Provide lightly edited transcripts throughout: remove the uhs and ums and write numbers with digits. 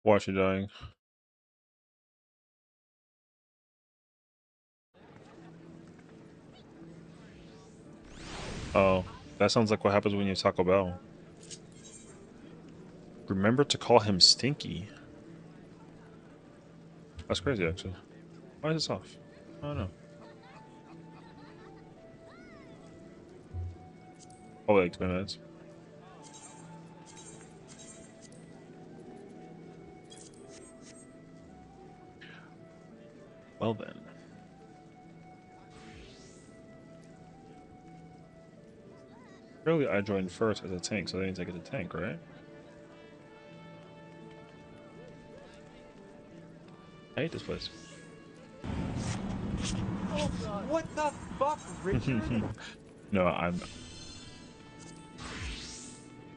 Watch you dying. Oh, that sounds like what happens when you Taco Bell. Remember to call him Stinky. That's crazy, actually. Why is this off? I don't know. Oh, like 20 minutes. Well then. Surely I joined first as a tank, so that means I get a tank, right? I hate this place. What the fuck, Richard? No,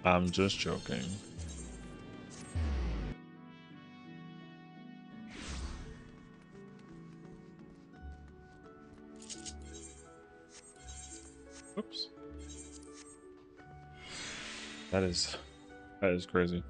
I'm just joking. Oops. That is crazy.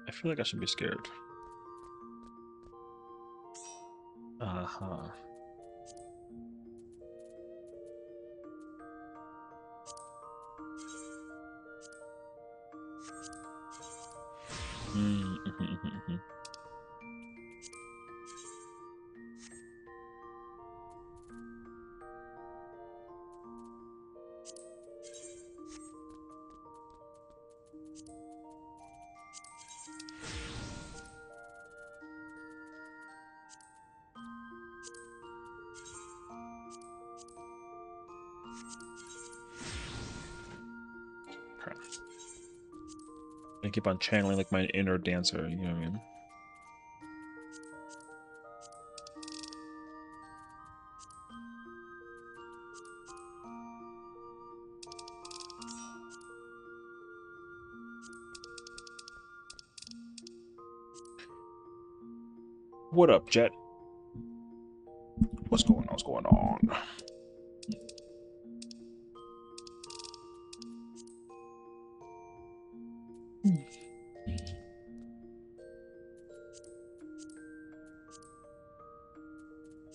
I feel like I should be scared. Uh-huh. Mm-hmm. I keep on channeling like my inner dancer, you know what I mean? What up, Jet? What's going on? What's going on?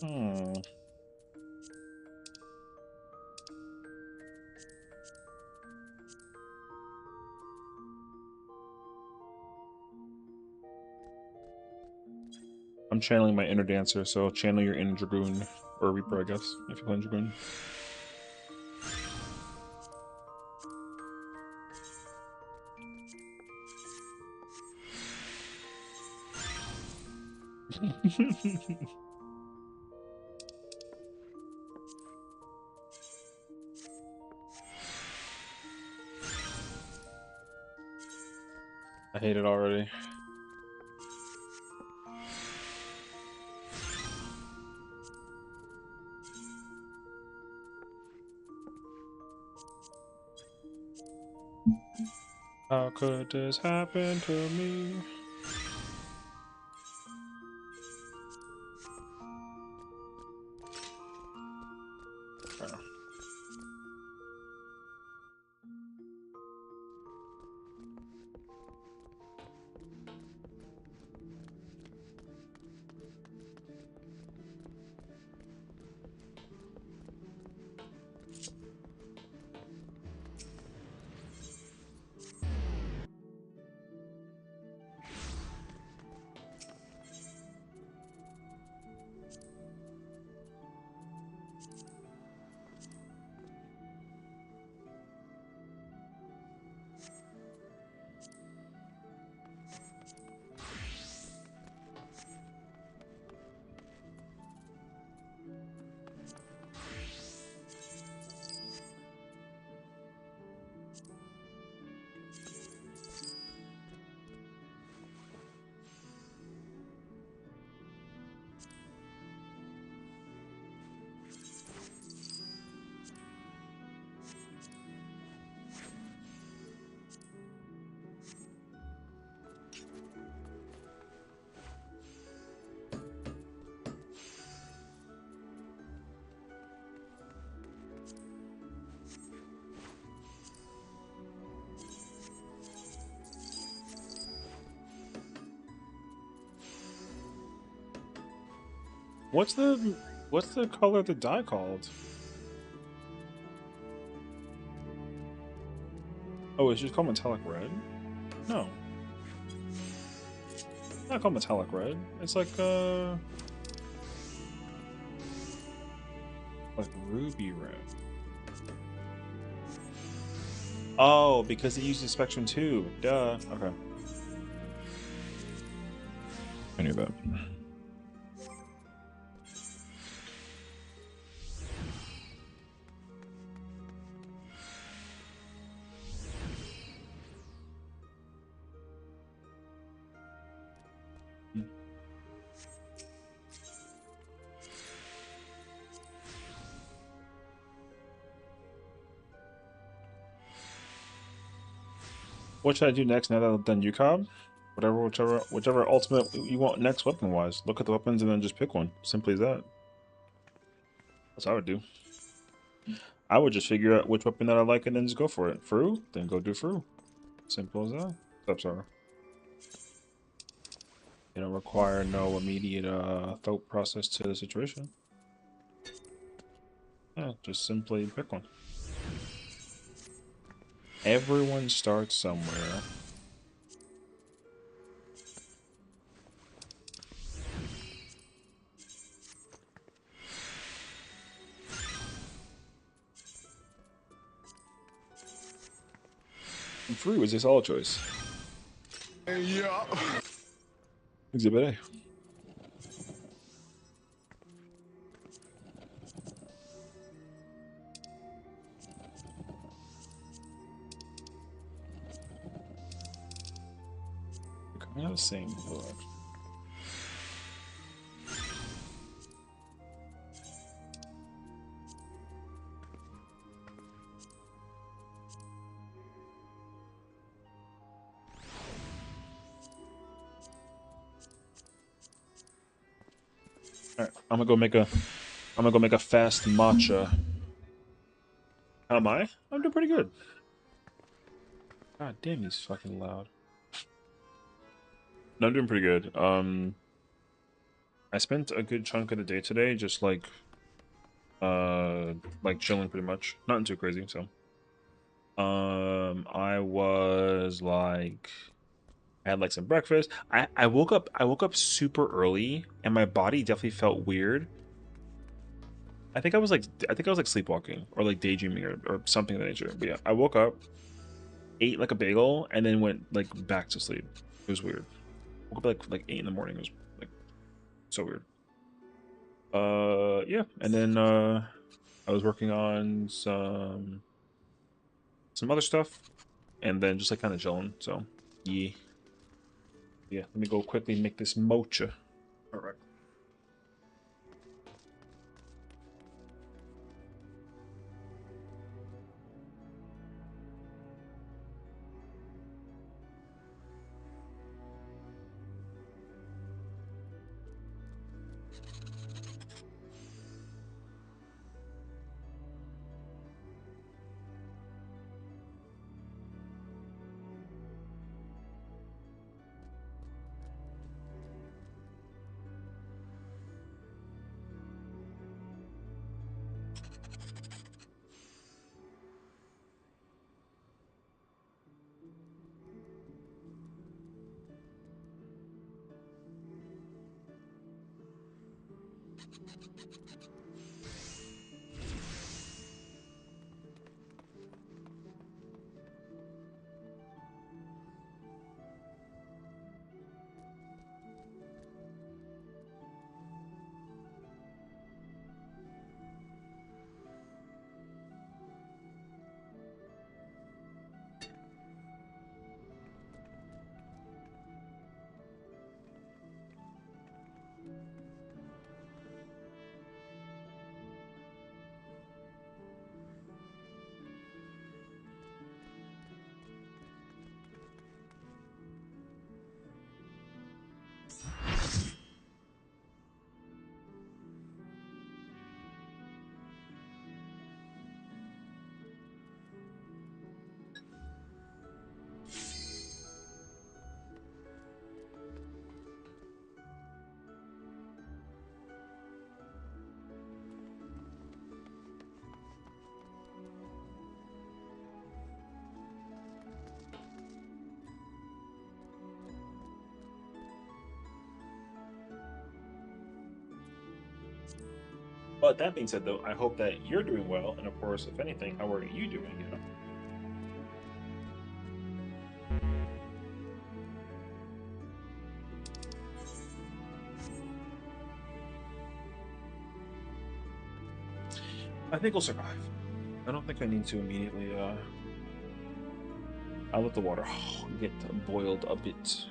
Hmm. I'm channeling my inner dancer, so channel your inner dragoon or reaper, I guess, if you're playing dragoon. I hate it already. How could this happen to me? Oh. What's the color of the dye called? Oh, it's just called metallic red? No. It's not called metallic red. It's like ruby red. Oh, because it uses Spectrum 2. Duh. Okay. I knew that. What should I do next now that I've done UCOB? Whichever ultimate you want next weapon wise. Look at the weapons and then just pick one. Simply as that. That's what I would do. I would just figure out which weapon that I like and then just go for it. Fru? Then go do Fru. Simple as that. Steps are. They don't require no immediate thought process to the situation. Yeah, just simply pick one. Everyone starts somewhere. And Fru is a solid choice. Yeah. Exhibit A. Coming out of the same book. Alright, I'm gonna go make a fast matcha. How am I? I'm doing pretty good. God damn, he's fucking loud. No, I'm doing pretty good. I spent a good chunk of the day today just like chilling pretty much. Nothing too crazy, so. I was like I had like some breakfast. I woke up super early and my body definitely felt weird. I think I was like sleepwalking or like daydreaming or something of that nature. But yeah, I woke up, ate like a bagel, and then went like back to sleep. It was weird. Woke up like 8 in the morning. It was like so weird. Yeah, and then I was working on some other stuff, and then just like kind of chilling. So yeah, yeah. Let me go quickly make this mocha. All right. But that being said, though, I hope that you're doing well, and of course, if anything, how are you doing? You know. I think we'll survive. I don't think I need to immediately. I'll let the water get boiled a bit.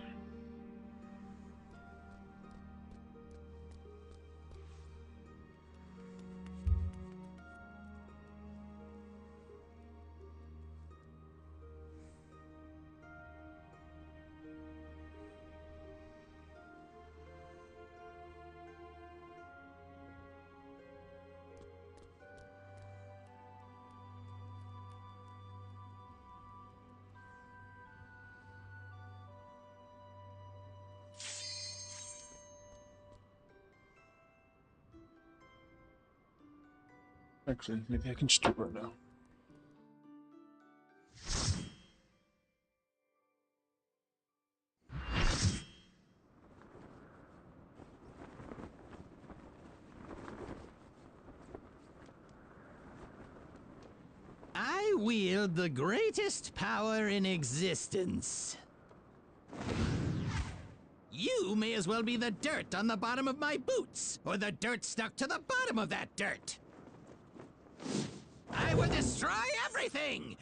Actually, maybe I can just do it right now. I wield the greatest power in existence. You may as well be the dirt on the bottom of my boots, or the dirt stuck to the bottom of that dirt. I will destroy everything!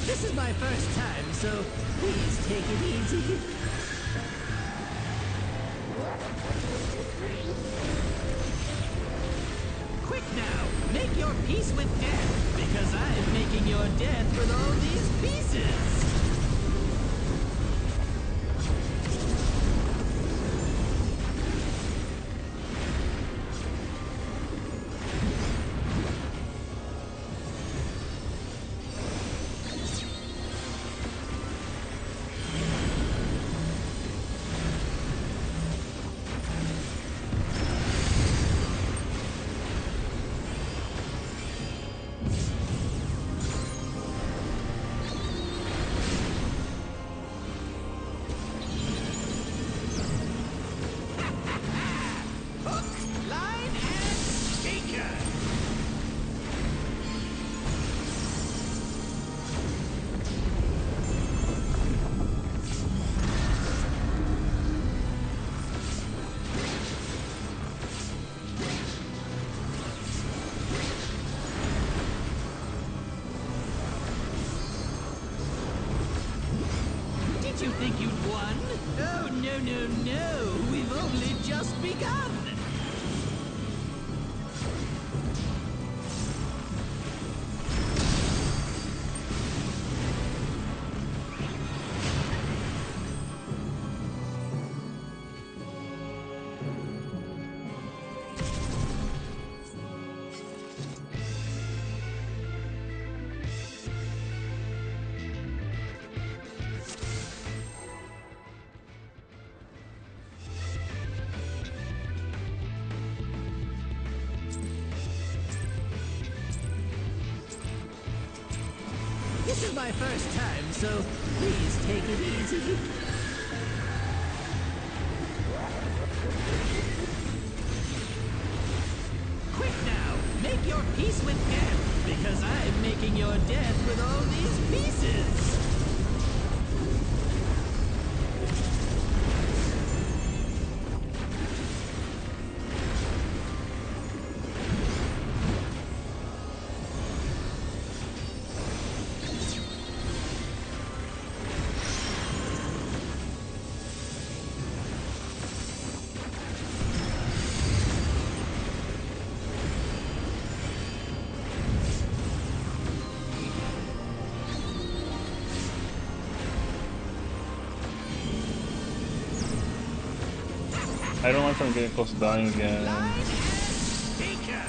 This is my first time, so please take it easy. Quick now, make your peace with death, because I'm making your death with all these pieces. Did you think you'd won? Oh, no, no, no. We've only just begun. This is my first time, so please take it easy. Quick now, make your peace with death, because I'm making your death with all these pieces. I don't like I'm getting close to dying again. Line and Baker.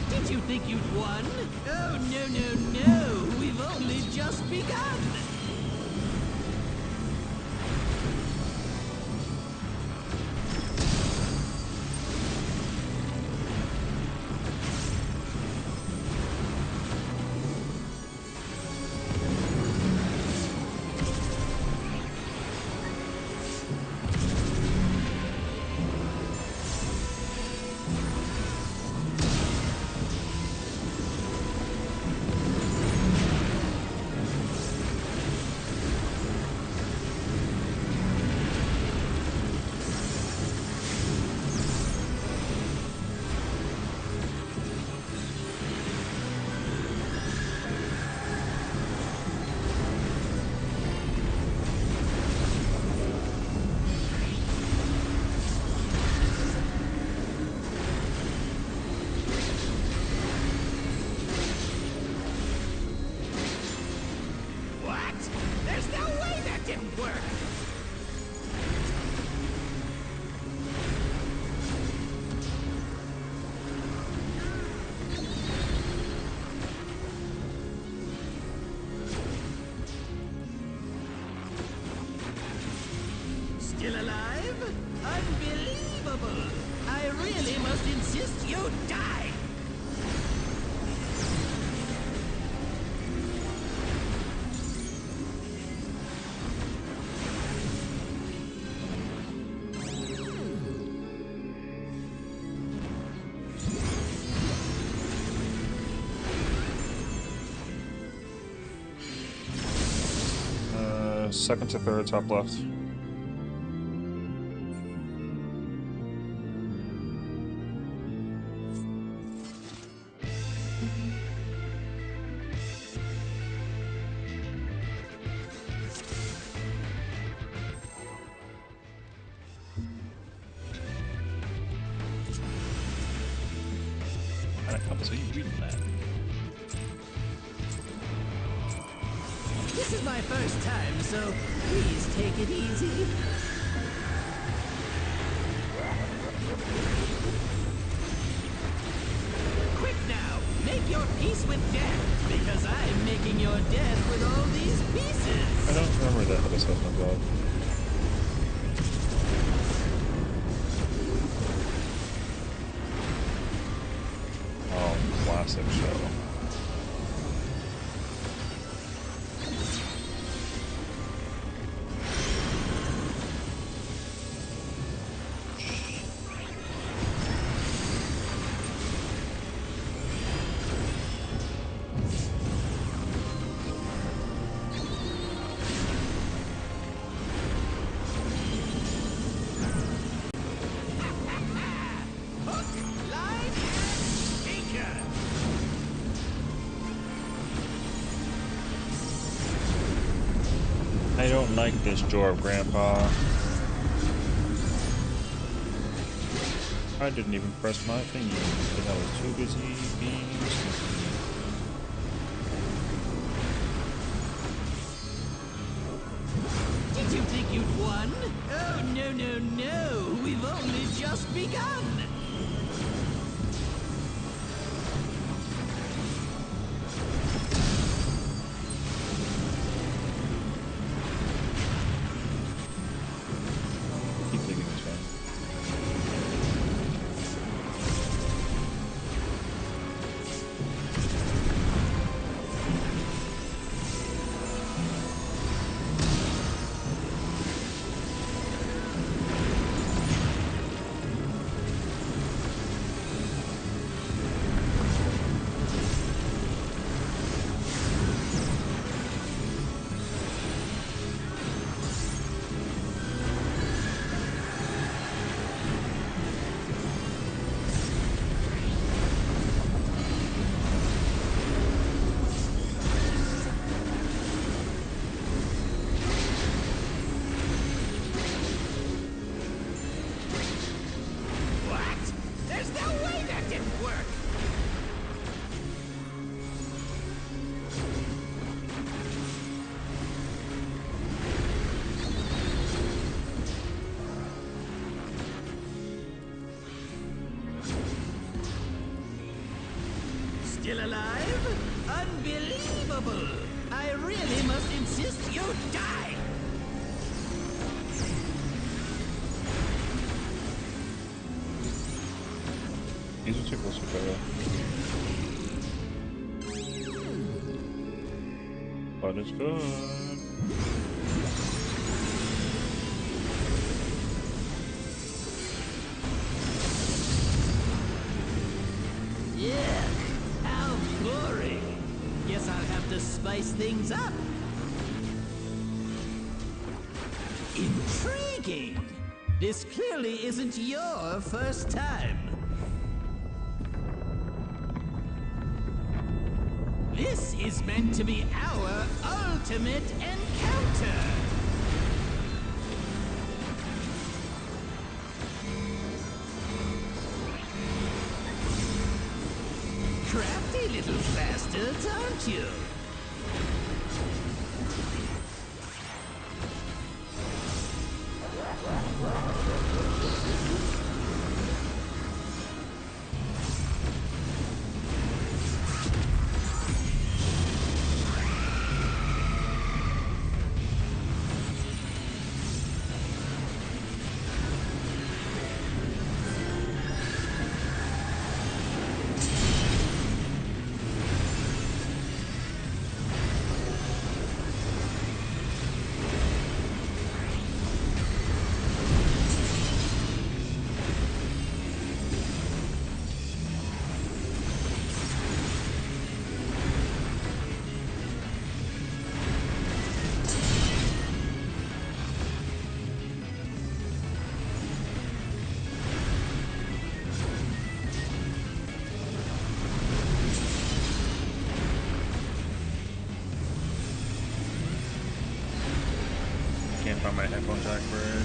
Did you think you'd won? Oh, no, no, no. We've only just begun. What? There's no way that didn't work. Still alive? Unbelievable! I really must insist you die! Second to third, top left. What kind of compass are you reading that? This is my first time, so please take it easy. Quick now, make your peace with death, because I'm making your death with all these pieces. I don't remember that episode, my god. Oh, classic show. Hook, line, and sinker. I don't like this job, Grandpa. I didn't even press my thingy because I was too busy being sneaky. Did you think you'd won? Oh, no, no, no. We've only just begun. Keep digging this way. unbelievable! I really must insist you die! These are too close together. But it's good. Yeah, how boring. Guess I'll have to spice things up. Intriguing. This clearly isn't your first time. This is meant to be our ultimate encounter. Crafty little bastards, aren't you? Can't find my headphone jack for it.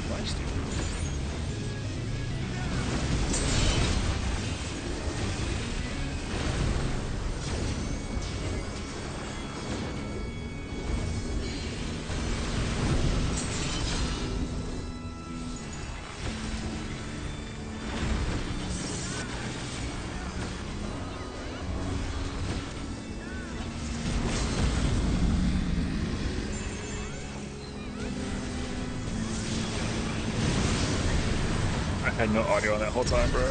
Why stupid? I had no audio on that whole time, bro.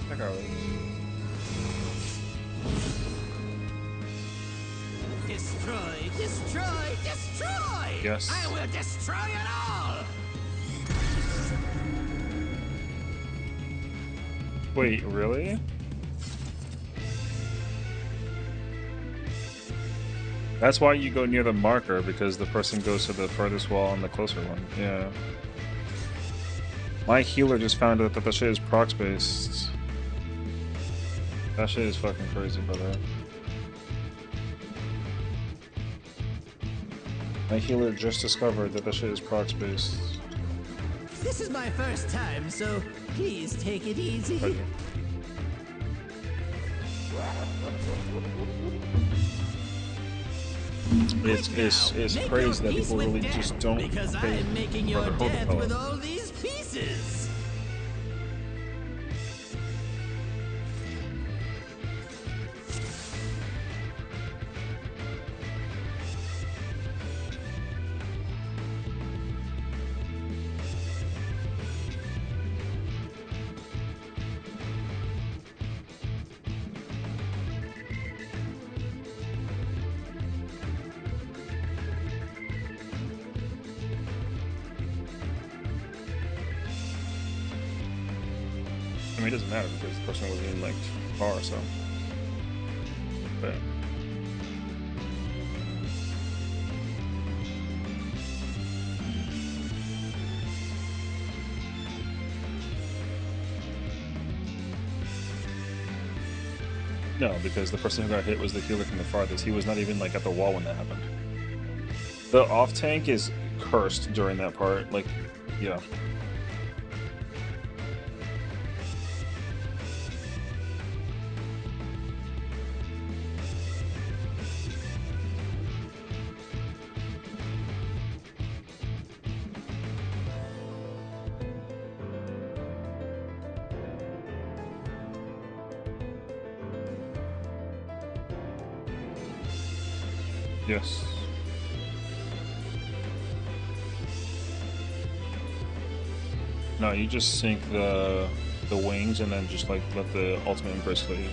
Check out this. Destroy, destroy, destroy! Yes. I will destroy it all! Wait, really? That's why you go near the marker, because the person goes to the furthest wall and the closer one. Yeah. My healer just found out that the shit is procs based. That shit is fucking crazy, brother. My healer just discovered that the shit is procs based. This is my first time, so please take it easy. Okay. It's Make crazy your that peace people with really death, just don't because pay I'm making for your their hope death develop. with all these pieces. I mean, it doesn't matter because the person wasn't even like far, so. But no, because the person who got hit was the healer from the farthest. He was not even like at the wall when that happened. The off tank is cursed during that part. Like, yeah. Yes. No, you just sink the wings and then just like let the ultimate embrace leave.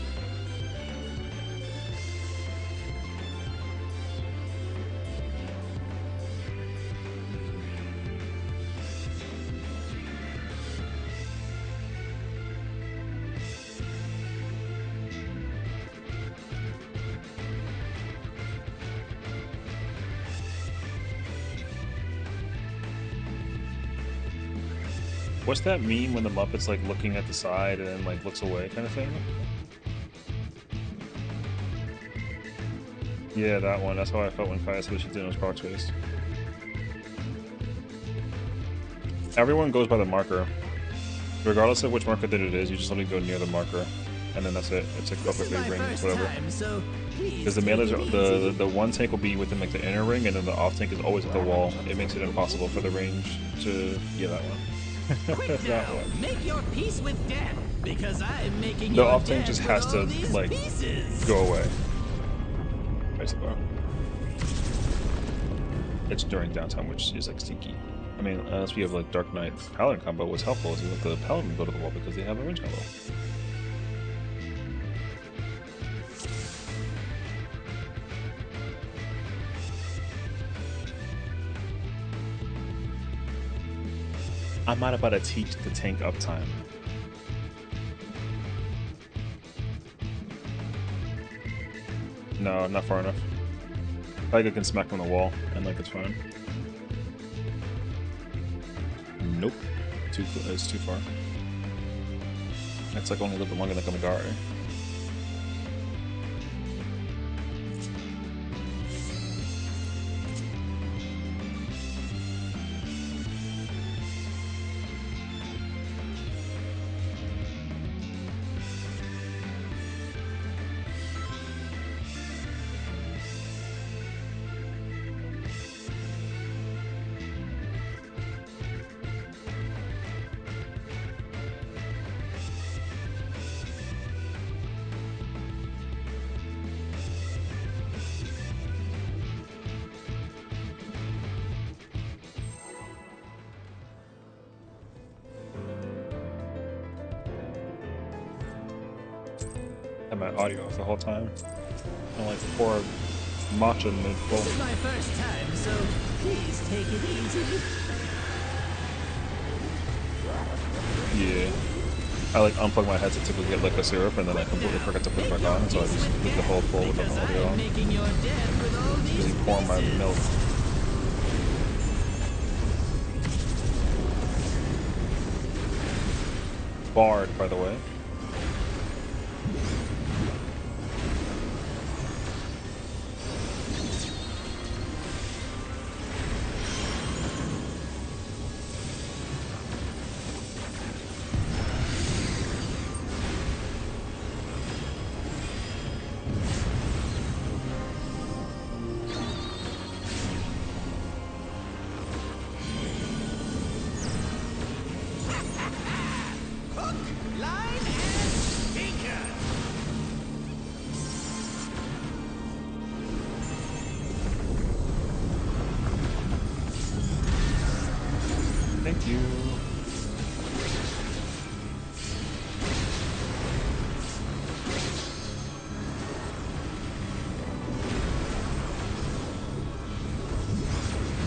What's that meme when the Muppet's like looking at the side and then like looks away kind of thing? Yeah, that one. That's how I felt when Kaya said she did those proc space. Everyone goes by the marker. Regardless of which marker that it is, you just let me go near the marker. And then that's it. It's like upper big ring, whatever. Because the melees are the one tank will be within like the inner ring and then the off tank is always at the wall. It makes it impossible for the range to that one. Quick That now, one. make your peace with death, because I'm making The your off tank death just with has all to these like pieces. go away. Basically. It's during downtime, which is like stinky. I mean, unless we have like Dark Knight Paladin combo, what's helpful is you let the Paladin go to the wall because they have a range combo. I'm not about to teach the tank uptime. No, not far enough. I can smack him on the wall and like it's fine. Nope. It's too far. It's like only a little bit longer than Kamigari. Had my audio off the whole time. I'm like pour matcha in the bowl. This is my first time, so please take it easy. Yeah. I like unplug my headset to go get like a syrup and then I completely forgot to put it back on, so I just leave the whole bowl without the audio on. Busy pouring my milk. Barred, by the way. Thank you.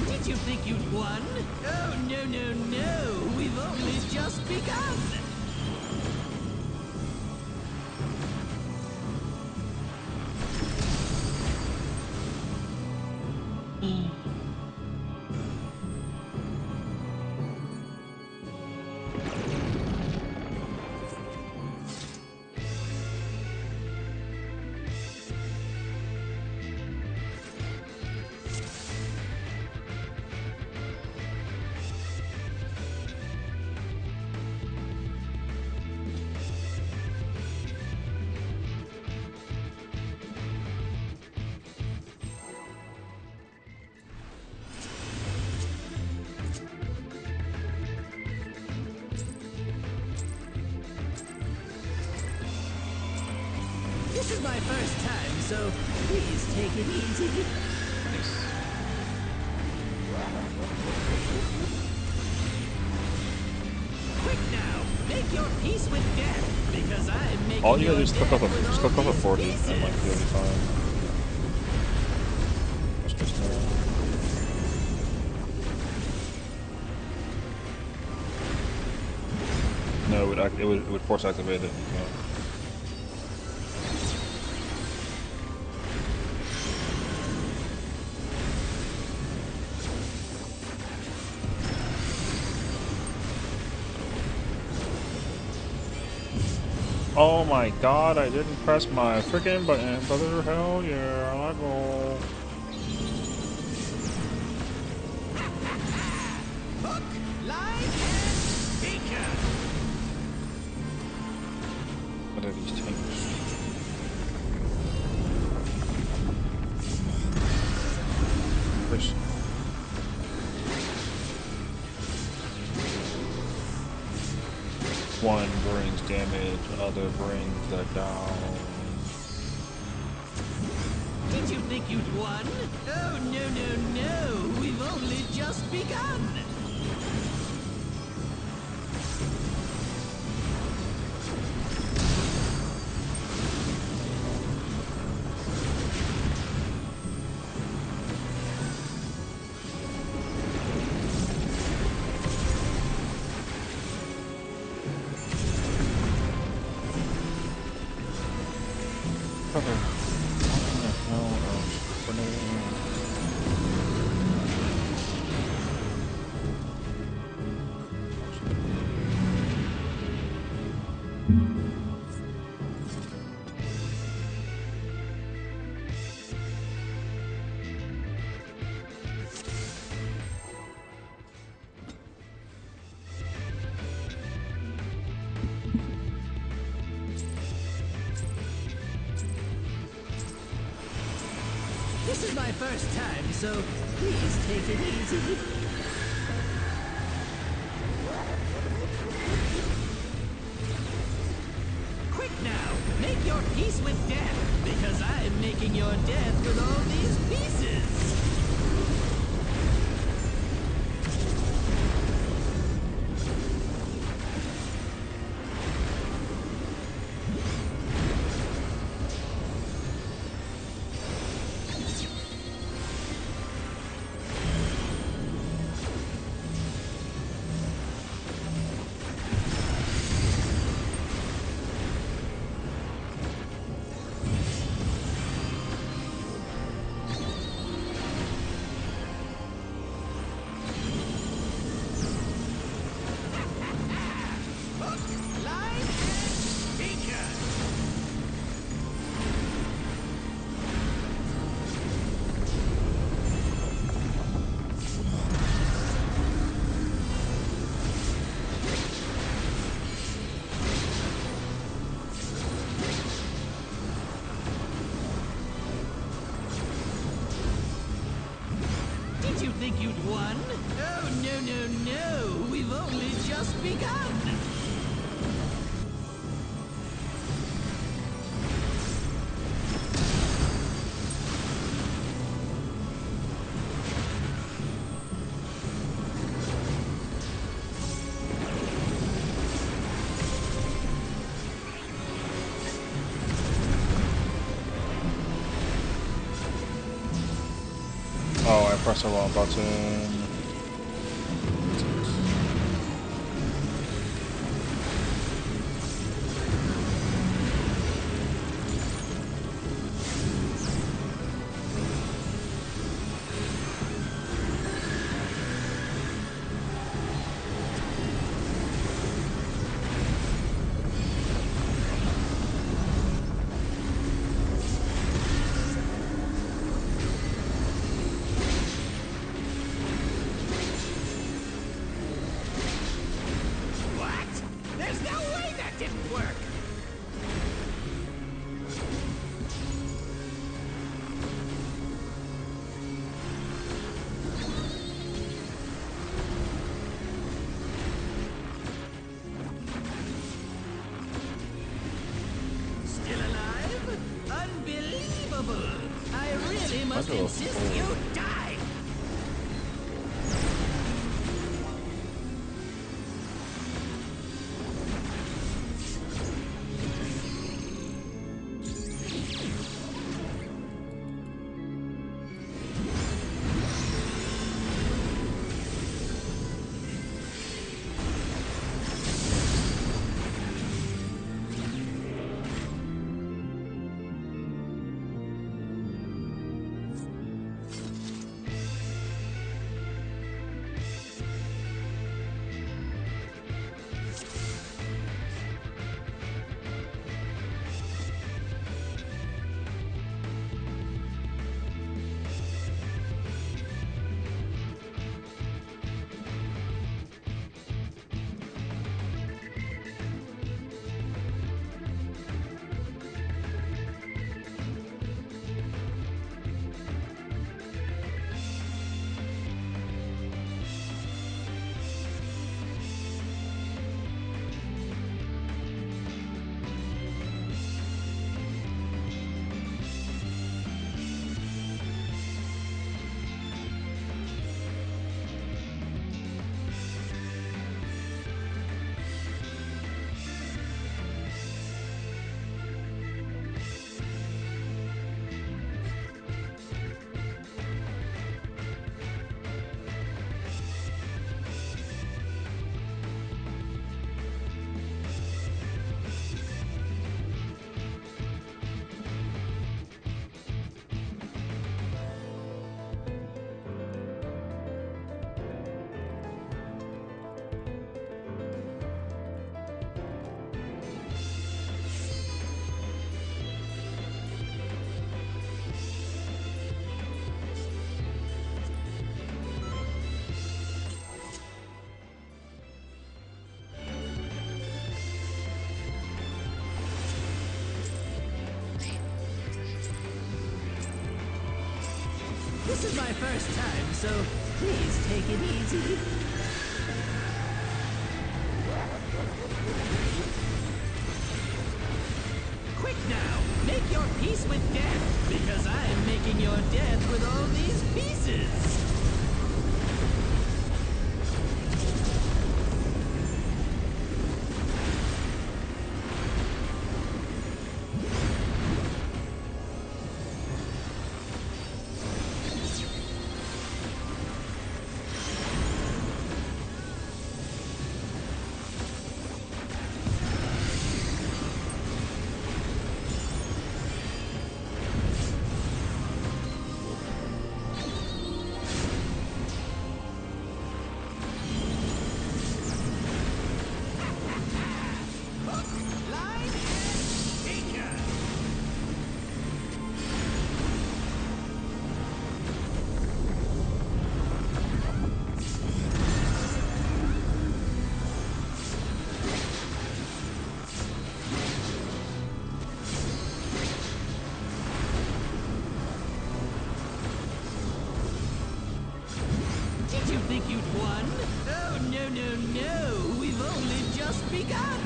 Did you think you'd won? Oh, no, no, no. We've only just begun. This is my first time, so please take it easy. Nice. Quick now, make your peace with death, because I'm making All you your gotta do is death with click all off at these 40 pieces. and like you'll be fine. That's just no, it would force activate it. Yeah. Oh my god, I didn't press my freaking button, brother. Hell yeah, I go. Hook, line, and sinker. What are these tanks? Push. One brings damage, another brings the down. Did you think you'd won? Oh, no, no, no. We've only just begun. Brother, what the hell else? This is my first time, so please take it easy. Quick now, make your peace with death, because I'm making your death with all these pieces. Hook, line, and sinker. Did you think you'd won? Oh, no, no, no. We've only just begun. Oh, I pressed the wrong button. unstoppable. I really must Mine's a little insist full. you die. This is my first time, so please take it easy. Quick now, make your peace with death, because I am making your death with all these pieces. Did you think you'd won? Oh, no, no, no. We've only just begun.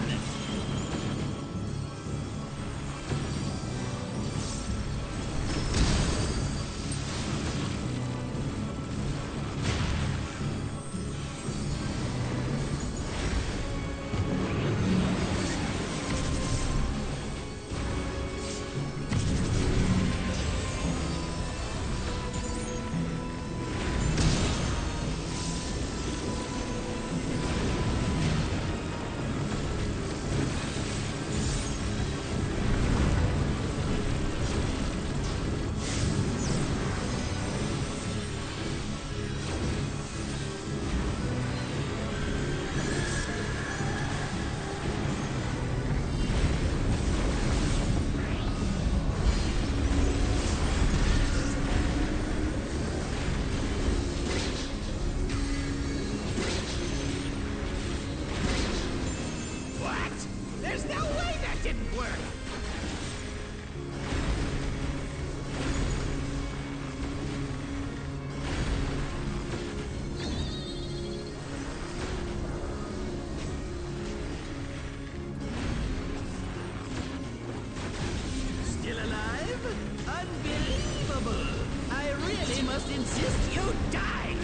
Still alive? Unbelievable! must insist you die!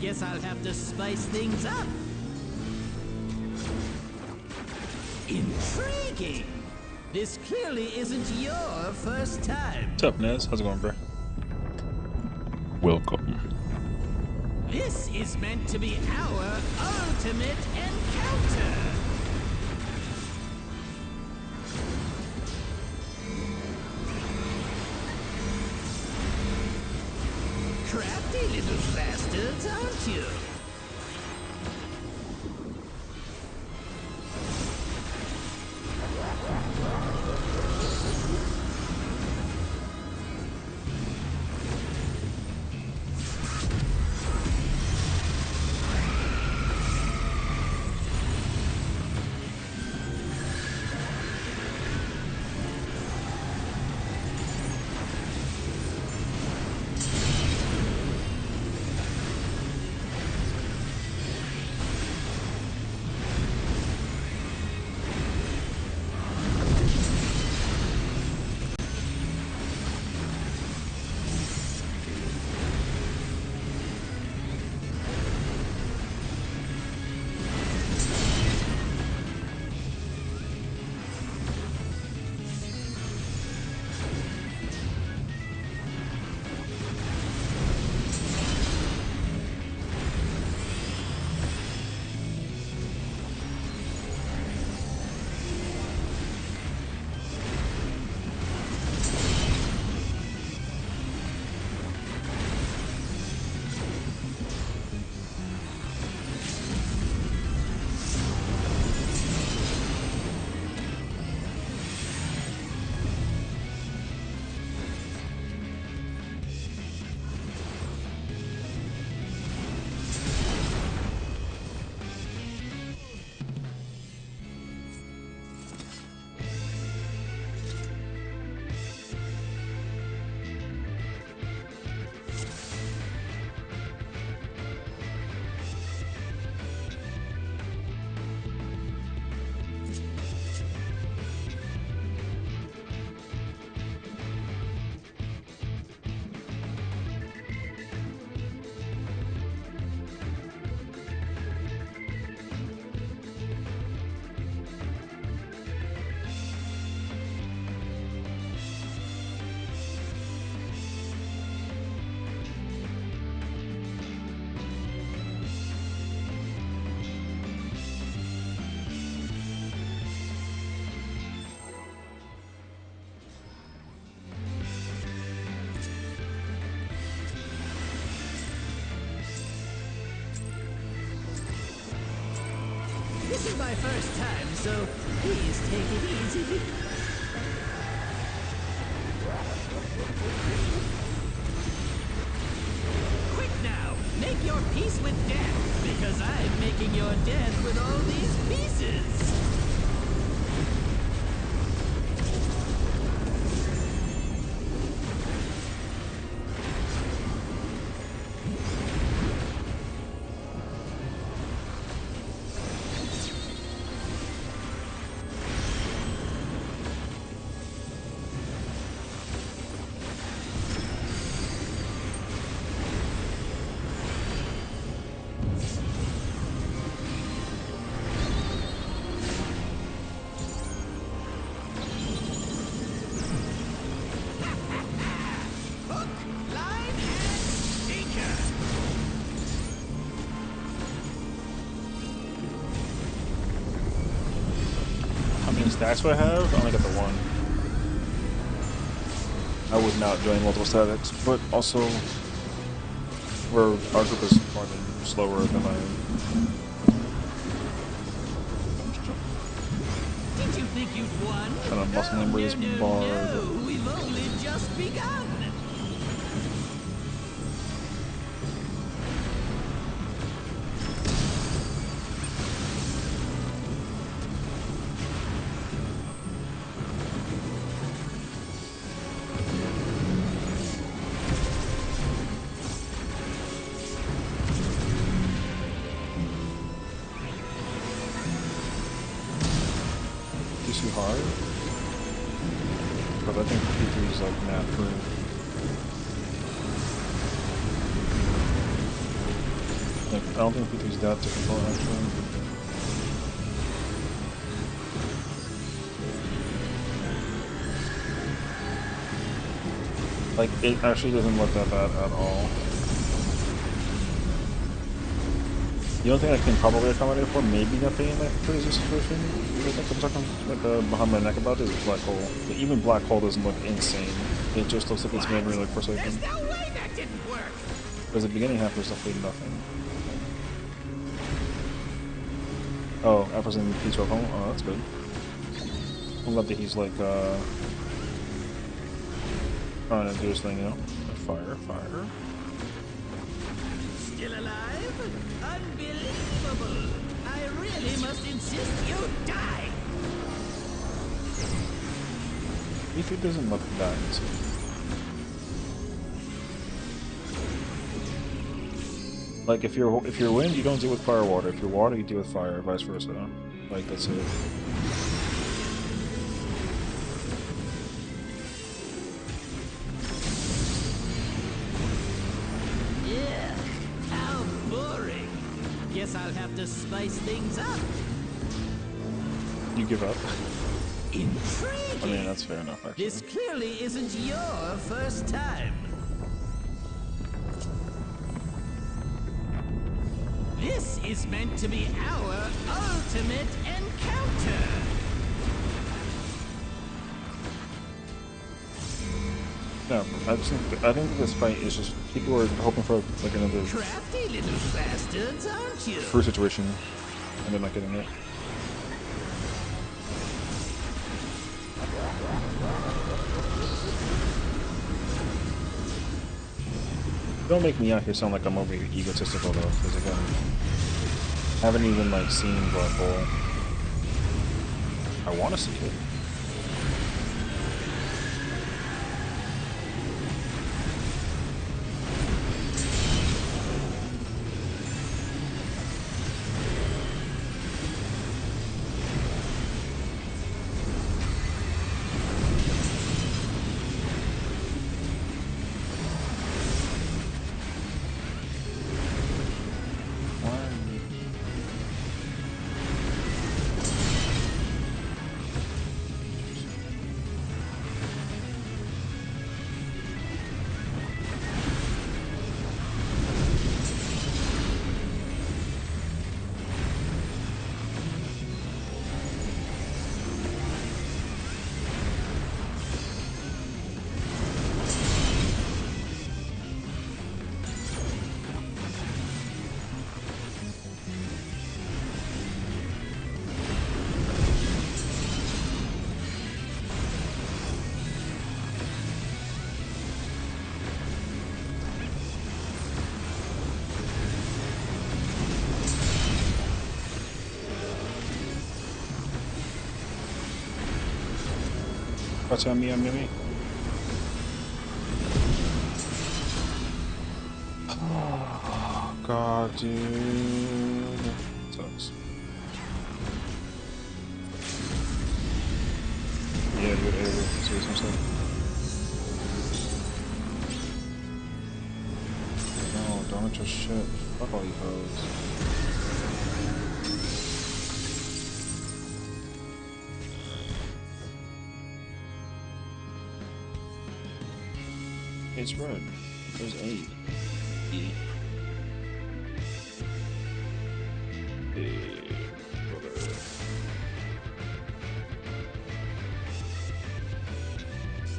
Guess I'll have to spice things up. Intriguing! This clearly isn't your first time. What's up, Nez? How's it going, bro? Welcome. This is meant to be our ultimate encounter. Crafty little bastards, aren't you? This is my first time, so please take it easy. Quick now! Make your peace with death, because I'm making your death with all these pieces! Stacks do I have? I only got the one. I would not join multiple statics, but also our group is more than slower than I am. Did you think you'd won? Kind of muscle memory is barred. No, we've only just begun. after. Like, I don't think P3's that difficult actually. Like, it actually doesn't look that bad at all. The only thing I can probably accommodate for, maybe not being in like a crazy situation, I think I'm talking like behind my neck about, is black hole. But even black hole doesn't look insane. It just looks like it's memory like forsaken. There's no way that didn't work. Because the beginning half was definitely nothing. Oh, Alpha's in P12 home? Oh, that's good. I'm glad that he's like, trying to do his thing, you know? Fire, fire. Still alive? Unbelievable! I really must insist you die! P3 doesn't look that easy. Like, if you're wind, you don't deal with fire water. If you're water, you deal with fire, vice versa. Like, that's it. Yeah, how boring. Guess I'll have to spice things up. You give up. Intriguing. I mean, that's fair enough, actually. This clearly isn't your first time. This is meant to be our ultimate encounter. No, I think that this fight is just people are hoping for like another Crafty little bastards, aren't you? true situation, and they're not getting it. Don't make me out here sound like I'm over egotistical though, because again, I haven't even like seen Black Hole. I want to see it. What's on me, me? Oh, God, dude. Sucks. Yeah, dude, seriously. No, don't let your shit. Fuck all you hoes. It's red. There's 8. E.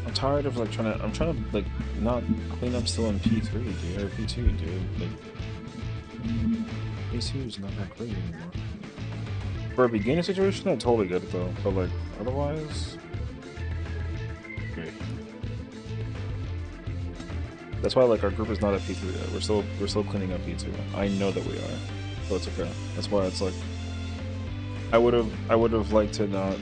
I'm tired of like I'm trying to like not clean up still in P3, dude, or P2, dude. Like, P2 is not that great anymore. For a beginning situation, I totally get it though, but like otherwise, great. That's why like our group is not at P3 yet. We're still cleaning up P2. I know that we are, but it's okay. That's why it's like I would have liked to not.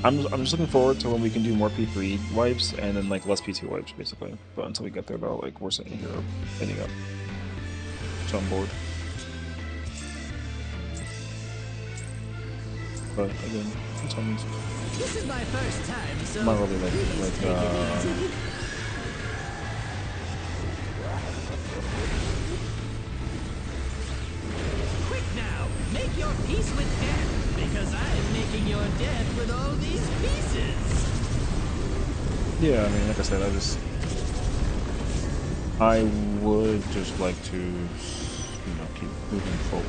I'm just looking forward to when we can do more P3 wipes and then like less P2 wipes basically. But until we get there though, like we're sitting here cleaning up. So I'm bored. But again, it's always This is my first time, so I'm not really please take it easy. Quick now, make your peace with death, because I'm making your death with all these pieces. yeah, I mean, like I said, I would just like to, keep moving forward.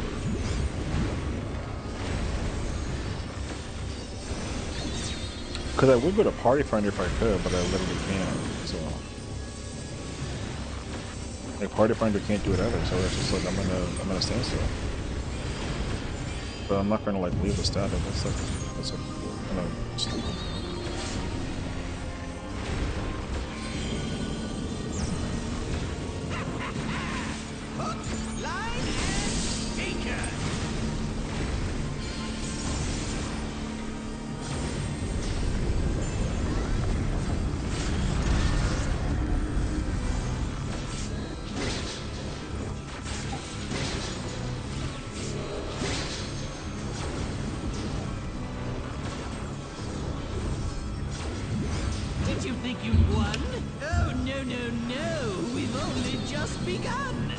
Because I would go to Party Finder if I could, but I literally can't. So, like, Party Finder can't do it either. So it's just like I'm gonna standstill. But I'm not gonna like leave the static. That's like kind of stupid. Hook, line, and sinker. Did you think you'd won? Oh, no, no, no. We've only just begun.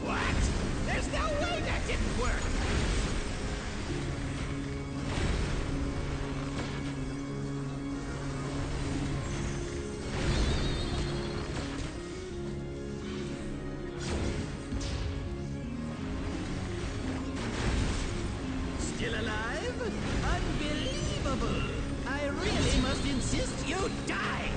What? There's no way that didn't work. Still alive? Unbelievable! I really must insist you die!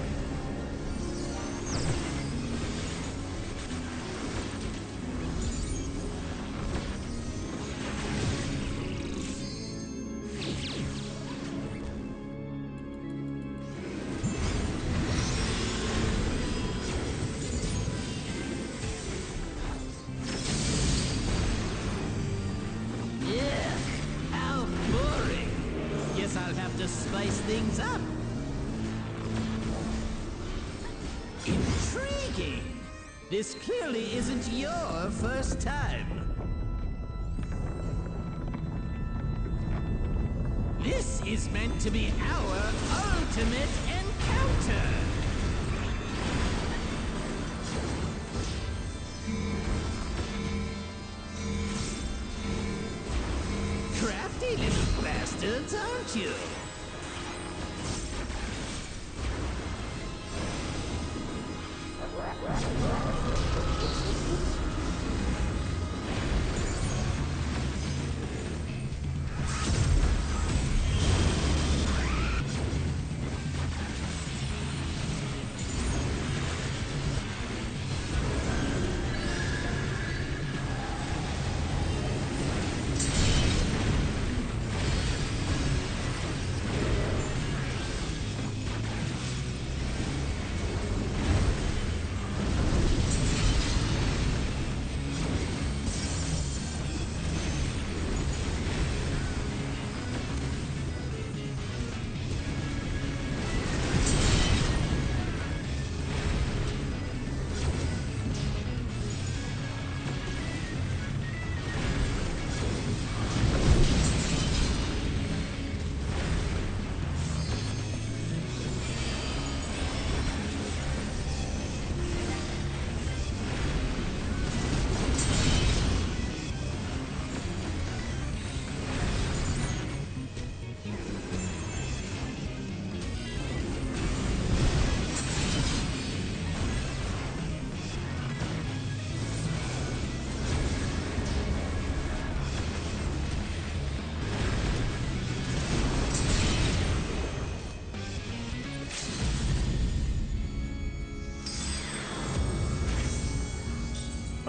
Yeah, how boring. Guess I'll have to spice things up. Intriguing. This clearly isn't your first time. This is meant to be our ultimate encounter. Crafty little bastards, aren't you?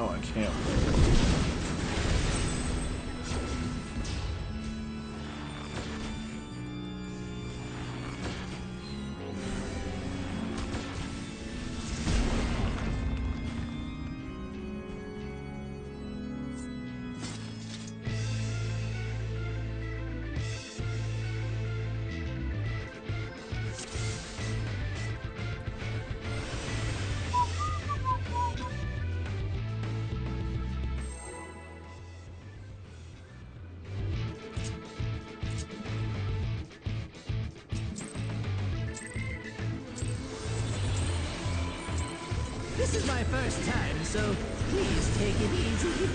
Oh, I can't. This is my first time, so please take it easy.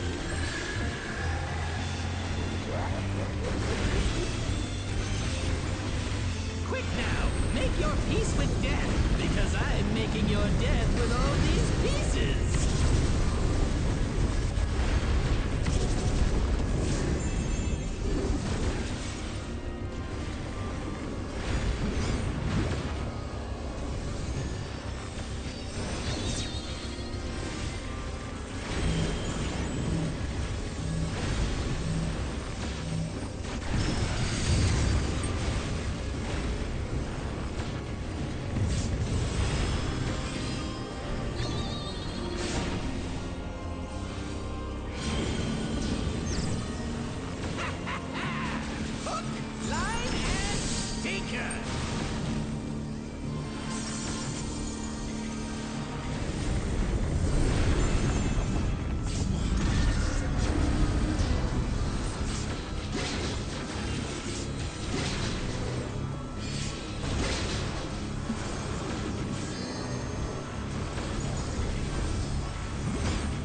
Quick now, make your peace with death, because I'm making your death with all these pieces.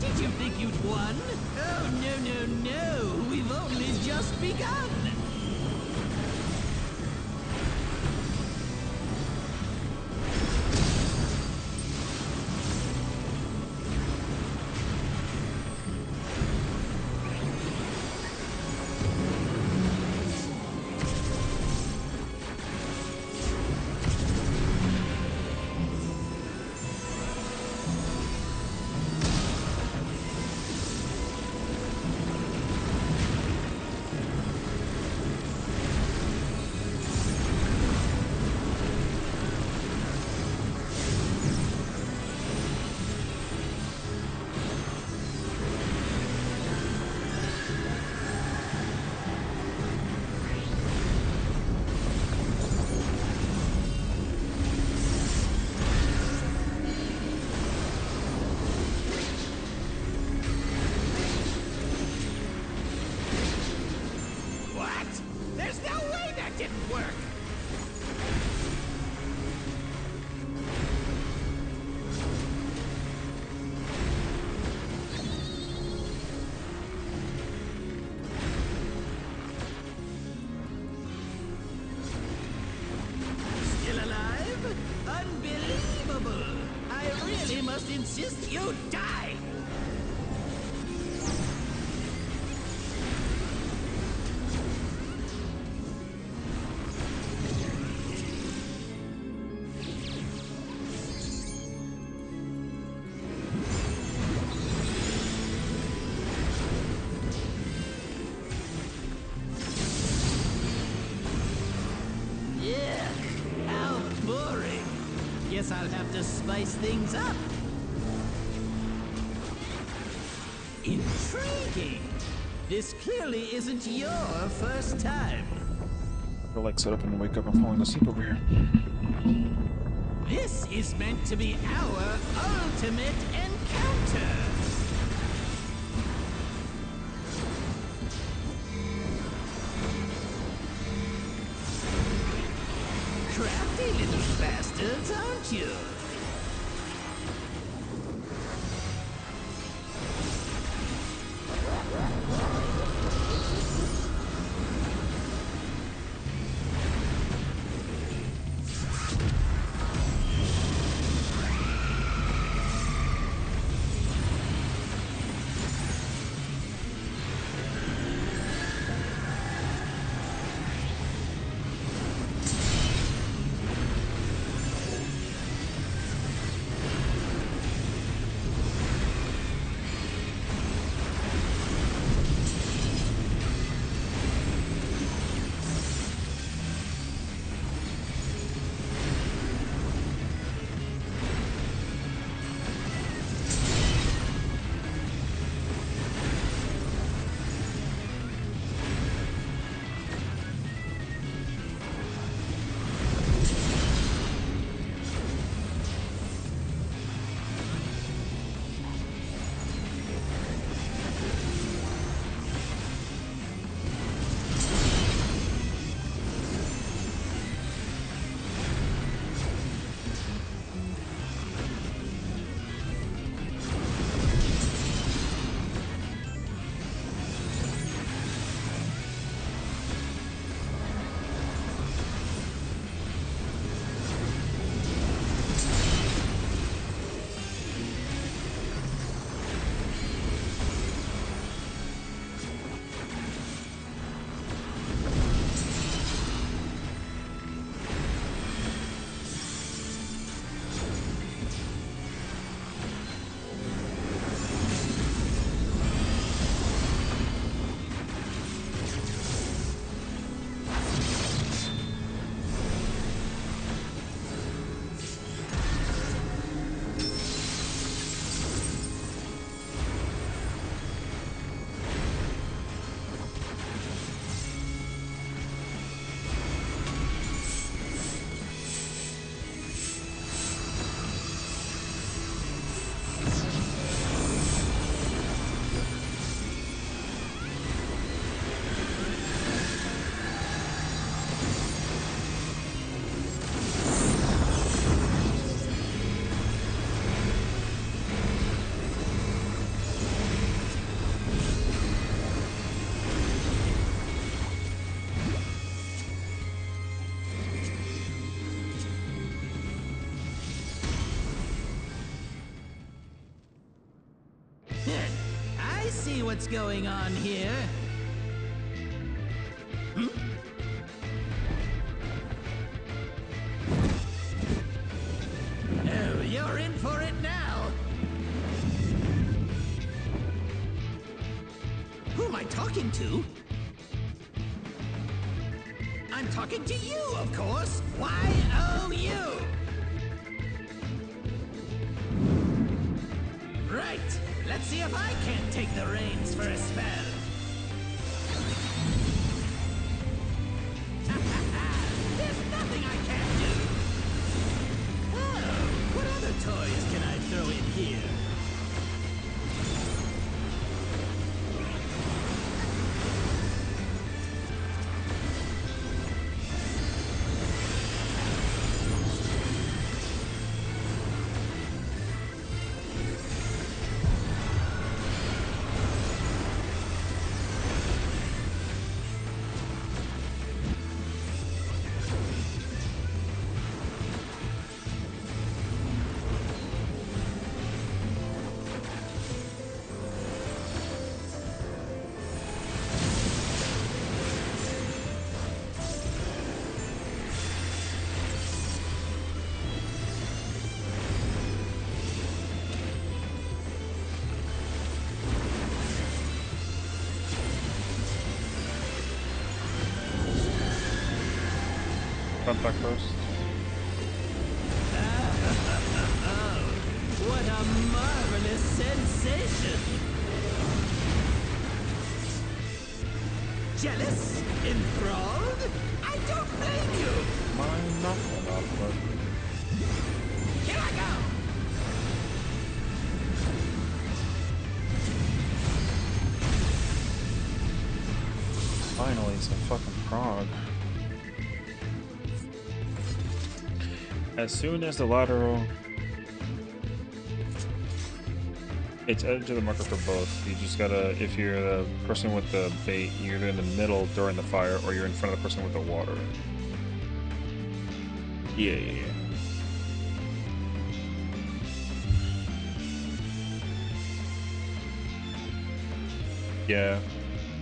Did you think you'd won? Oh, no. We've only just begun. There's no way that didn't work! Still alive? Unbelievable! I really must insist you die! Guess I'll have to spice things up. Intriguing. This clearly isn't your first time. I'll like sit up and wake up and falling asleep over here. This is meant to be our ultimate encounter. Crafty little bastards, aren't you? what's going on here. Oh, you're in for it now. Who am I talking to? I'm talking to you, of course. Y-O-U. Right. Let's see if I can't take the reins for a spell. There's nothing I can't do. Oh, what other toys can I throw in here? Front back first. What a marvelous sensation! Jealous? Enthralled? I don't blame you! Mine not enough, but Here I go! finally some fucking prog. As soon as the lateral, it's added to the marker for both. You just gotta, if you're the person with the bait, you're either in the middle during the fire, or you're in front of the person with the water. Yeah. Yeah.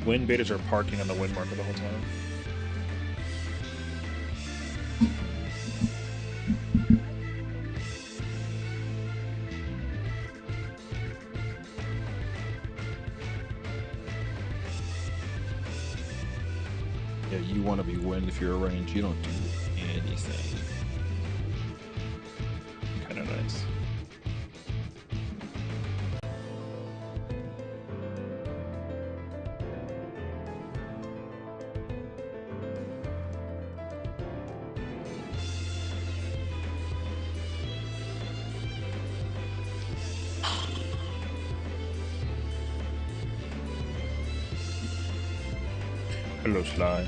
Wind baiters are parking on the wind marker the whole time. Yeah, you want to be wind if you're a range. You don't do anything. Kind of nice. Hello, Sly.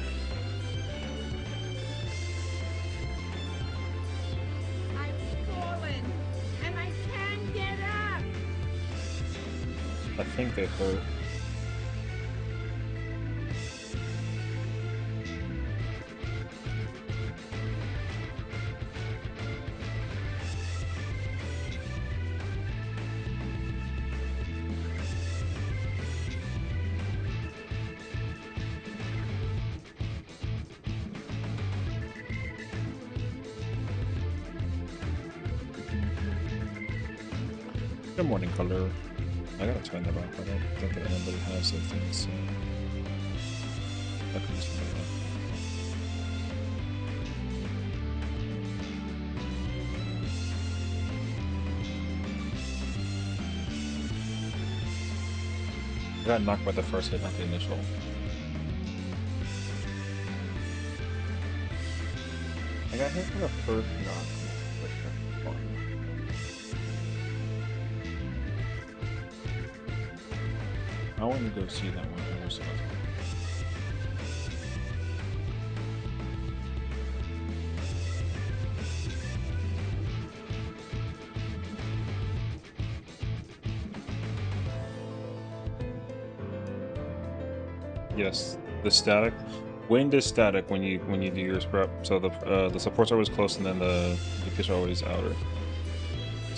I've fallen, and I can't get up. I think they hurt. Good morning, color. I gotta turn that off. I don't think that anybody has those things. So I can just turn it off. I got knocked by the first hit, not the initial. I got hit for the first knock. Which is fun. I want to go see that one. I was Yes, the static. Wind is static when you do your prep. So the supports are always close, and then the DPS are always outer.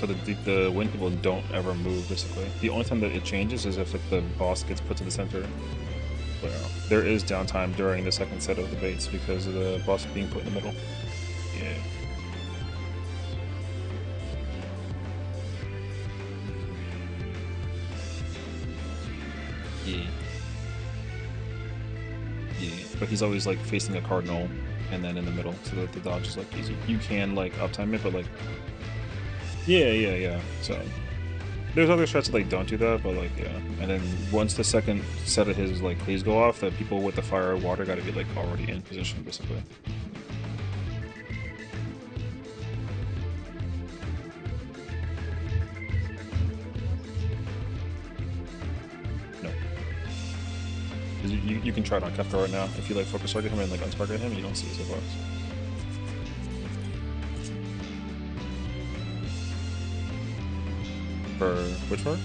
So the wind people don't ever move, basically. The only time that it changes is if like, the boss gets put to the center. Well, there is downtime during the second set of debates because of the boss being put in the middle. Yeah. Yeah. Yeah. But he's always like facing a cardinal and then in the middle, so that the dodge is like easy. You can like uptime it, but like yeah. So there's other strats that like don't do that, but like yeah. And then once the second set of his like cleaves go off, the people with the fire or water gotta be like already in position basically. No. You can try it on Kefka right now. If you like focus target him and like untarget him, you don't see his hitbox. For which part?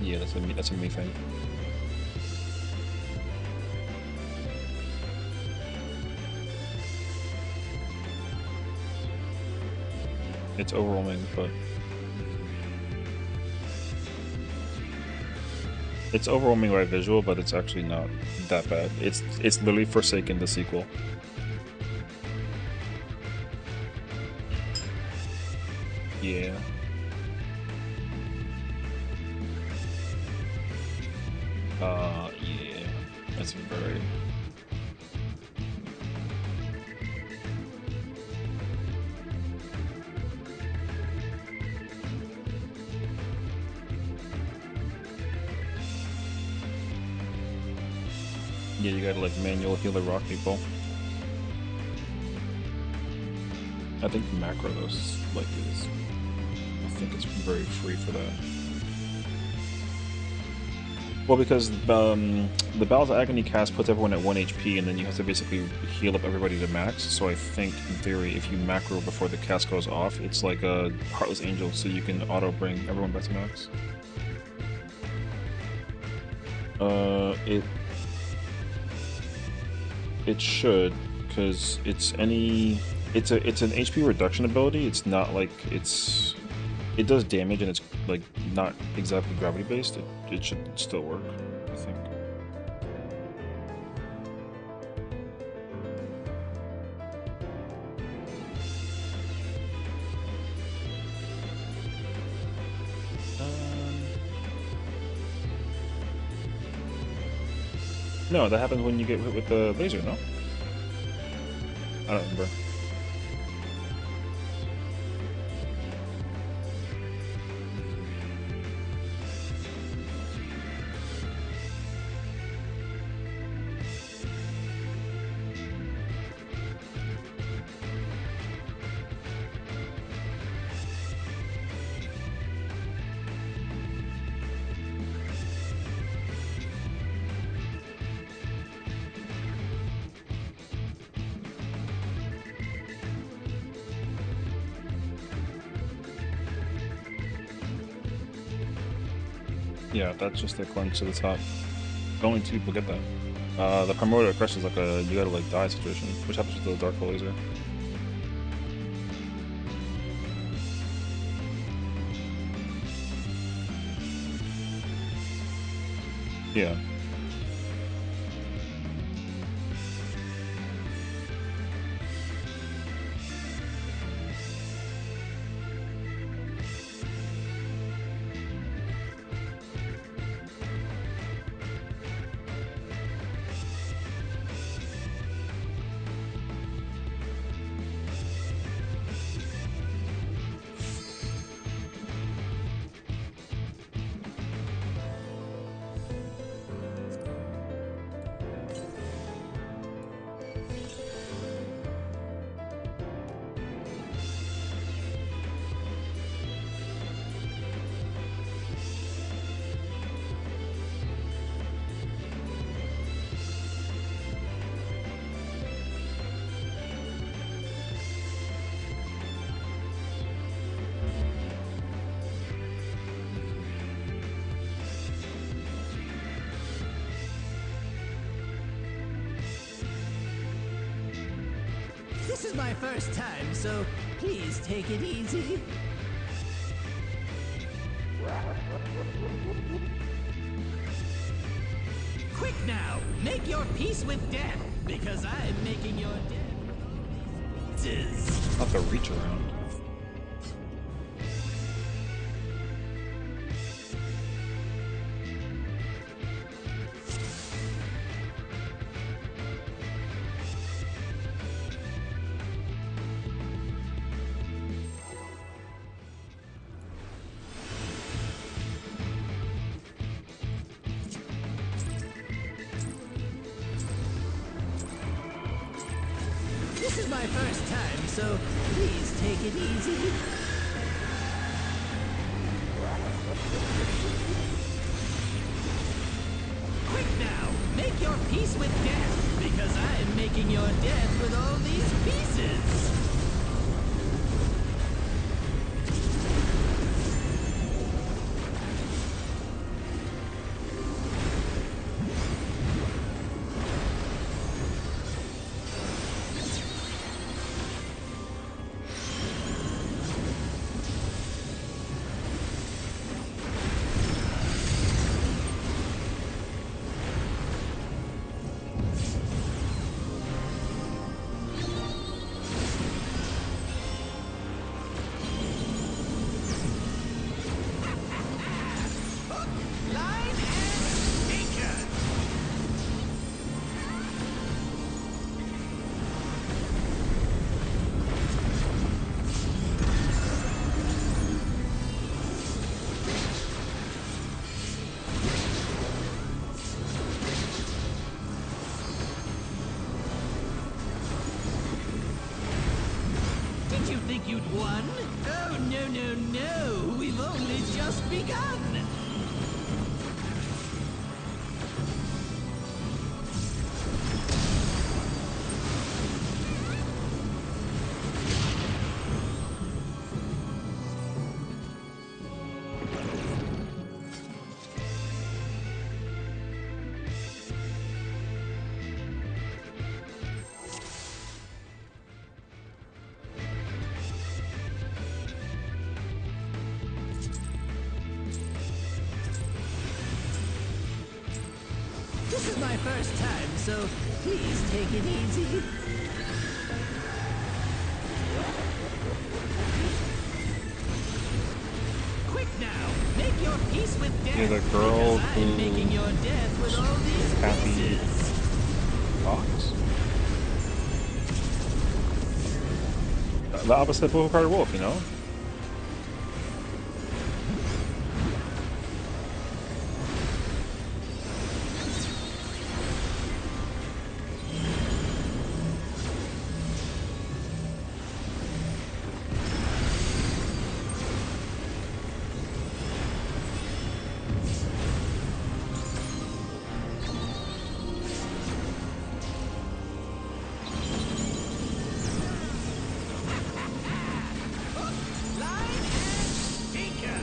Yeah, that's a me thing. It's overwhelming, but it's overwhelming by visual, but it's actually not that bad. It's literally Forsaken the sequel. Yeah. Yeah. That's very. Yeah, you gotta like manual heal the rock people. I think macro though like is. I think it's very free for that. Well, because the Bowels of Agony cast puts everyone at 1 HP, and then you have to basically heal up everybody to max. So I think, in theory, if you macro before the cast goes off, it's like a Heartless Angel, so you can auto bring everyone back to max. It should, because it's an HP reduction ability. It's not like it does damage and it's like not exactly gravity based. It should still work, I think. No, that happens when you get hit with the laser, no? I don't remember. Yeah, that's just a clench to the top. Only 2 people get that. The Primordial Crush is like a you gotta like die situation, which happens with the Dark Hole Laser. Yeah. is my first time, so please take it easy. Quick now, make your peace with death, because I'm making your death with all these pieces. Not the reach around. This is my first time, so please take it easy. Quick now, make your peace with death, because I'm making your death with all these pieces. Line and sinker. Did you think you'd won? Oh, no, no, no. We've only just begun. This is my first time, so please take it easy. Quick now, make your peace with death. You're the girl because I'm who making your death with all these happy pieces. fox. The opposite of Wolf Wolf, you know? Line and sinker.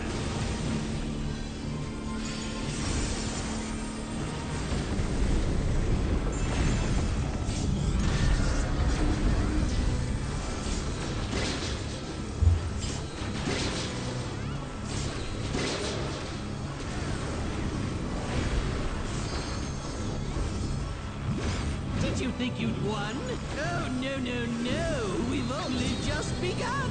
Did you think you'd won? Oh, no, no, no. We've only just begun.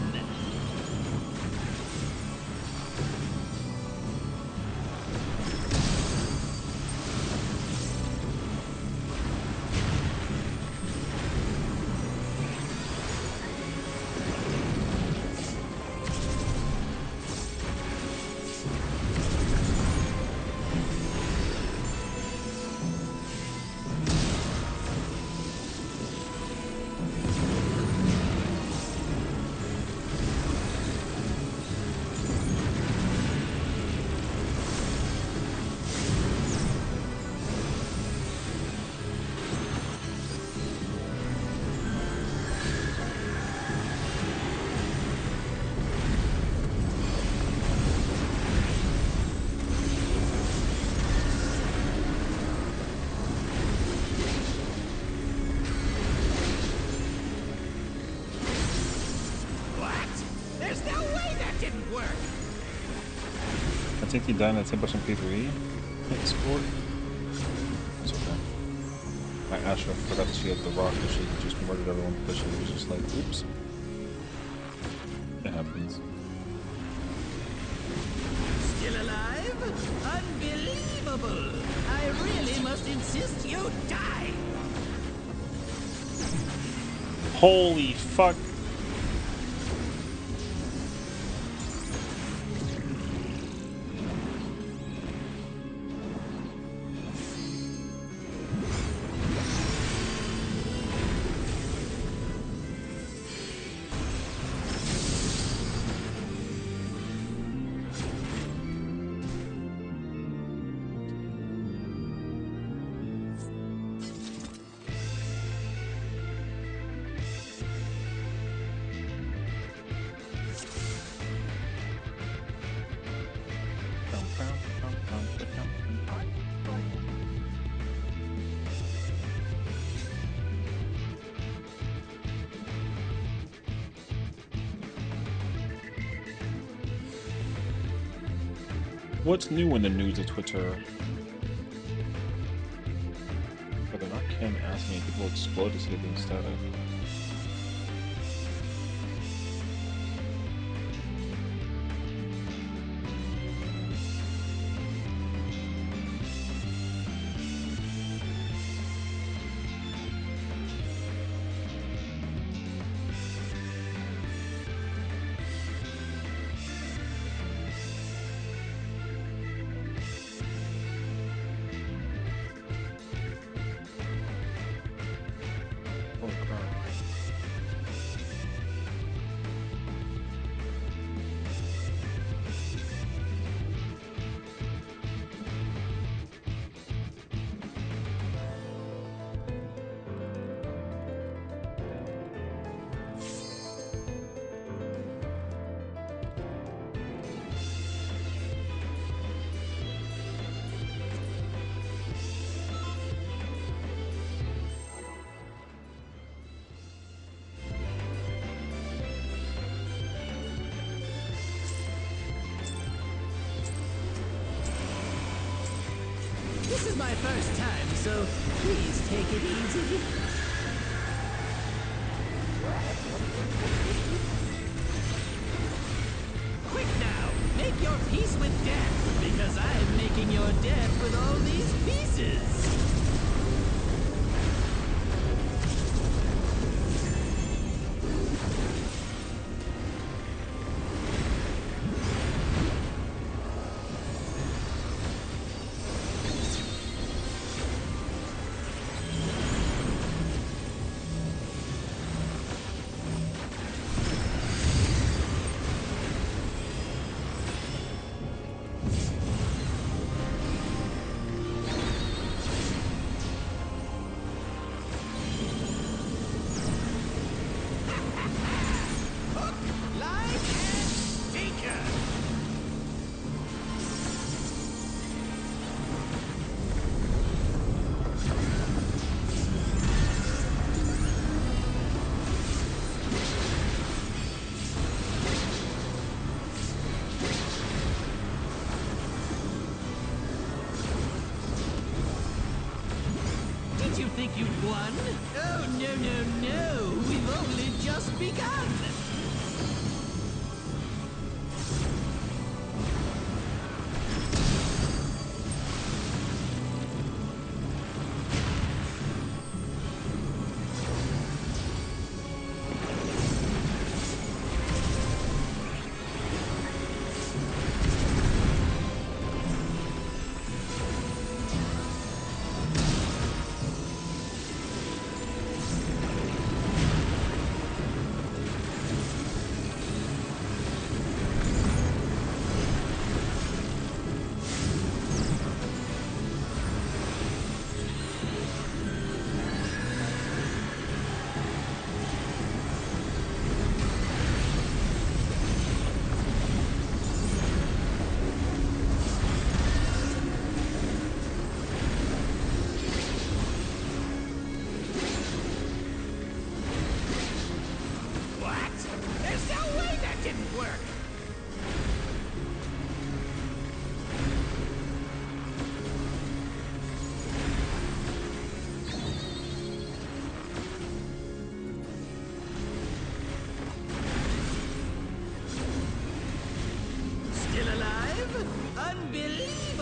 didn't work. I think he died in a 10% PvE. Sport. It's okay. My Astra forgot that she had the rock and she just murdered everyone because she was just like, oops. It happens. Still alive? Unbelievable! I really must insist you die! Holy fuck. What's new in the news of Twitter? But they're not Kim asking me, people explode to see it being static. Holy crap. This is my first time, so please take it easy. Quick now, make your peace with death, because I'm making your death with all these pieces.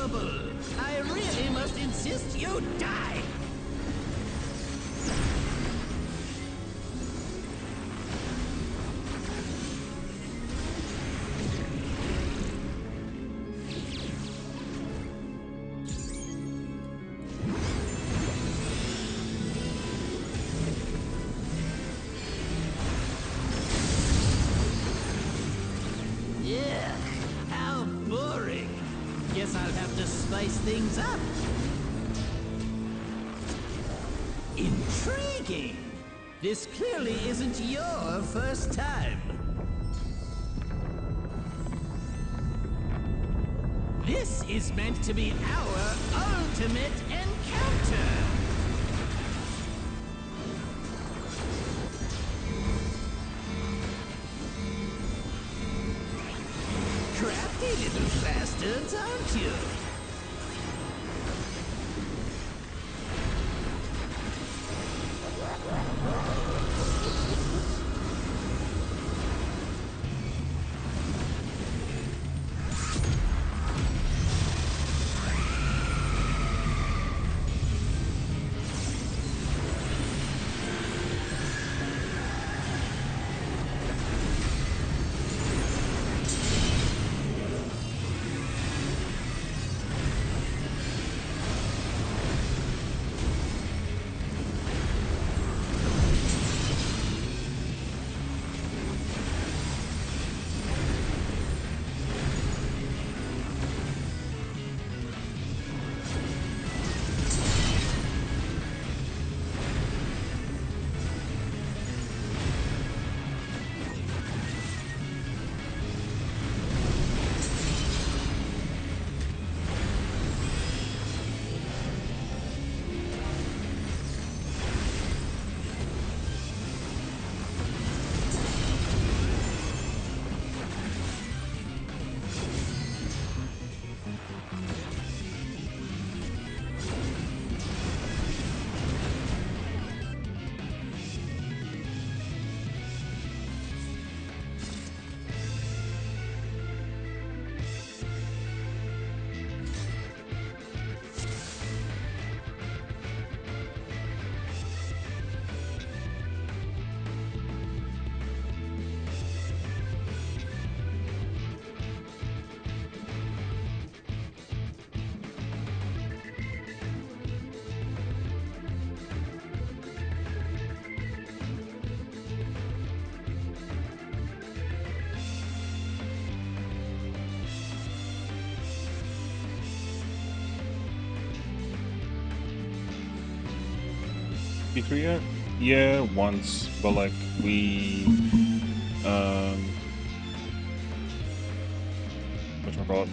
unforgivable. I really must insist you die. Yeah, how boring. Guess I'll have to spice things up. Intriguing. This clearly isn't your first time. This is meant to be our ultimate encounter. Crafty little bastards, aren't you? P3 yet? Yeah, once, but like we whatchamacallit?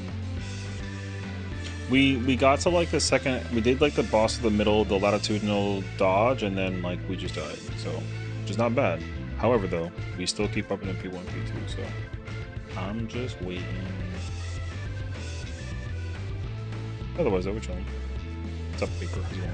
We got to like the second, we did like the boss of the middle, the latitudinal dodge, and then like we just died. So, which is not bad. However, though, we still keep up in P1, P2. So I'm just waiting. Otherwise, we're chilling. It's up paper as well.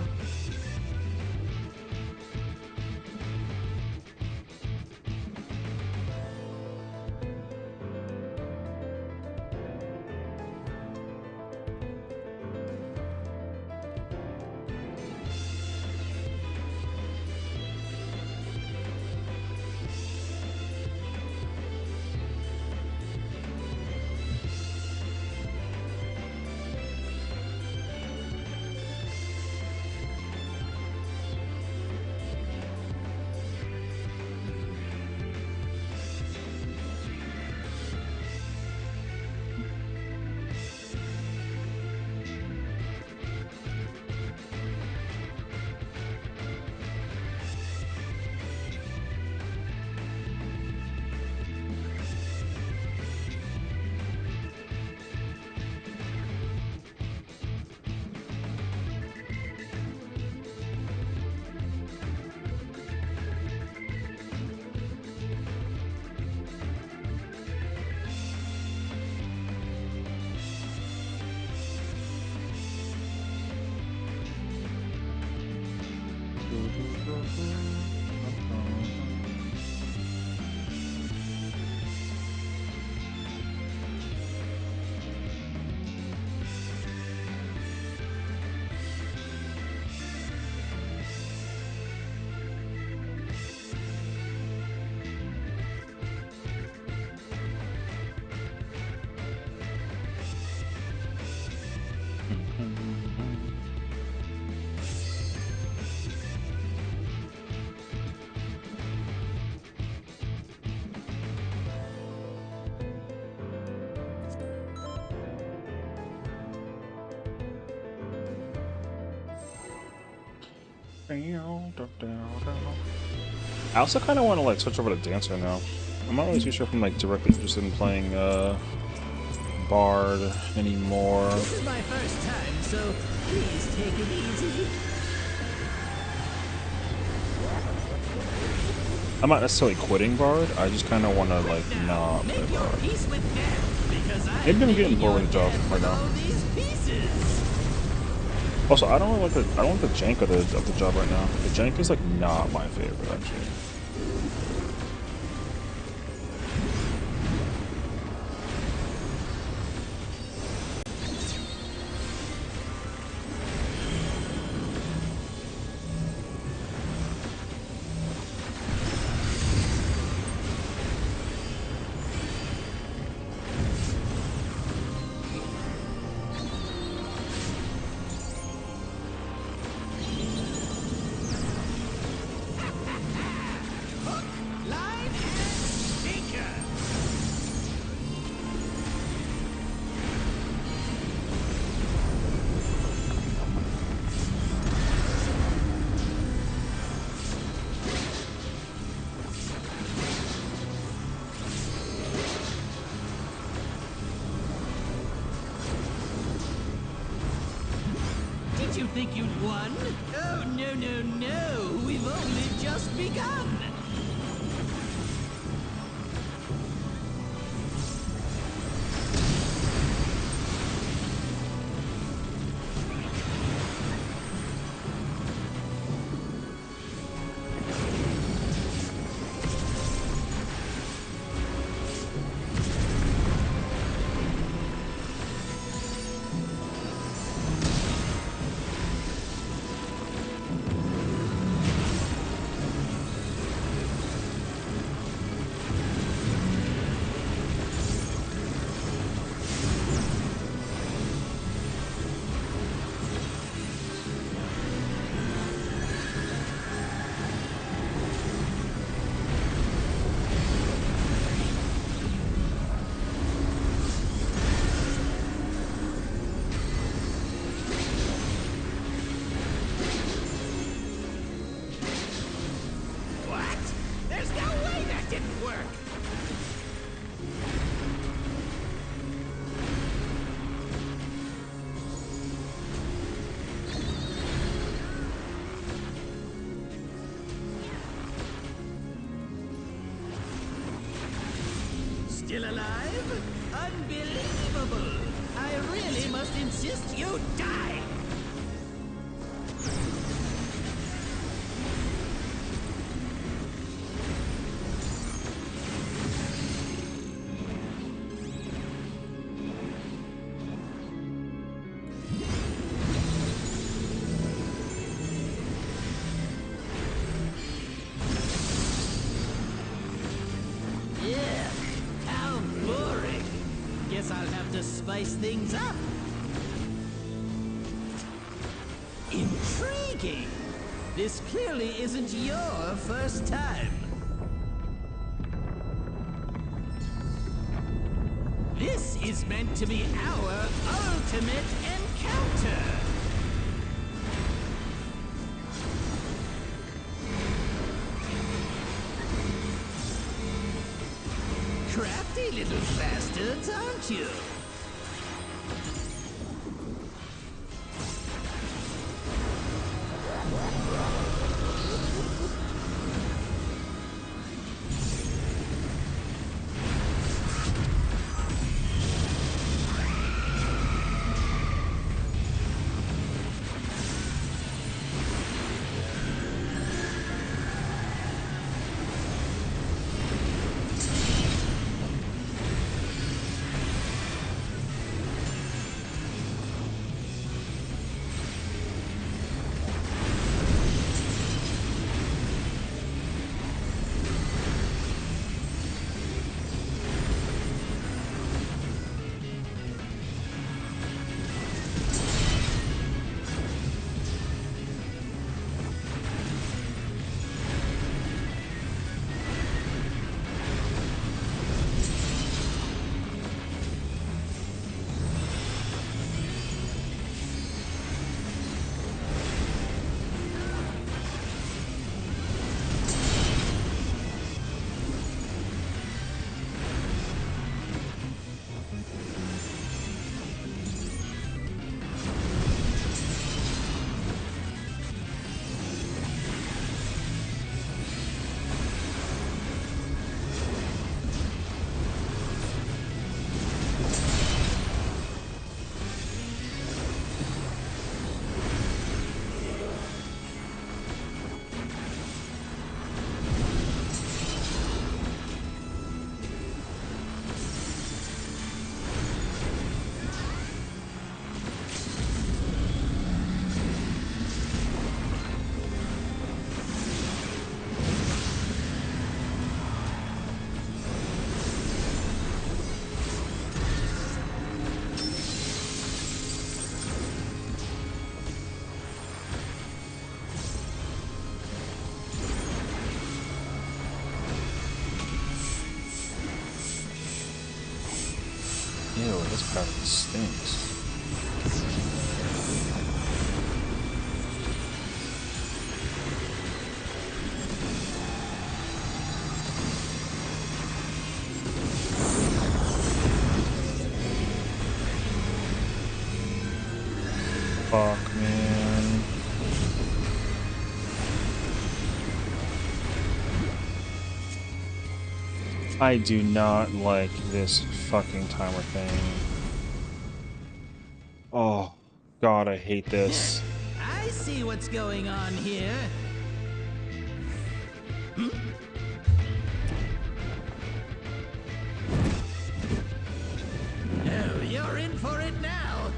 I also kind of want to like switch over to Dancer now. I'm not really too sure if I'm like directly interested in playing Bard anymore. This is my first time, so please take it easy. I'm not necessarily quitting Bard. I just kind of want to like not play Make your Bard. peace with death, because Maybe I'm getting making bored your with the job death right with now. all these pieces. Also, I don't like the jank of the job right now. The jank is like not my favorite actually. Line and sinker. Did you think you'd won? Oh, no, no, no. We've only just begun. What? There's no way that didn't work. Still alive? Unbelievable! I really must insist you die! Yeah, how boring. Guess I'll have to spice things up. Intriguing. This clearly isn't your first time. This is meant to be our ultimate encounter. Crafty little bastards, aren't you? Ew, this powder stinks. Fuck, man. I do not like this fucking timer thing. Oh, God, I hate this. I see what's going on here. Oh, you're in for it now.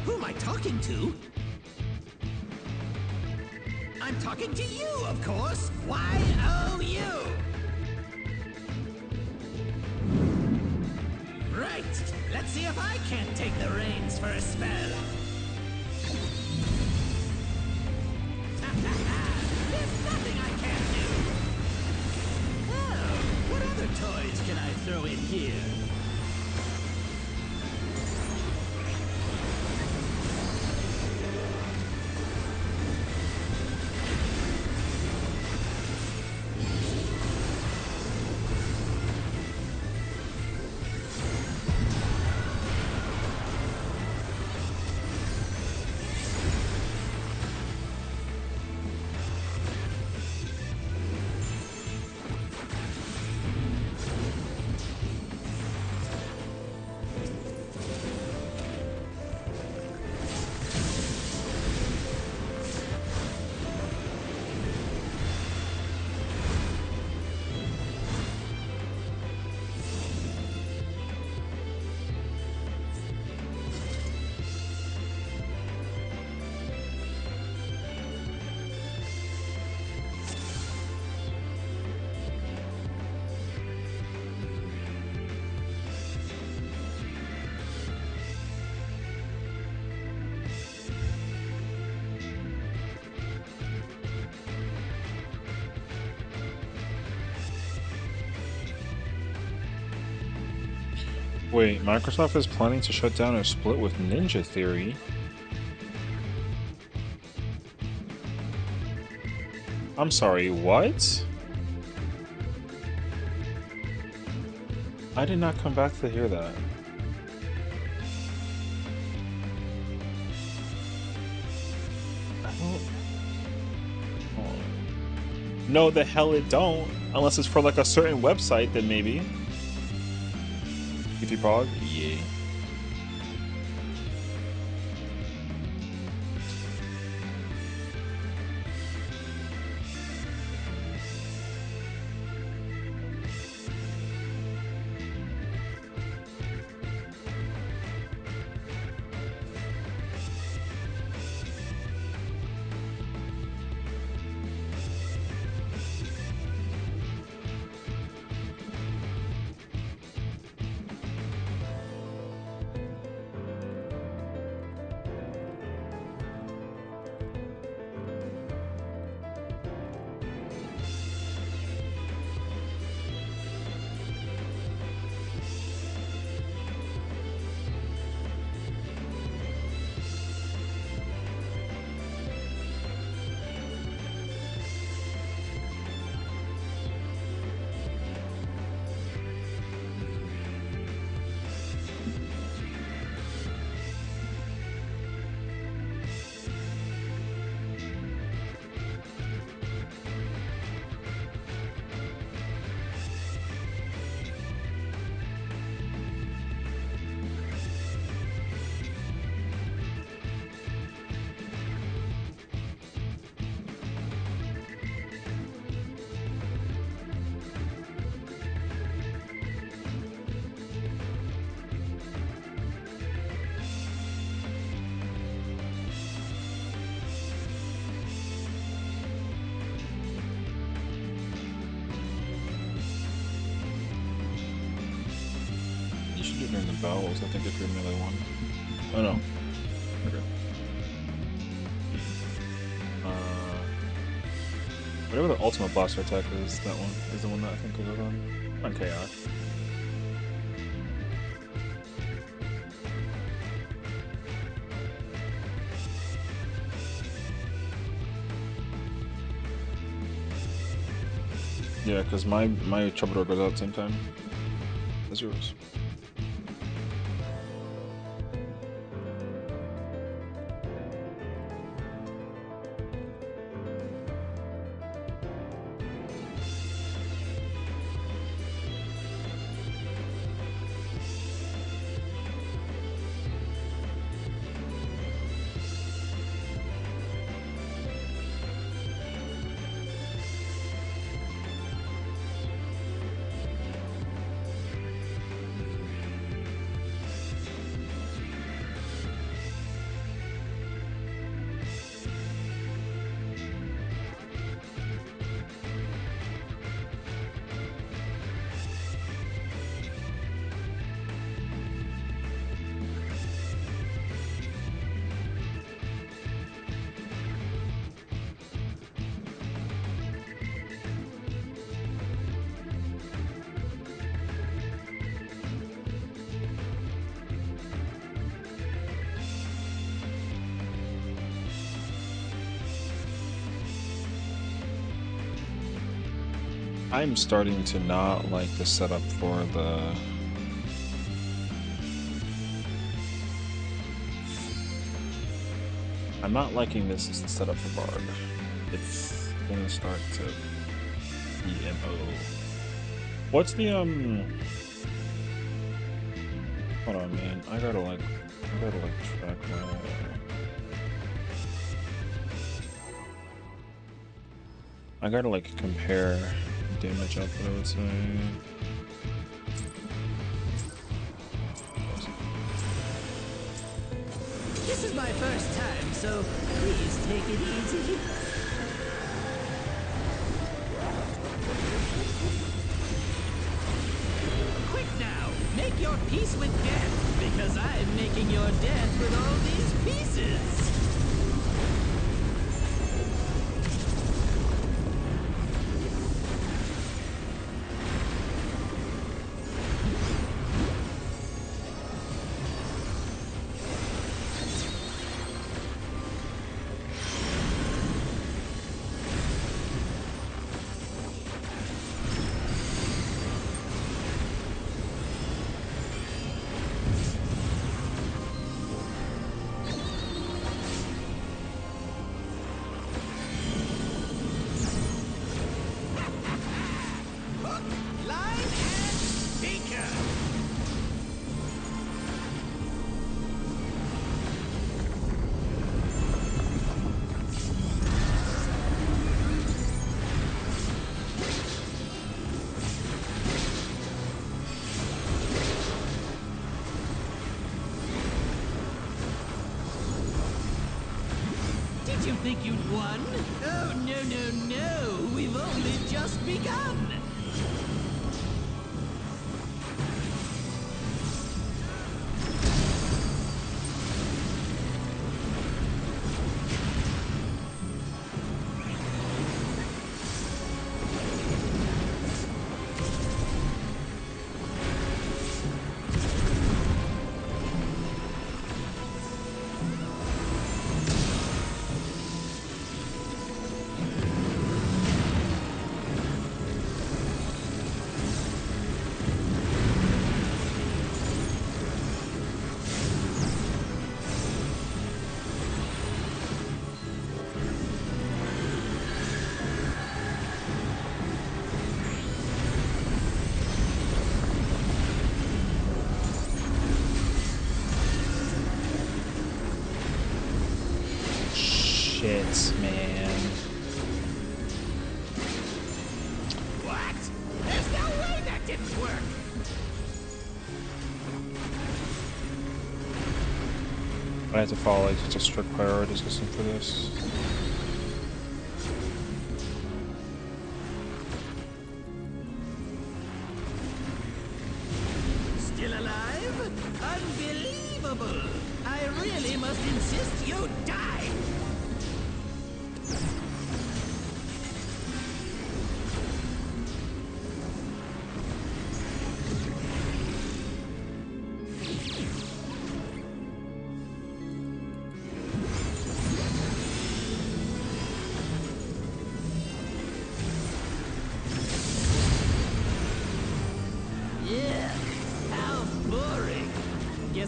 Who am I talking to? I'm talking to you, of course. Y-O-U. Right. Let's see if I can't take the reins for a spell. There's nothing I can't do. Oh, what other toys can I throw in here? Wait, Microsoft is planning to shut down or split with Ninja Theory? I'm sorry, what? I did not come back to hear that. I don't... Oh. No, the hell it don't. Unless it's for like a certain website, then maybe. If you prog? Yeah. You should do it during the vowels, I think, if you're melee one. Oh no. Okay. Whatever the ultimate blaster attack is, that one is the one that I think will go on. On chaos. Yeah, because my troubadour goes out at the same time as yours. I'm starting to not like the setup for the... I'm not liking this as the setup for Bard. It's gonna start to EMO. What's the hold on, man. I gotta like track my I gotta like compare damage output, I would say. This is my first time, so please take it easy. Quick now, make your peace with death, because I'm making your death with all these pieces. Did you think you'd won? Oh, no, no, no. We've only just begun. Shit, man. What? There's no way that didn't work. I have to follow like just a strict priority system for this. Still alive? Unbelievable! I really must insist you die!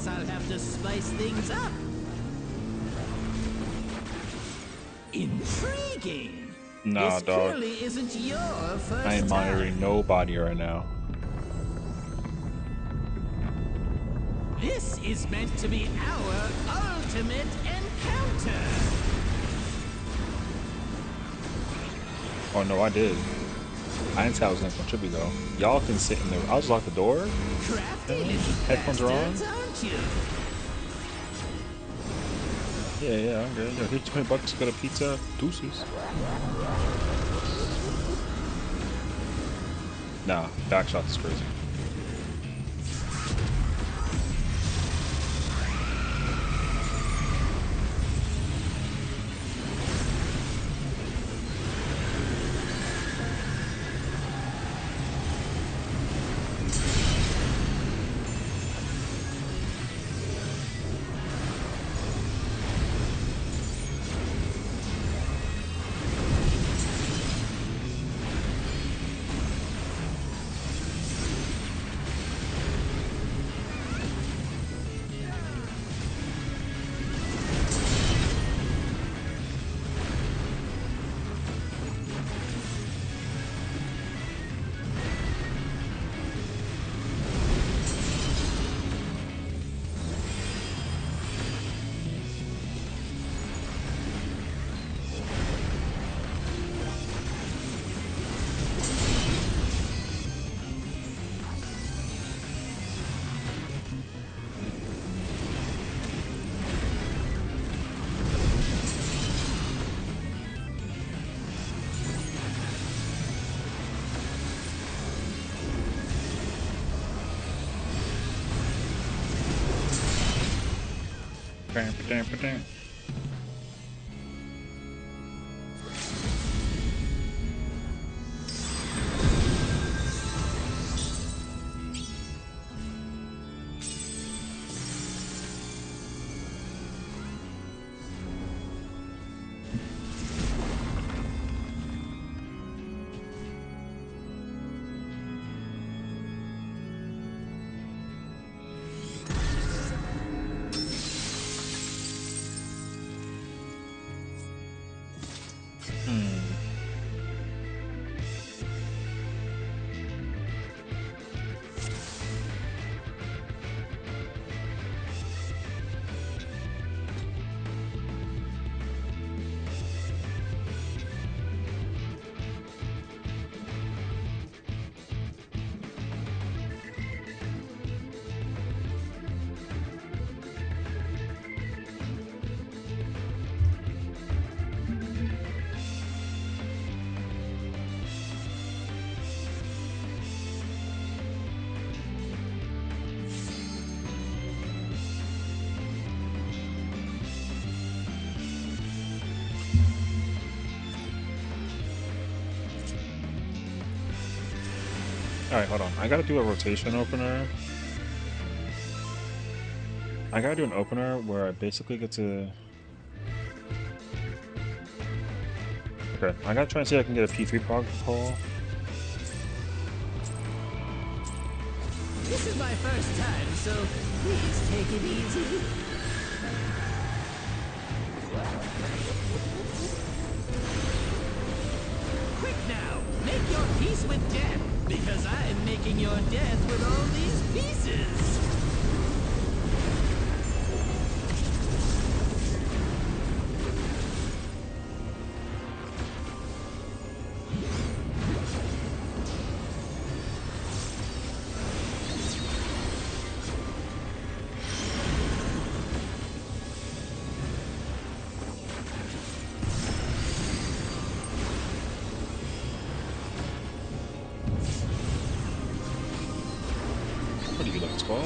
guess I'll have to spice things up. Intriguing. Nah, This dog. clearly isn't your first I ain't monitoring time. nobody right now. This is meant to be our ultimate encounter. Oh no, I did. I didn't say I was gonna contribute though. Y'all can sit in there. I'll just lock the door. Crafty Yeah. little Headphones are on. bastards, aren't you? Yeah, I'm good. Yo, here's $20. Got a pizza. Deuces. Nah, back shots is crazy. Bam, ba-dam, ba-dam. Alright, hold on. I gotta do a rotation opener. I gotta do an opener where I basically get to... Okay, I gotta try and see if I can get a P3 prog call. This is my first time, so please take it easy. Quick now, make your peace with death, because I'm making your death with all these pieces. What are you, like 12?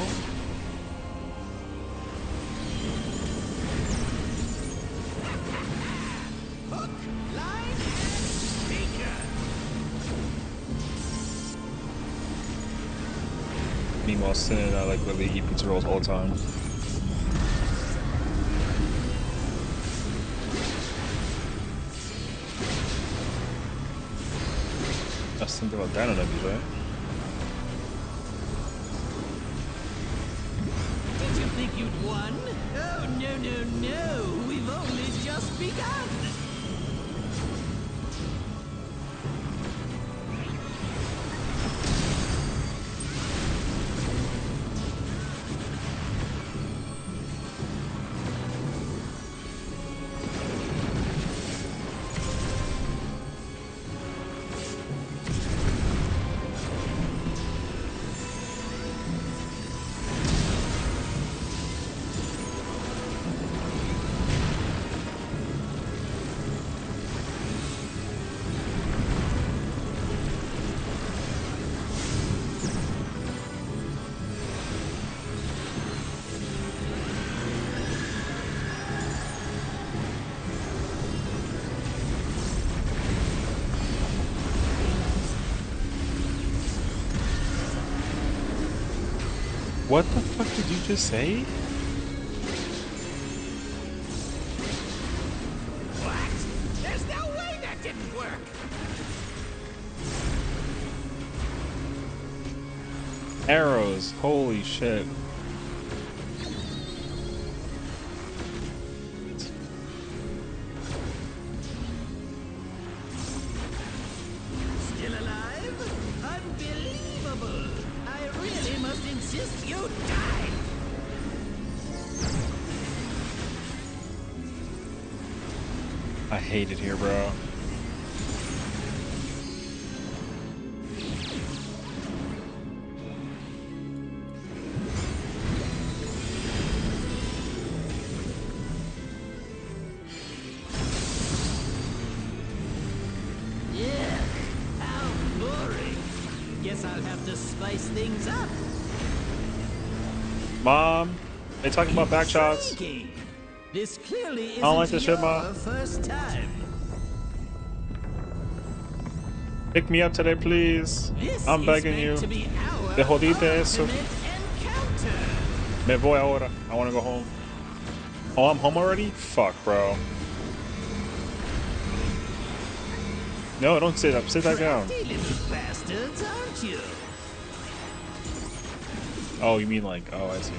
Hook, line, and sinker. Meanwhile, Sin and I like literally eat pizza rolls all the time. That's something about Dino Nuggies, right? Did you think No. We've only just begun. What the fuck did you just say? What? There's no way that didn't work. Arrows. Holy shit. Still alive? Unbelievable! I really must insist you die! I hate it here, bro. Yeah, how boring. Guess I'll have to spice things up. Mom, they talking about back shots. Intriguing. This clearly isn't don't like this shit, Ma. your first time. Pick me up today, please. This I'm is begging meant you. to be our Te jodiste eso. ultimate encounter. Me voy ahora. I want to go home. Oh, I'm home already? Fuck, bro. No, don't sit up. Sit back down. Crafty little bastards, aren't you? Oh, you mean like, oh, I see.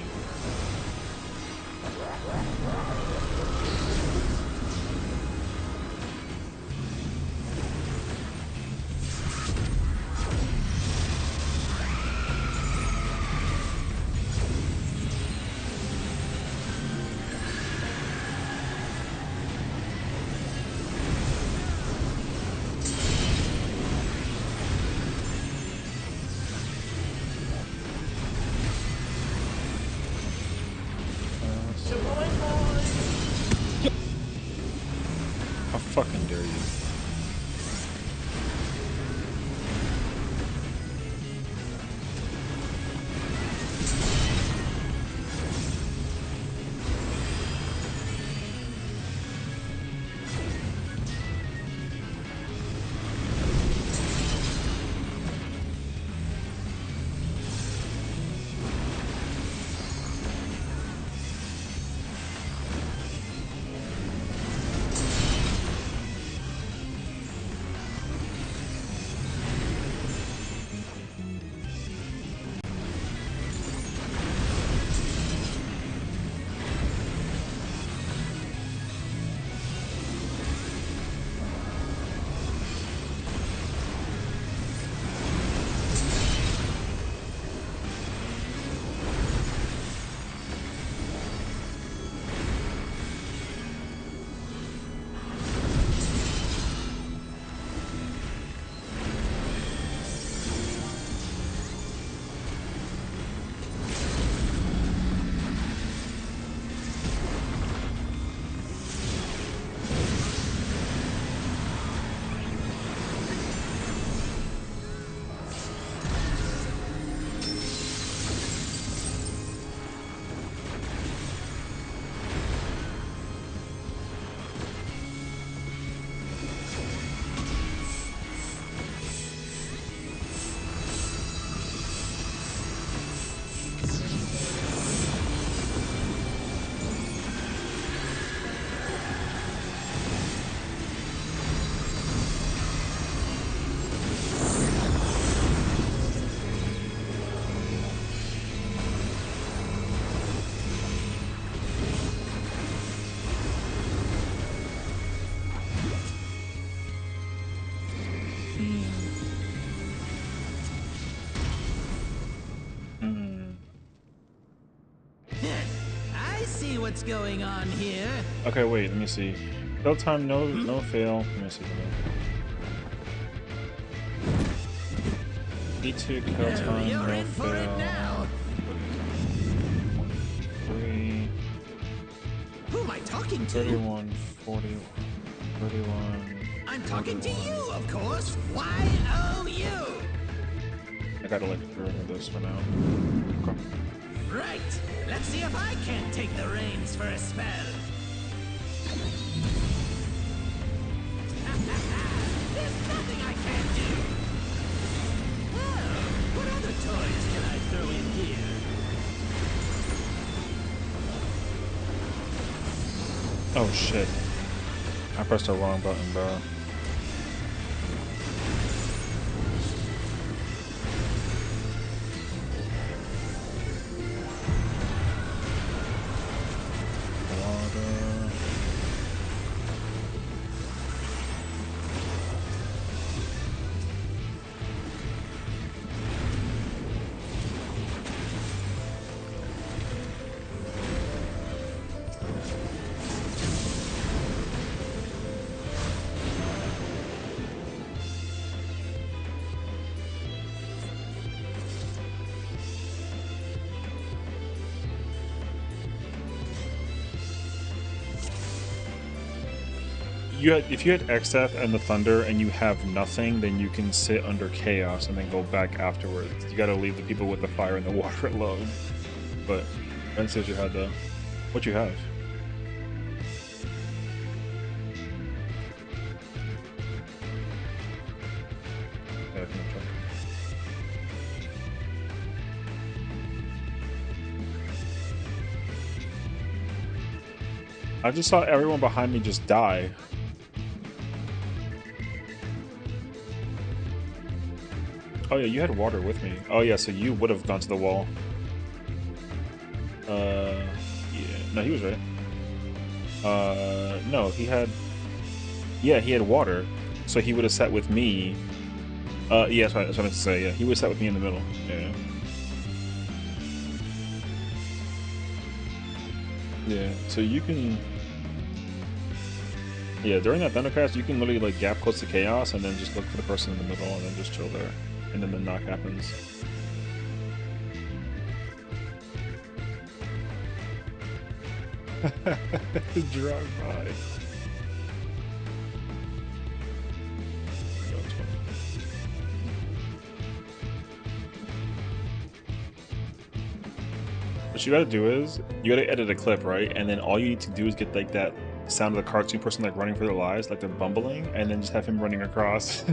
what's going on here. Okay, wait, let me see. Kill time, no fail. Let me see. E2 kill Oh, time, you're no in for it fail. now. 3, Who am I talking to? 31, 40, 31. I'm talking to 41. you, of course. Y-O-U. I gotta like remove this for now. Okay. Right. Let's see if I can't take the reins for a spell. There's nothing I can't do. Well, what other toys can I throw in here? Oh shit. I pressed the wrong button, bro. Water. If you had X Death and the Thunder and you have nothing, then you can sit under Chaos and then go back afterwards. You gotta leave the people with the fire and the water alone. But that's what you had though. What you have? Yeah, I can check. I just saw everyone behind me just die. Oh yeah, you had water with me. Oh yeah, so you would have gone to the wall. Yeah. No, he was right. No, he had... Yeah, he had water. So he would have sat with me. Yeah, that's what I meant to say, yeah. He would have sat with me in the middle. Yeah. Yeah, so you can... Yeah, during that Thundercast, you can literally like gap close to Chaos and then just look for the person in the middle and then just chill there. And then the knock happens. Drive by. What you gotta do is, you gotta edit a clip, right? And then all you need to do is get like that sound of the cartoon person like running for their lives, like they're bumbling, and then just have him running across.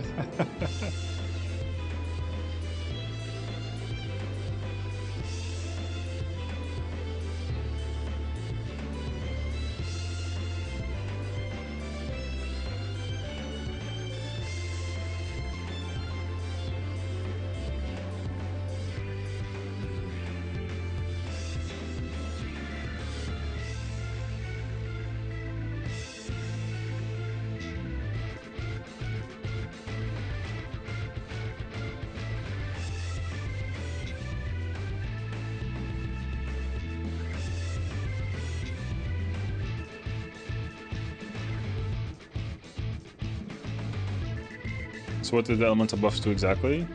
So what did the elemental buffs do exactly?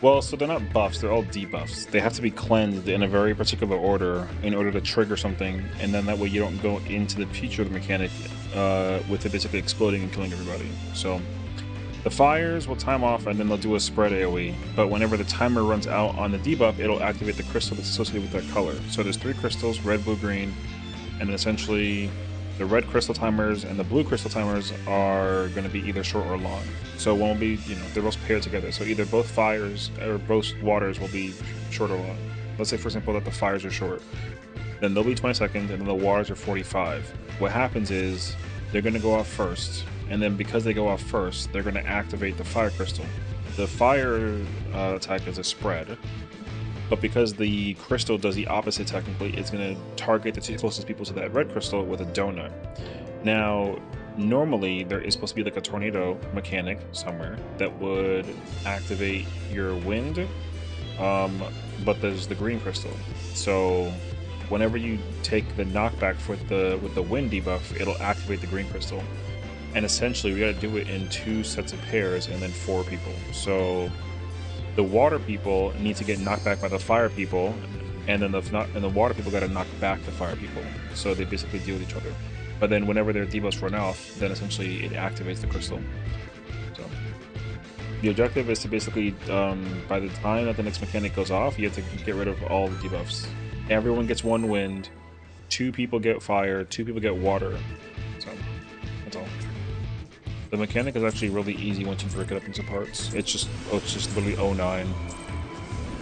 Well, so they're not buffs, they're all debuffs. They have to be cleansed in a very particular order in order to trigger something, and then that way you don't go into the future of the mechanic with it basically exploding and killing everybody. So the fires will time off and then they'll do a spread AoE, but whenever the timer runs out on the debuff, it'll activate the crystal that's associated with that color. So there's 3 crystals, red, blue, green, and then essentially the red crystal timers and the blue crystal timers are going to be either short or long. So it won't be, you know, they're both paired together. So either both fires or both waters will be short or long. Let's say, for example, that the fires are short. Then they'll be 20 seconds and then the waters are 45. What happens is they're going to go off first. And then because they go off first, they're going to activate the fire crystal. The fire attack is a spread. But because the crystal does the opposite technically, it's going to target the 2 closest people to that red crystal with a donut. Now, normally there is supposed to be like a tornado mechanic somewhere that would activate your wind, but there's the green crystal. So whenever you take the knockback with the wind debuff, it'll activate the green crystal. And essentially, we got to do it in 2 sets of pairs and then 4 people. So the water people need to get knocked back by the fire people, and then the water people got to knock back the fire people. So they basically deal with each other. But then whenever their debuffs run off, then essentially it activates the crystal. So the objective is to basically, by the time that the next mechanic goes off, you have to get rid of all the debuffs. Everyone gets 1 wind, 2 people get fire, 2 people get water. So that's all. The mechanic is actually really easy once you break it up into parts. It's just literally 09.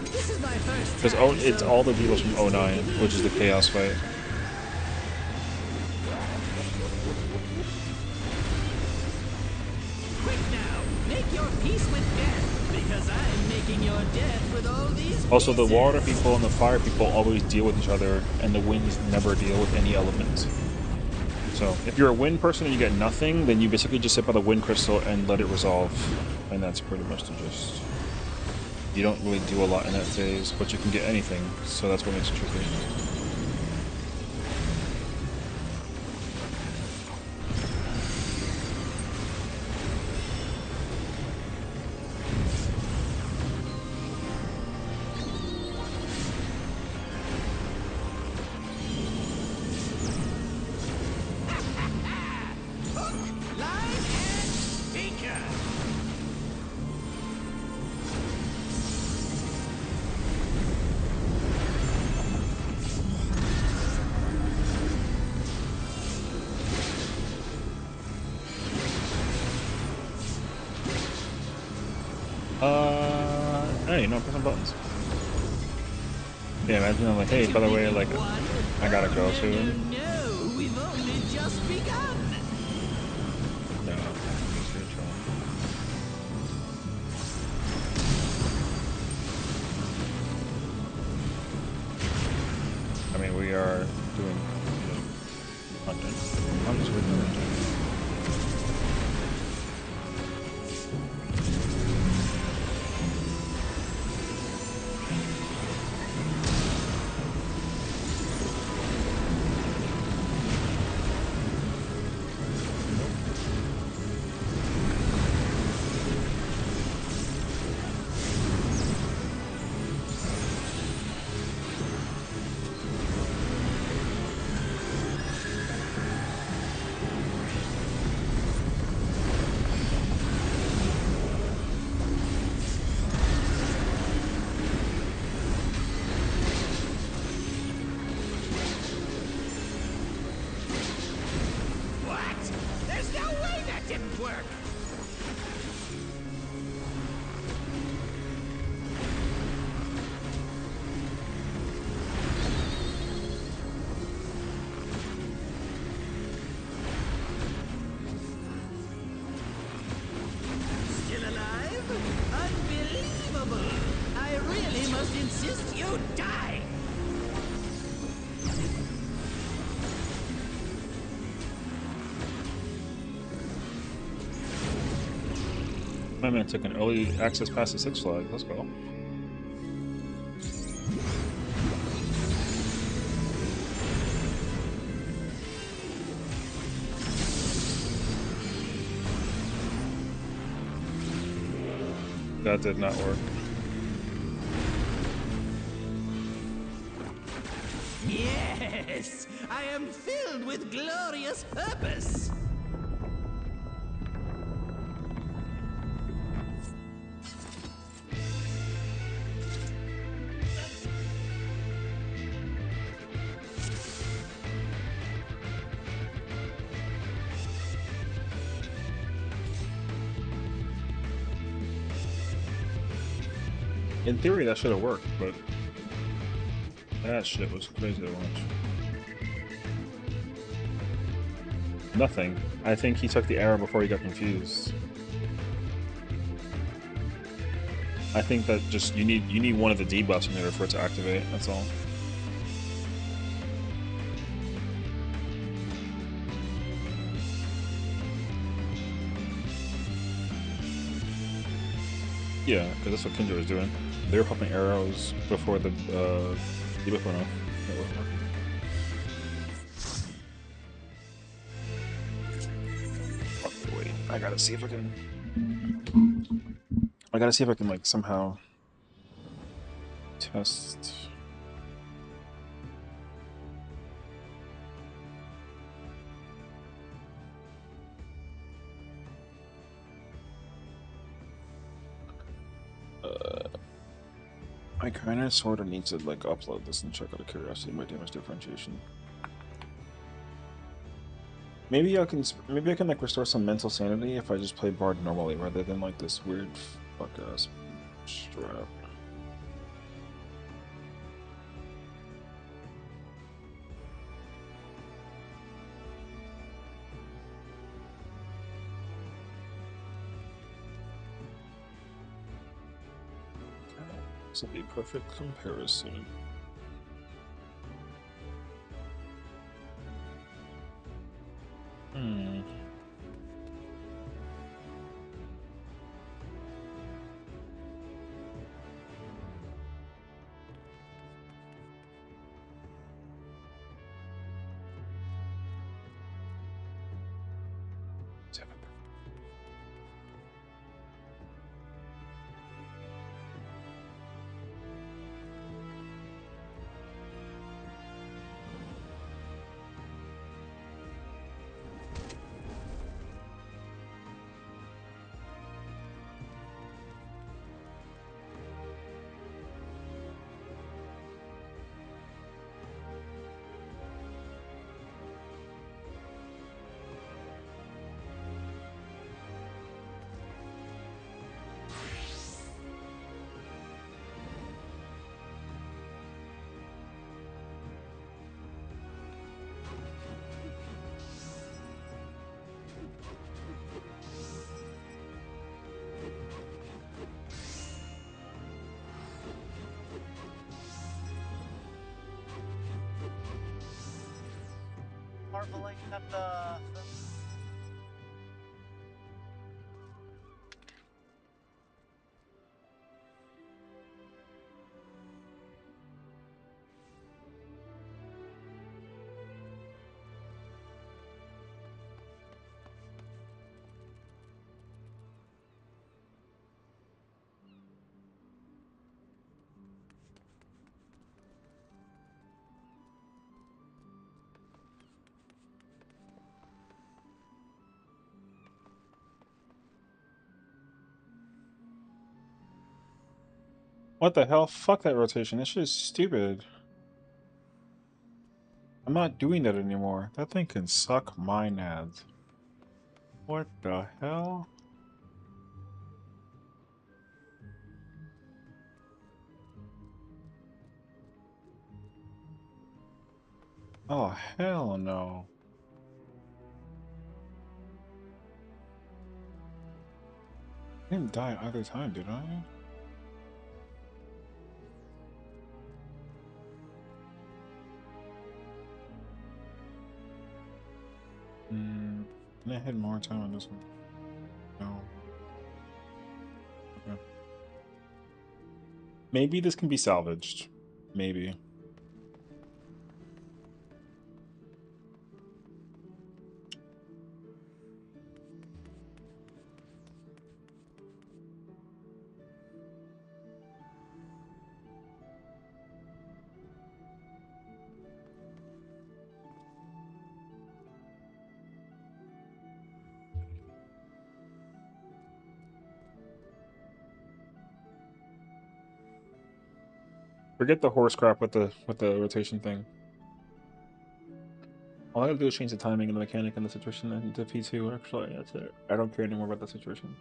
This is my first Because time, it's so all the debuffs from 09, which is the chaos fight. quick now, make your peace with death, because I'm making your death with all these Also, the pieces. water people and the fire people always deal with each other, and the winds never deal with any element. So, if you're a wind person and you get nothing, then you basically just sit by the wind crystal and let it resolve. And that's pretty much the gist. You don't really do a lot in that phase, but you can get anything, so that's what makes it tricky. Line and sinker. Hey, no, press some buttons. Yeah, imagine I'm like, hey, by the way, like, I gotta go soon. No, we've only just begun. No, just here chilling. I mean, we are doing, you know, content. I'm just waiting on it. What? There's no way that didn't work. Still alive? Unbelievable! I really must insist you die! My man took an early access pass to Six Flags. Let's go. That did not work. Yes! I am filled with glorious purpose! In theory, that should have worked, but that shit was crazy to watch. Nothing. I think he took the arrow before he got confused. I think that just you need one of the debuffs in order for it to activate. That's all. Yeah, because that's what Kindred was doing. They were popping arrows before the debuff went off. That wasn't working. I gotta see if I can. I gotta see if I can like somehow test. I kind of sort of need to like upload this and check out of curiosity my damage differentiation. Maybe maybe I can like restore some mental sanity if I just play Bard normally rather than like this weird fuck ass strap. This will be a perfect comparison. Hmm. Marveling at the What the hell? Fuck that rotation. This shit is stupid. I'm not doing that anymore. That thing can suck my nads. What the hell? Oh, hell no. I didn't die either time, did I? Can I hit more time on this one? No. Okay. Maybe this can be salvaged. Maybe. Forget the horse crap with the rotation thing. All I gotta do is change the timing and the mechanic and the situation into P2. Actually, that's it. I don't care anymore about the situation.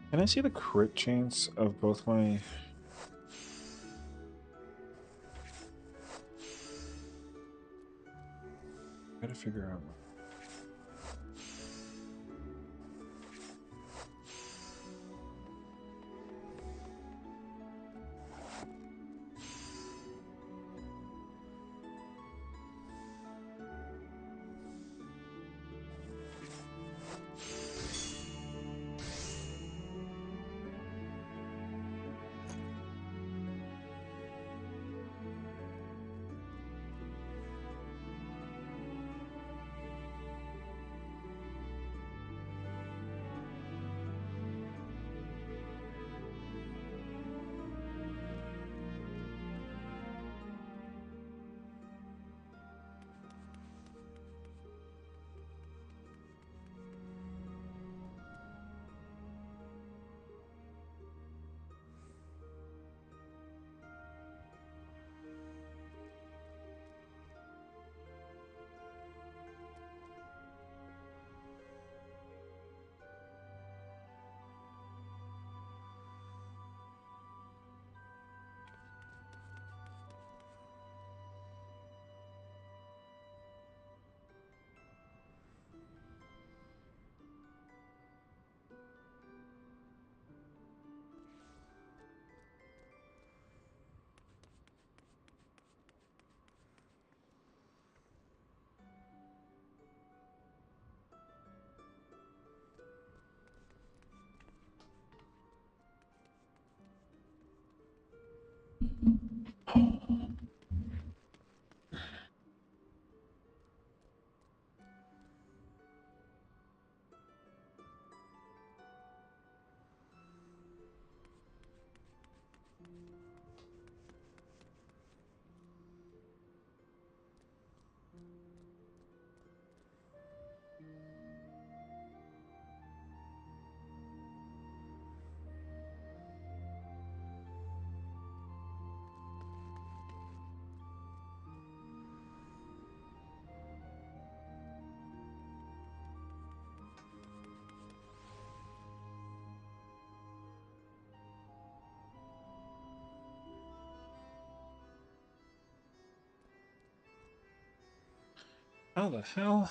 Can I see the crit chance of both my... Gotta figure out... How the hell?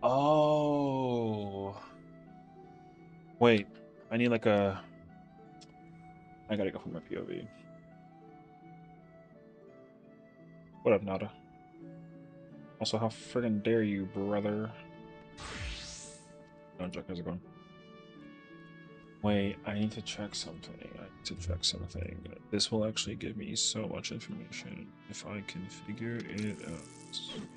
Oh. Wait, I need like a... I gotta go for my POV. What up, Nada? Also, how friggin' dare you, brother? No joke, how's it going? Wait, I need to check something. I need to check something. This will actually give me so much information if I can figure it out.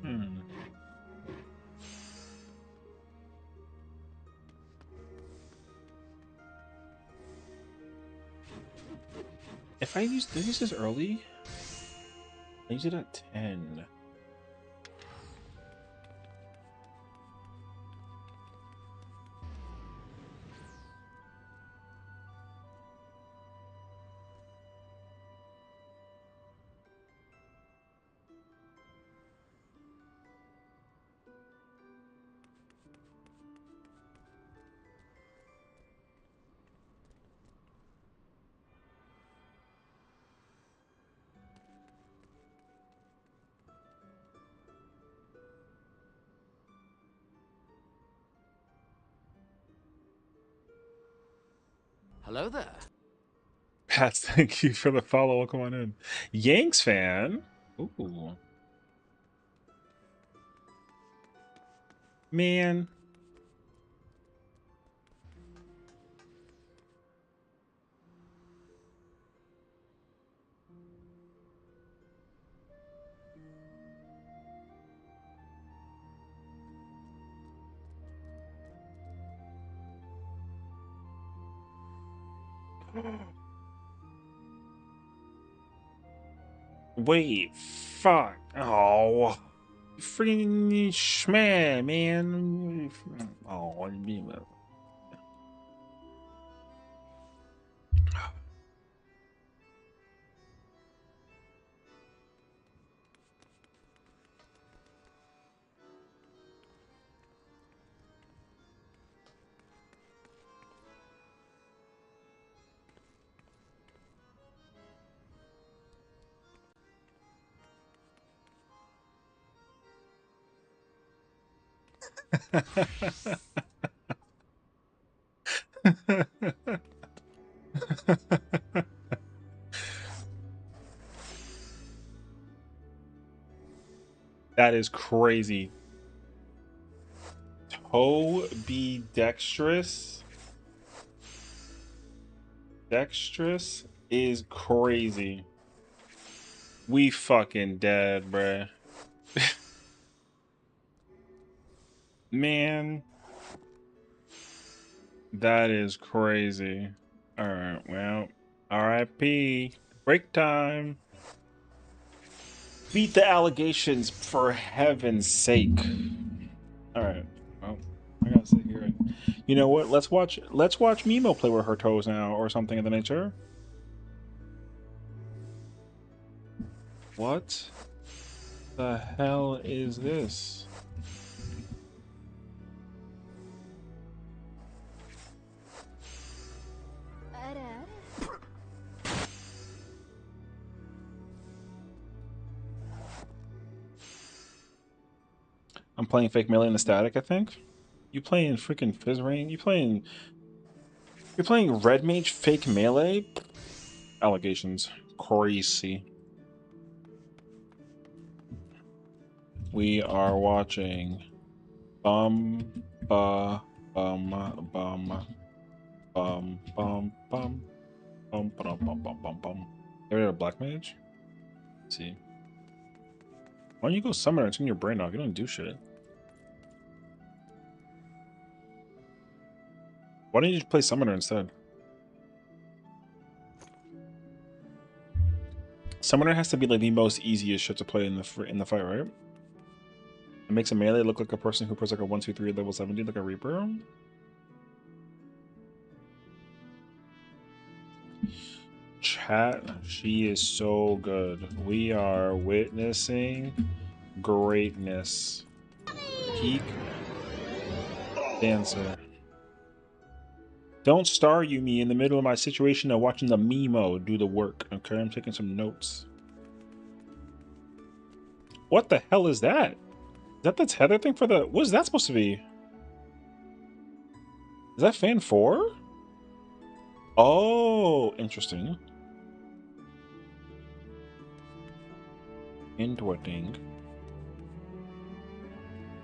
Hmm. If I use, did I use this early? I used it at 10. Hello there. Pat, thank you for the follow. Welcome on in. Yanks fan. Ooh. Man. Wait, fuck. Oh, freaking schman, man. Oh, that is crazy. Toe be dexterous. Dexterous is crazy. We fucking dead, bruh. Man, that is crazy. Alright, well, RIP. Break time. Beat the allegations for heaven's sake. Alright, well, I gotta sit here and you know what? Let's watch Mimo play with her toes now or something of the nature. What the hell is this? I'm playing fake melee in the static, I think. You playing freaking Fizz Rain? You're playing Red Mage fake melee? Allegations. Crazy. We are watching bum ba bum bum bum bum bum bum bum bum bum bum bum. Get rid of Black Mage? Let's see. Why don't you go summoner? It's in your brain dog. You don't do shit. Why don't you just play summoner instead? Summoner has to be like the most easiest shit to play in the fight, right? It makes a melee look like a person who puts like a 1-2-3 level 70 like a Reaper. Chat, she is so good. We are witnessing greatness. Peak dancer. Don't star you me in the middle of my situation of watching the Mimo do the work. Okay, I'm taking some notes. What the hell is that? Is that the tether thing for the... What is that supposed to be? Is that fan 4? Oh, interesting. Interesting.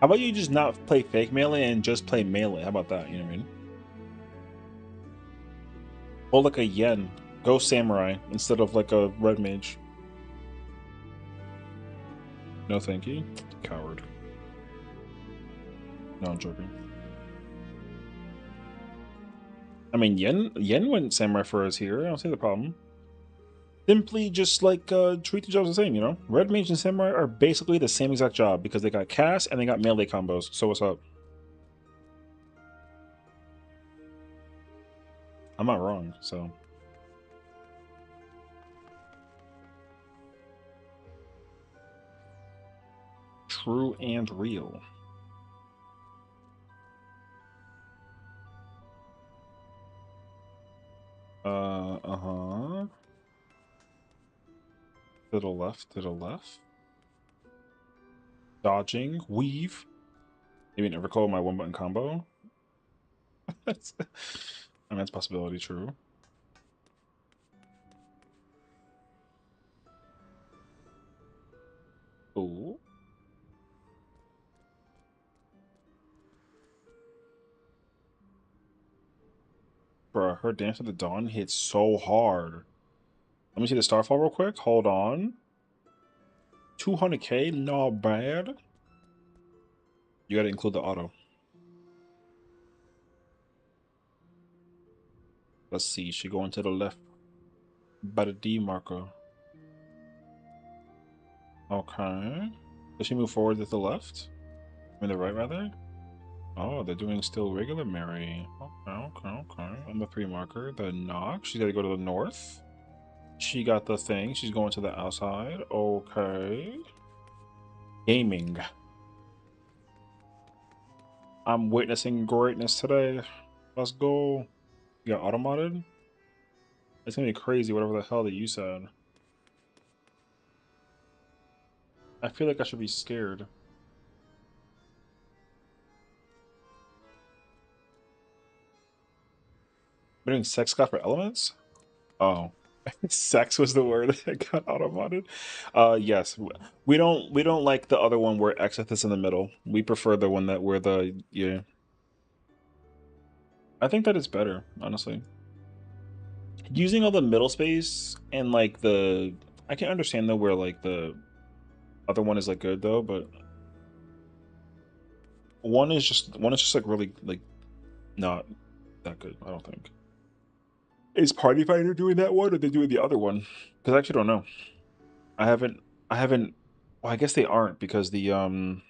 How about you just not play fake melee and just play melee? How about that? You know what I mean? Or like a yen. Go samurai instead of like a red mage. No thank you. Coward. No, I'm joking. I mean, Yen went samurai for us here. I don't see the problem. Simply just like treat the jobs the same, you know? Red mage and samurai are basically the same exact job because they got cast and they got melee combos. So what's up? I'm not wrong, so. True and real. Uh-huh. To the left, to the left. Dodging, weave. Maybe never call my one button combo. That's, I mean, that's a possibility, true. Ooh. Bruh, her Dance of the Dawn hits so hard. Let me see the Starfall real quick. Hold on. 200k, not bad. You gotta include the auto. Let's see, she going to the left by the D marker. Okay. Does she move forward to the left? I mean, the right, rather? Oh, they're doing still regular Mary. Okay. On the 3 marker, the knock. She's got to go to the north. She got the thing. She's going to the outside. Okay. Gaming. I'm witnessing greatness today. Let's go. You got automated? It's gonna be crazy, whatever the hell that you said. I feel like I should be scared. We're doing sex god for elements? Oh. Sex was the word that got automated. Yes. We don't like the other one where Exeth is in the middle. We prefer the one that where the yeah. I think that is better, honestly. Using all the middle space and like the I can understand though where like the other one is like good though, but one is just like really like not that good, I don't think. Is Party Fighter doing that one or are they doing the other one? Because I actually don't know. I haven't I haven't well I guess they aren't because the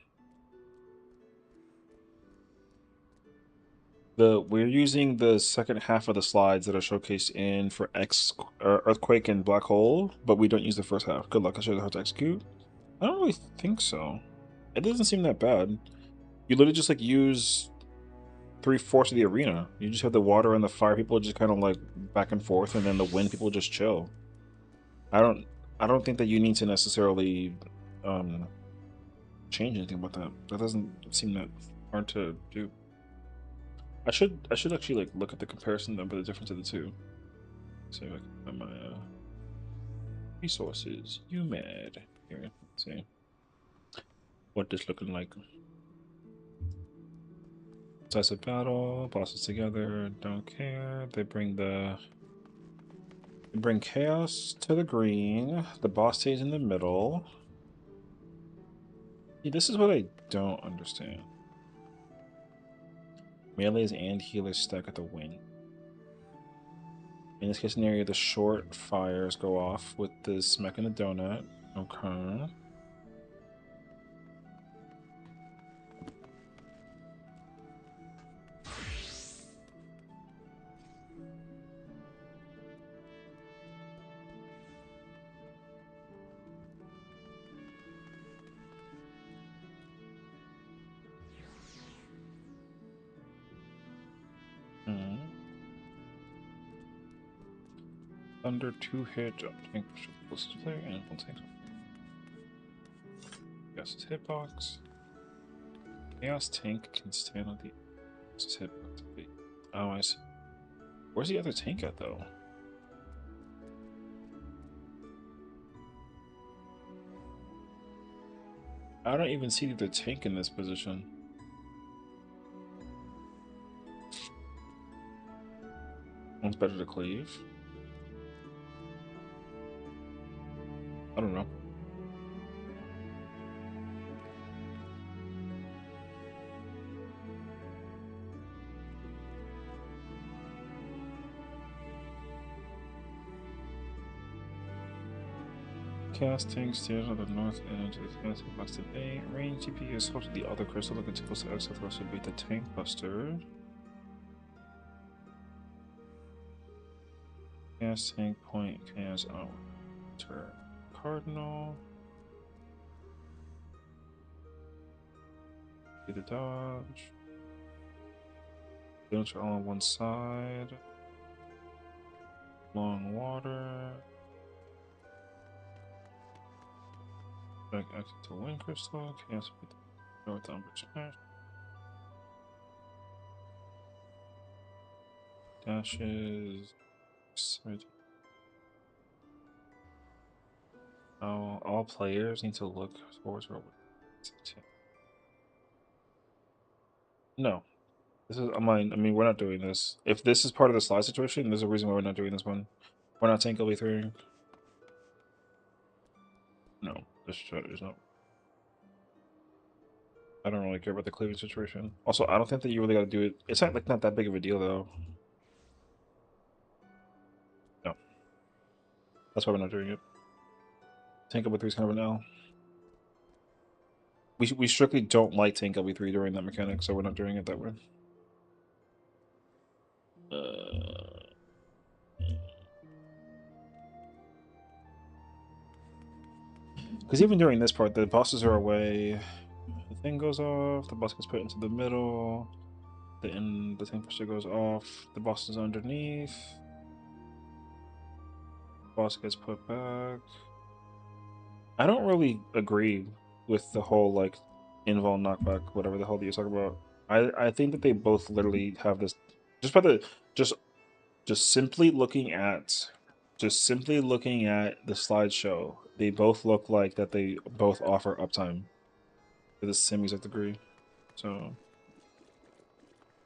we're using the second half of the slides that are showcased in for Earthquake and Black Hole, but we don't use the first half. Good luck, I'll show you how to execute. I don't really think so. It doesn't seem that bad. You literally just like use 3/4 of the arena. You just have the water and the fire people just kind of like back and forth, and then the wind people just chill. I don't I don't think that you need to necessarily um change anything about that. That doesn't seem that hard to do. I should actually like look at the comparison then, but the difference of the two. See if I can find my resources. You mad here? Let's see what this looking like. Decisive battle, bosses together, don't care. They bring chaos to the green. The boss stays in the middle. Yeah, this is what I don't understand. Melees and healers stack at the win. In this case scenario, the short fires go off with the smack in the donut. Okay. Under 2 hit, tank pushes closest player and will tank. Chaos hitbox. Chaos tank can stand on the hitbox. Oh, I see. Where's the other tank at though? I don't even see the tank in this position. One's better to cleave. I don't know. Chaos tank stairs on the north edge of the chaos box today. Range GP is held to the other crystal that tickles the exit for us to beat the tank buster. Chaos tank point chaos turn cardinal. Do the dodge. Units are all on one side. Long water. Back exit to wind crystal. Chaos with north umbrage ash. Dashes. Oh, all players need to look towards where. No, this is. I mean, we're not doing this. If this is part of the slide situation, there's a reason why we're not doing this one. We're not tank LB3. No, this is not. I don't really care about the cleaving situation. Also, I don't think that you really got to do it. It's not like not that big of a deal though. No, that's why we're not doing it. Tank LB3 is kind of an L. we strictly don't like tank LB3 during that mechanic, so we're not doing it that way. Because even during this part, the bosses are away. The thing goes off. The boss gets put into the middle. The tank pusher goes off. The boss is underneath. Boss gets put back. I don't really agree with the whole like invul knockback, whatever the hell that you're talking about. I think that they both literally have this just by the just simply looking at the slideshow, they both look like that they both offer uptime to the same exact degree. So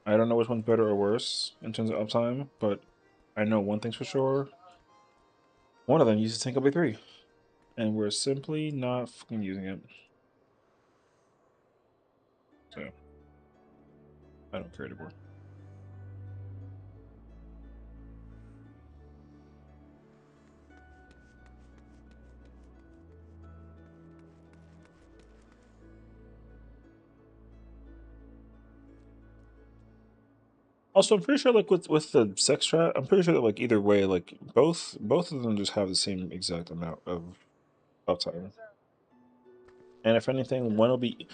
I don't know which one's better or worse in terms of uptime, but I know one thing's for sure. One of them uses tank LB3, and we're simply not fucking using it. So I don't care anymore. Also, I'm pretty sure like with the sex strat, I'm pretty sure that like either way, like both of them just have the same exact amount of uptime. And if anything, one will be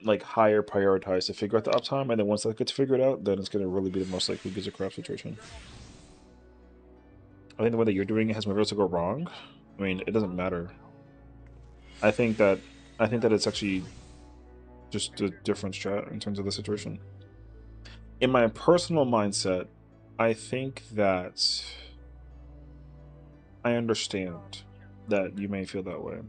like higher prioritized to figure out the uptime, and then once that gets figured out, then it's gonna really be the most like who gives a crap situation. I think the way that you're doing it has more room to go wrong. I mean, it doesn't matter. I think that it's actually just a different strat in terms of the situation. In my personal mindset, I think that I understand that you may feel that way.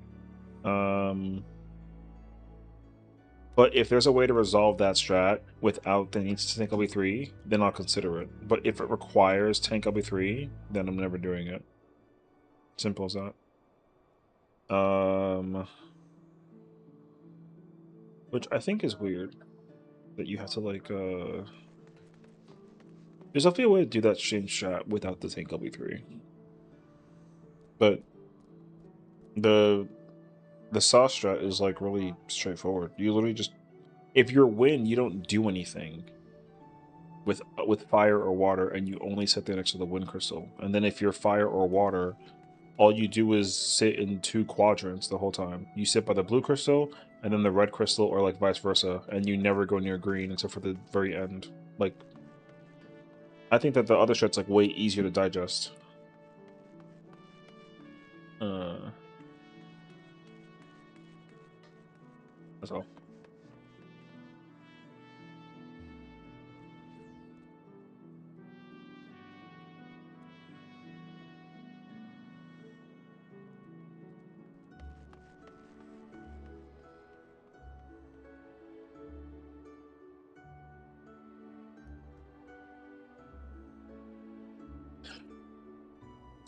But if there's a way to resolve that strat without the need to tank LB3, then I'll consider it. But if it requires tank LB3, then I'm never doing it. Simple as that. Which I think is weird. That you have to like there's definitely a way to do that change strat without the tank LB3. But the sauce strat is like really straightforward. You literally just, if you're Win, you don't do anything with fire or water, and you only sit there next to the wind crystal. And then if you're fire or water, all you do is sit in 2 quadrants the whole time. You sit by the blue crystal and then the red crystal, or like vice versa, and you never go near green except for the very end. Like, I think that the other strat's like way easier to digest. That's all.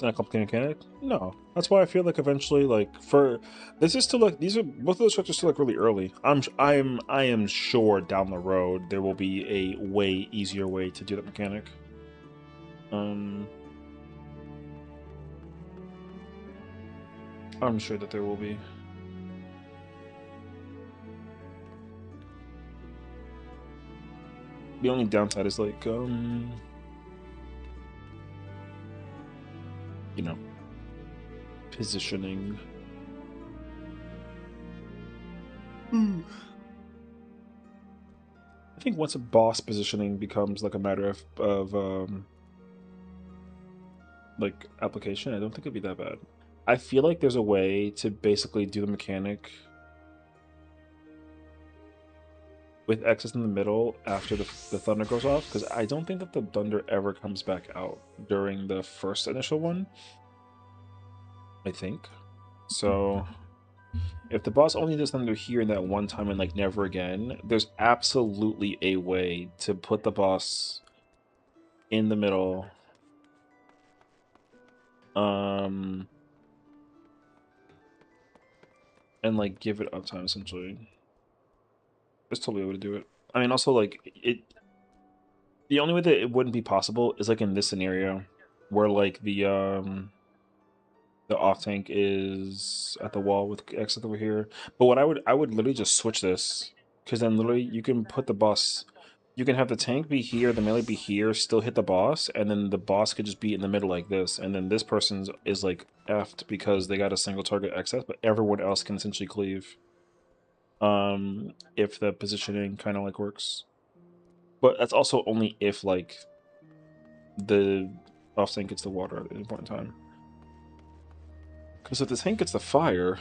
Not a complicated mechanic? No. That's why I feel like eventually, like for this is still like these are both of those structures still like really early. I am sure down the road there will be a way easier way to do that mechanic. I'm sure that there will be. The only downside is like you know, positioning. I think once a boss positioning becomes like a matter of like application, I don't think it'd be that bad. I feel like there's a way to basically do the mechanic with X's in the middle after the thunder goes off, because I don't think that the thunder ever comes back out during the first initial one. I think. So if the boss only does thunder here and that one time and like never again, there's absolutely a way to put the boss in the middle. And like give it uptime essentially. There's totally a way to do it. I mean, also like the only way that it wouldn't be possible is like in this scenario where like the The off tank is at the wall with exit over here. But what I would literally just switch this, because then literally you can put the boss. You can have the tank be here, the melee be here, still hit the boss, and then the boss could just be in the middle like this, and then this person's is like effed because they got a single target excess, but everyone else can essentially cleave. If the positioning kind of like works. But that's also only if like the off tank gets the water at any point in time. Because if the tank gets the fire,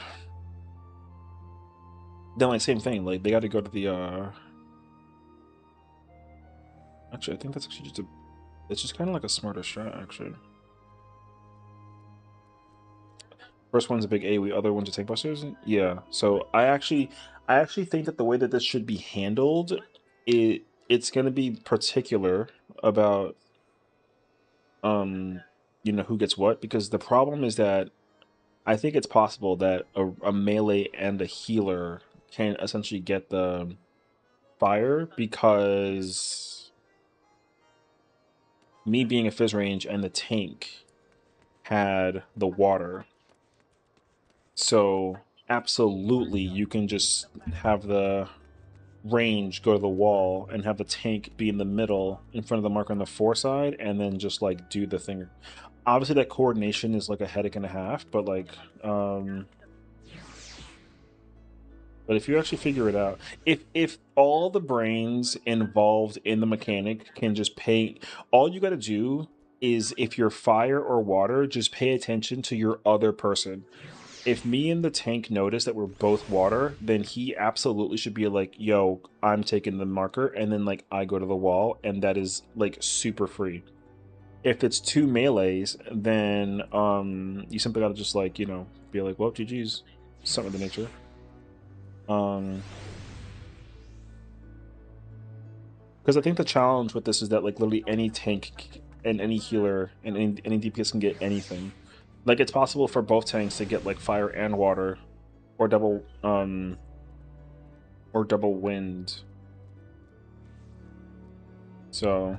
then like same thing. Like they got to go to the. Actually, I think that's actually just a. It's just kind of like a smarter strat, actually. First one's a big AoE, other one's a tank busters. Yeah. So I actually think that the way that this should be handled, it's gonna be particular about you know who gets what, because the problem is that I think it's possible that a melee and a healer can essentially get the fire, because me being a fizz range and the tank had the water. So absolutely you can just have the range go to the wall and have the tank be in the middle in front of the marker on the foreside, and then just like do the thing. Obviously that coordination is like a headache and a half, but like but if you actually figure it out, if all the brains involved in the mechanic can just pay, all you got to do is, if you're fire or water, just pay attention to your other person. If me and the tank notice that we're both water, then he absolutely should be like, yo, I'm taking the marker, and then like I go to the wall, and that is like super free. If it's two melees, then you simply gotta just like, you know, be like, well, GG's, something of the nature. Because I think the challenge with this is that like literally any tank and any healer and any DPS can get anything. Like it's possible for both tanks to get like fire and water, or double wind. So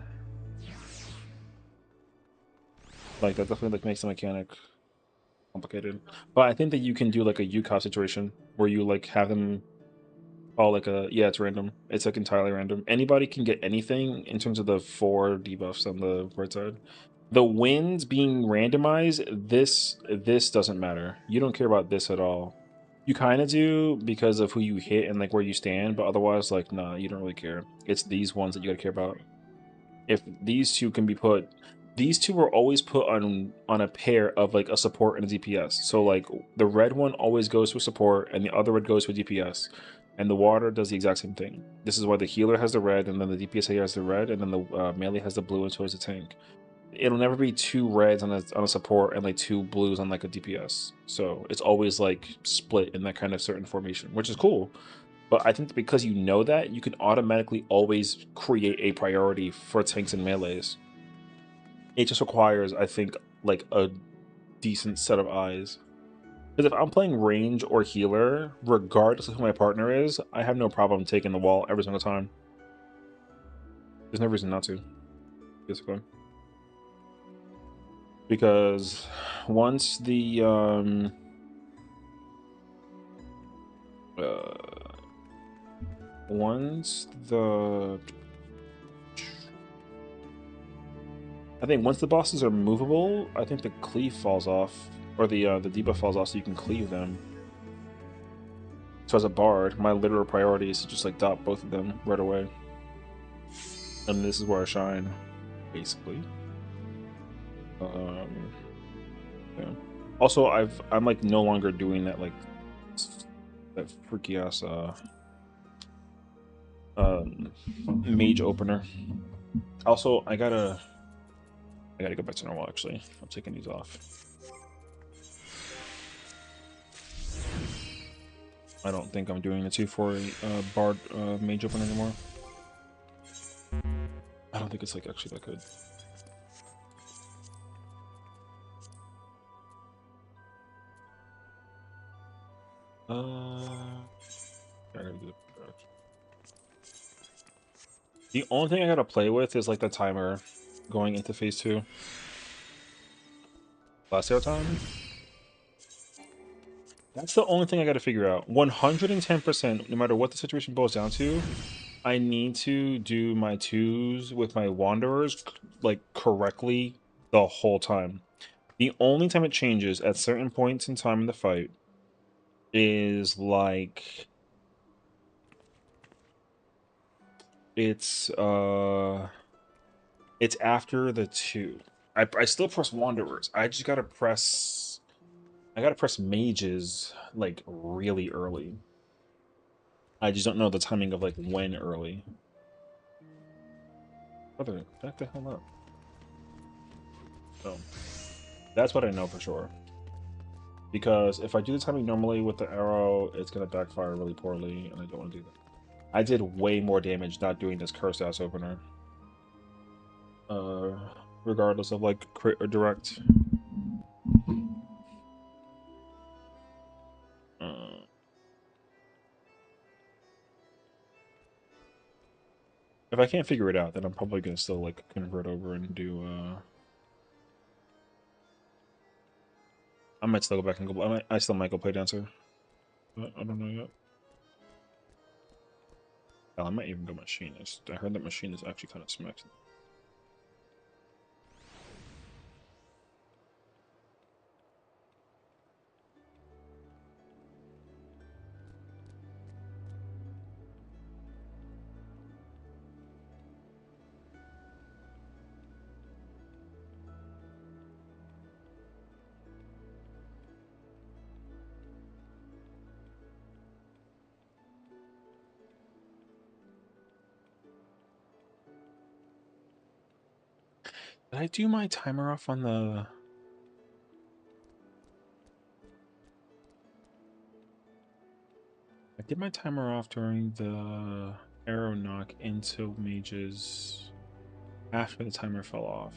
like that definitely like makes the mechanic complicated. But I think that you can do like a UCOP situation where you like have them all like a, yeah, it's random. It's like entirely random. Anybody can get anything in terms of the 4 debuffs on the right side. The winds being randomized, this doesn't matter. You don't care about this at all. You kind of do because of who you hit and like where you stand, but otherwise, like, nah, you don't really care. It's these ones that you gotta care about. If these two can be put, these two are always put on a pair of like a support and a DPS. So like the red one always goes to a support and the other red goes to a DPS. And the water does the exact same thing. This is why the healer has the red, and then the DPS has the red, and then the melee has the blue, and so has the tank. It'll never be 2 reds on a support and like 2 blues on like a DPS. So it's always like split in that kind of certain formation, which is cool. But I think that because you know that, you can automatically always create a priority for tanks and melees. It just requires, I think, like a decent set of eyes. Because if I'm playing range or healer, regardless of who my partner is, I have no problem taking the wall every single time. There's no reason not to, basically. Because once the I think once the bosses are movable, I think the cleave falls off, or the debuff falls off, so you can cleave them. So as a bard, my literal priority is to just like dot both of them right away, and this is where I shine, basically. Yeah. Also, I'm like no longer doing that like that freaky ass mage opener. Also, I gotta go back to normal. Actually, I'm taking these off. I don't think I'm doing the 2-4 bard mage opener anymore. I don't think it's like actually that good. The only thing I gotta play with is like the timer going into phase 2. Last air time. That's the only thing I got to figure out. 110%, no matter what the situation boils down to, I need to do my twos with my wanderers like correctly the whole time. The only time it changes at certain points in time in the fight is like it's after the two. I still press wanderers. I gotta press mages like really early. I just don't know the timing of like when early. Brother, back the hell up. So that's what I know for sure. Because if I do the timing normally with the arrow, it's gonna backfire really poorly, and I don't want to do that. I did way more damage not doing this cursed ass opener. Regardless of like crit or direct. If I can't figure it out, then I'm probably gonna still like convert over and do I might still go back and go. I still might go play dancer, but I don't know yet. Hell, I might even go machinist. I heard that machinist actually kind of smacks. Did I do my timer off on the... I did my timer off during the arrow knock into mages after the timer fell off.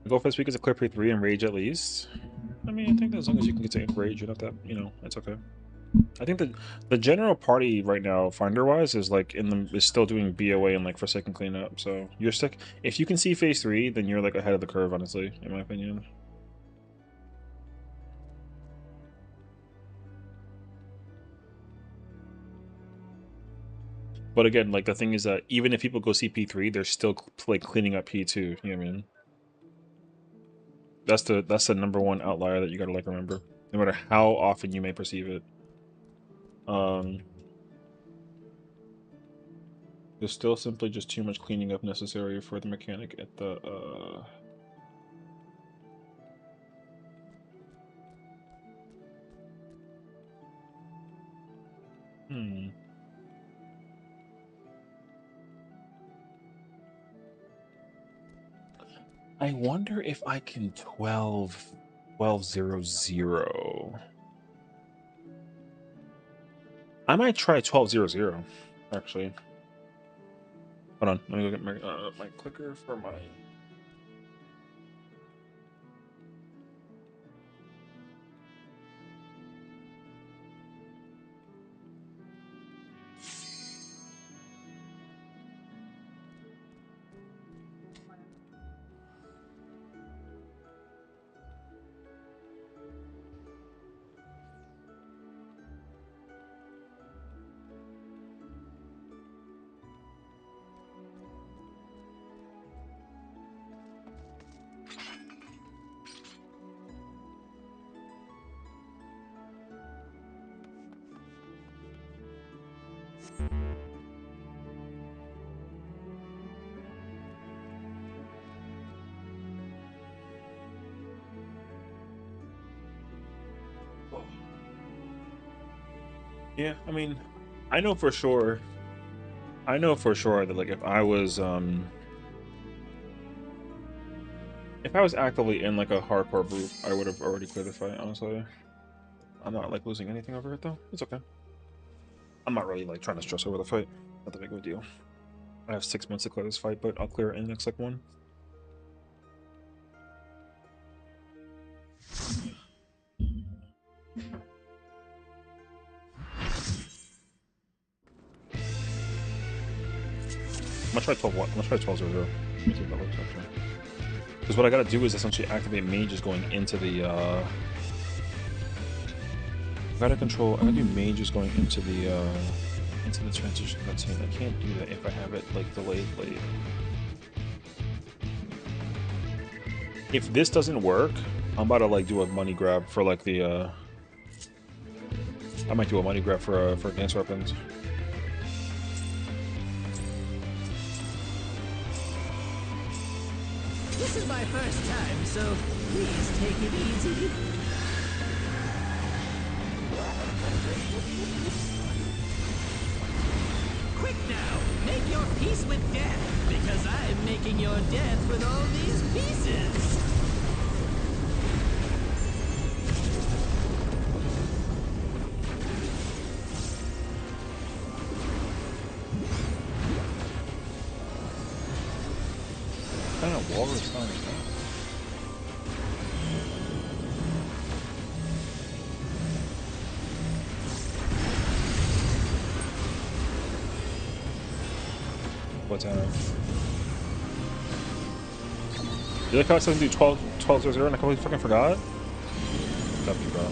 The goal for this week is a clear pre-3 and rage at least. I mean, I think that as long as you can get to rage, you don't have to, you know, it's okay. I think that the general party right now, finder-wise, is like is still doing BOA and like Forsaken cleanup. So you're stuck. If you can see phase 3, then you're like ahead of the curve, honestly, in my opinion. But again, like the thing is that even if people go see P3, they're still like cleaning up P2. You know what I mean? That's the number one outlier that you gotta like remember, no matter how often you may perceive it. There's still simply just too much cleaning up necessary for the mechanic at the I wonder if I can 12-0-0. I might try 12-0-0, actually. Hold on, let me go get my clicker for my... Yeah, I mean, I know for sure that like if I was actively in like a hardcore group, I would have already cleared the fight, honestly. I'm not like losing anything over it though. It's okay. I'm not really like trying to stress over the fight. Not that big of a deal. I have 6 months to clear this fight, but I'll clear it in the next like one. I'm gonna try 12 what? I'm gonna try 12-0-0. Let me see if that works actually. Because what I gotta do is essentially activate mages going into the I gotta control. I gotta do mages going into the transition cutscene. I can't do that if I have it like delayed late. If this doesn't work, I'm about to like do a money grab for like the I might do a money grab for dance weapons. This is my first time, so please take it easy. Quick now, make your peace with death, because I'm making your death with all these pieces. What kind of walrus sound is that? What's that? You like how it says do 12-0 and I completely fucking forgot? W, bro.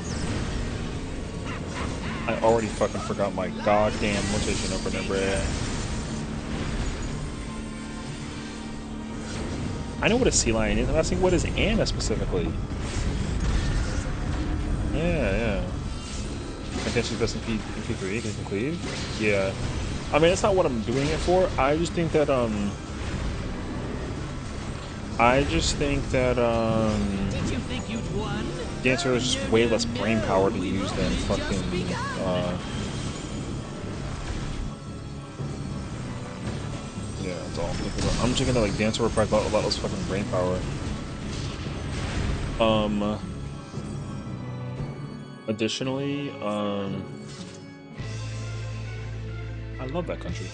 I already fucking forgot my goddamn rotation opener, bruh. I know what a sea lion is. I'm asking what is Anna specifically. Yeah. I guess she's best in P3. Can you cleave? Yeah. I mean, that's not what I'm doing it for. I just think that Did you think you'd won? Dancer is just way less brain power to use than fucking yeah, that's all I'm thinking about. I'm just thinking that like Dancer requires a lot less fucking brain power. Additionally, I love that country.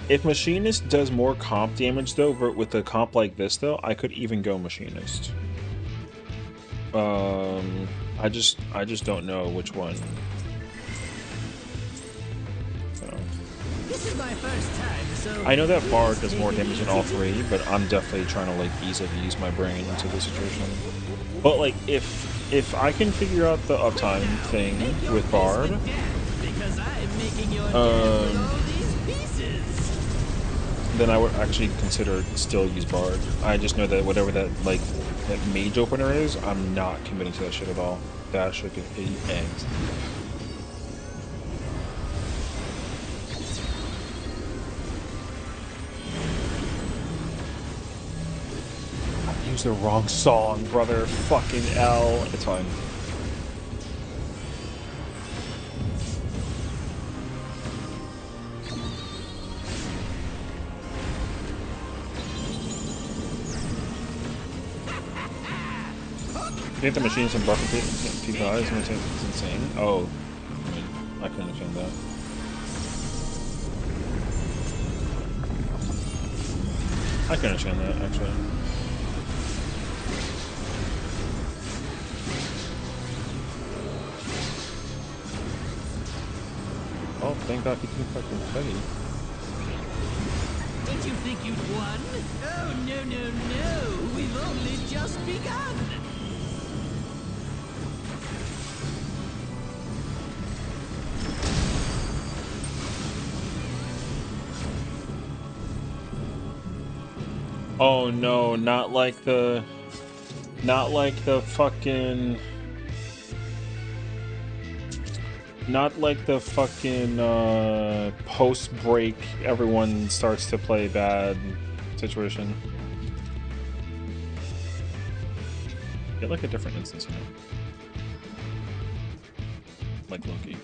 If Machinist does more comp damage though, with a comp like this though, I could even go Machinist. I just don't know which one. So. This is my first time, so I know that Bard does more damage in all three, but I'm definitely trying to like easily use my brain into the situation. But like if I can figure out the uptime thing with Bard, then I would actually consider still use Bard. I just know that whatever that like that mage opener is, I'm not committing to that shit at all. That shit could eat eggs. I used the wrong song, brother. Fucking L. It's fine. You think the machine's in buff people eyes? It's insane. Oh, I mean, I can understand that. I can understand that, actually. Oh, thank God he didn't fucking fight. Did you think you'd won? Oh, no. We've only just begun. Oh no, not like the fucking, not like the fucking post break everyone starts to play bad situation. Get like a different instance, you know, like Loki.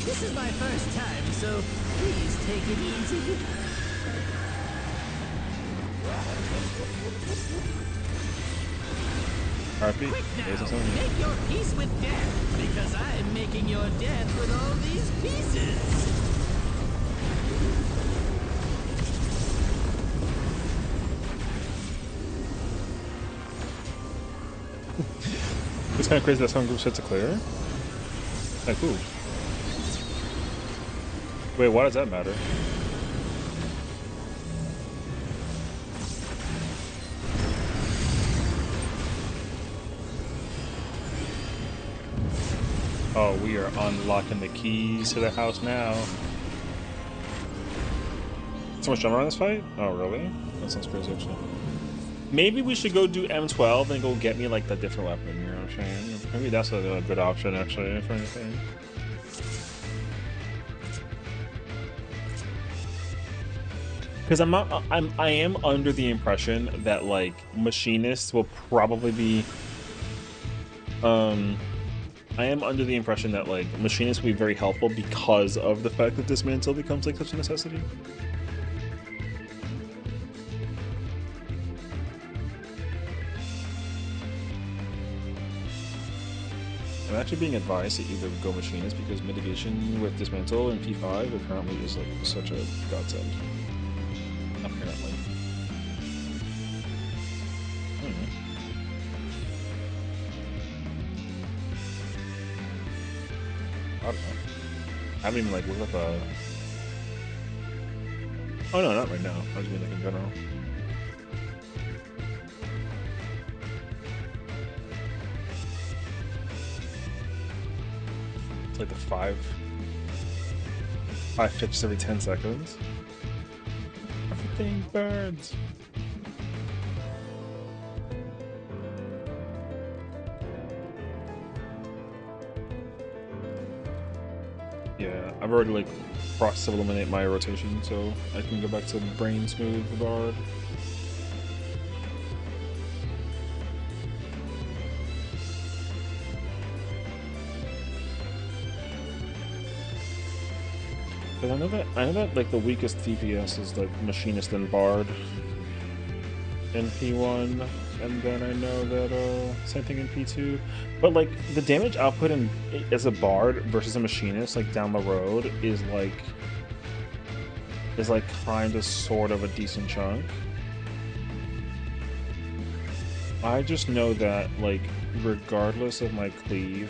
This is my first time, so please take it easy. RP? Quick now, make your peace with death, because I'm making making your death with all these pieces. It's kind of crazy that some groups hit to clear. Like who? Wait, why does that matter? Oh, we are unlocking the keys to the house now. So much drama on this fight? Oh, really? That sounds crazy, actually. Maybe we should go do M12 and go get me, like, the different weapon, you know what I'm saying? Maybe that's a good option, actually, if anything. Because I am under the impression that, like, machinists will probably be, I am under the impression that, like, machinists will be very helpful because of the fact that dismantle becomes, like, such a necessity. I'm actually being advised to either go machinist because mitigation with dismantle and P5 apparently is, like, such a godsend. Apparently. I don't know. I haven't even, like, looked up a... Oh no, not right now. I was mean, like, in general. It's like the five pitches every 10 seconds. Everything burns. Yeah, I've already, like, process of eliminate my rotation, so I can go back to brain smooth the bard. But I know that like the weakest DPS is like machinist and bard in P1, and then I know that same thing in P2. But like the damage output in as a bard versus a machinist, like down the road, is like kind of sort of a decent chunk. I just know that, like, regardless of my cleave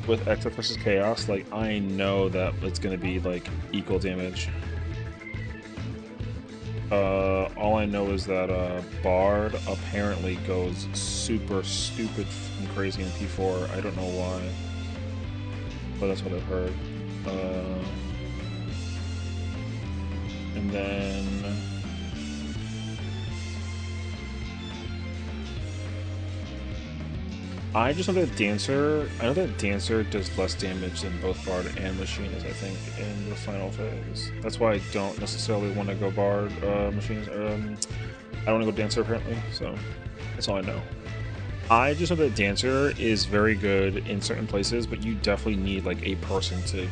with Exit versus Chaos, like, I know that it's gonna be like equal damage. All I know is that Bard apparently goes super stupid and crazy in P4. I don't know why, but that's what I've heard. And then I just know that Dancer does less damage than both Bard and Machinist, I think, in the final phase. That's why I don't necessarily want to go Bard, Machinist. I don't want to go Dancer, apparently, so that's all I know. I just know that Dancer is very good in certain places, but you definitely need, like, a person to,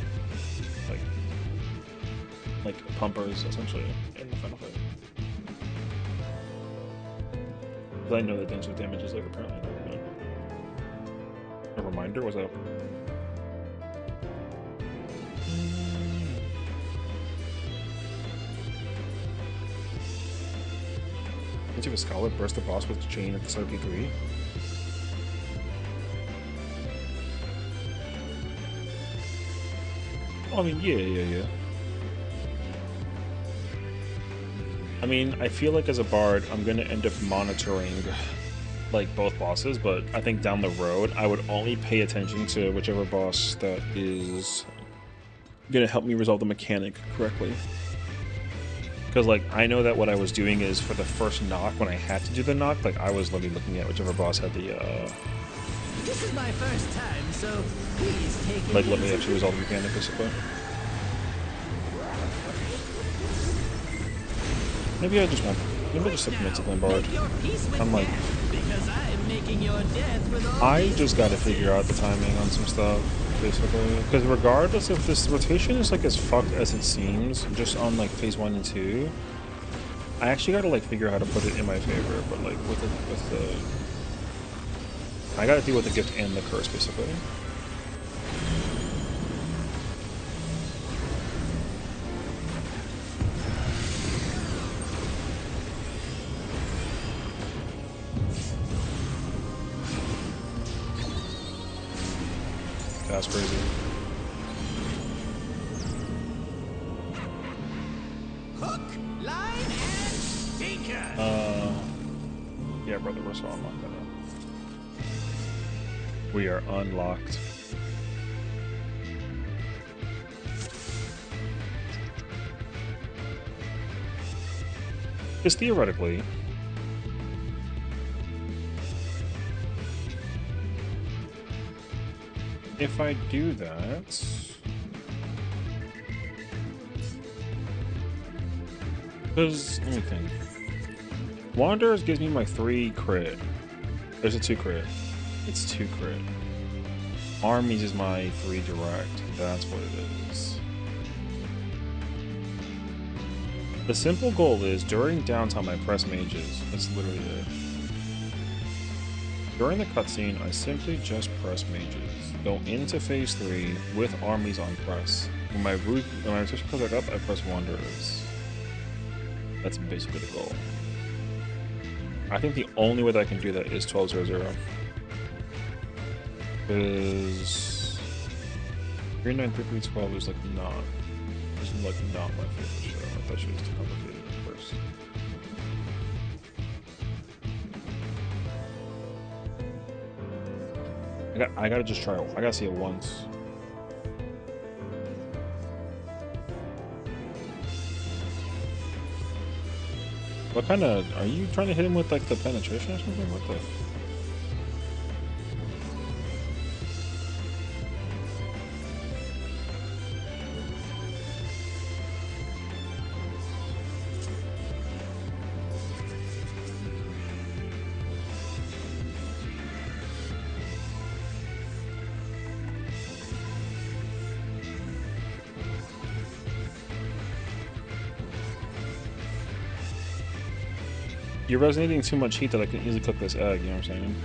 like pumpers, essentially, in the final phase. Because I know that Dancer's damage is, like, apparently not good. A reminder? What's up? Into a Scholar burst the boss with the chain at the start of P3. Oh, I mean, yeah. I mean, I feel like as a bard, I'm gonna end up monitoring like both bosses, but I think down the road I would only pay attention to whichever boss that is gonna help me resolve the mechanic correctly. Because like I know that what I was doing is for the first knock, when I had to do the knock, like I was literally looking at whichever boss had the This is my first time, so please take it like let me easy. actually resolve the mechanic basically. Maybe I just won't. Maybe I just submit to playing bard. I'm like, I just gotta figure out the timing on some stuff, basically. Because regardless if this rotation is like as fucked as it seems, just on like phase 1 and 2, I actually gotta like figure out how to put it in my favor. But like with I gotta deal with the gift and the curse, basically. That's crazy. Hook, line, and sinker. Yeah, brother, we're so unlocked now. We are unlocked. Because theoretically, if I do that, because let me think. Wanderers gives me my 3 crit. There's a 2 crit. It's 2 crit. Armies is my 3 direct. That's what it is. The simple goal is during downtime I press mages. That's literally it. During the cutscene, I simply just press mages. Go into phase 3 with armies on press. When my rotation comes back up, I press wanderers. That's basically the goal. I think the only way that I can do that is 1200. Because 393312 is like not my favorite show. Like that shit is too complicated at first. I gotta just try it. I gotta see it once. What kind of are you trying to hit him with, like the penetration or something? What the? You're resonating too much heat that I can easily cook this egg, you know what I'm saying?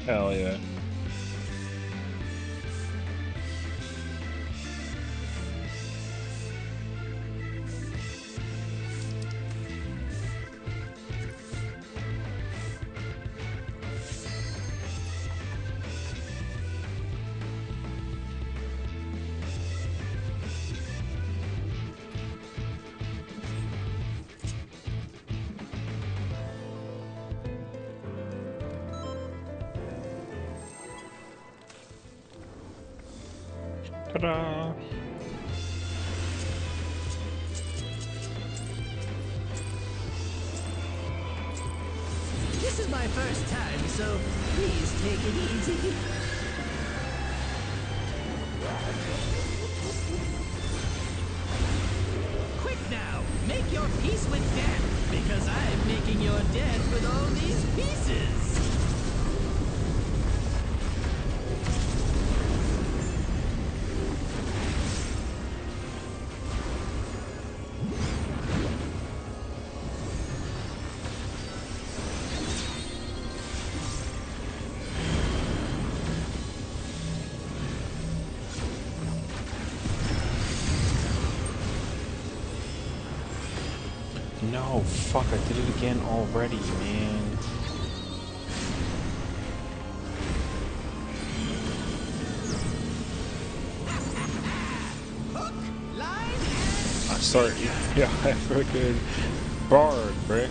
Hell yeah. Ta-da! This is my first time, so please take it easy. Quick now, make your peace with death, because I'm making your death with all these pieces. No, fuck, I did it again already, man. Hook, line, I'm sorry. Yeah, I freaking barred, right?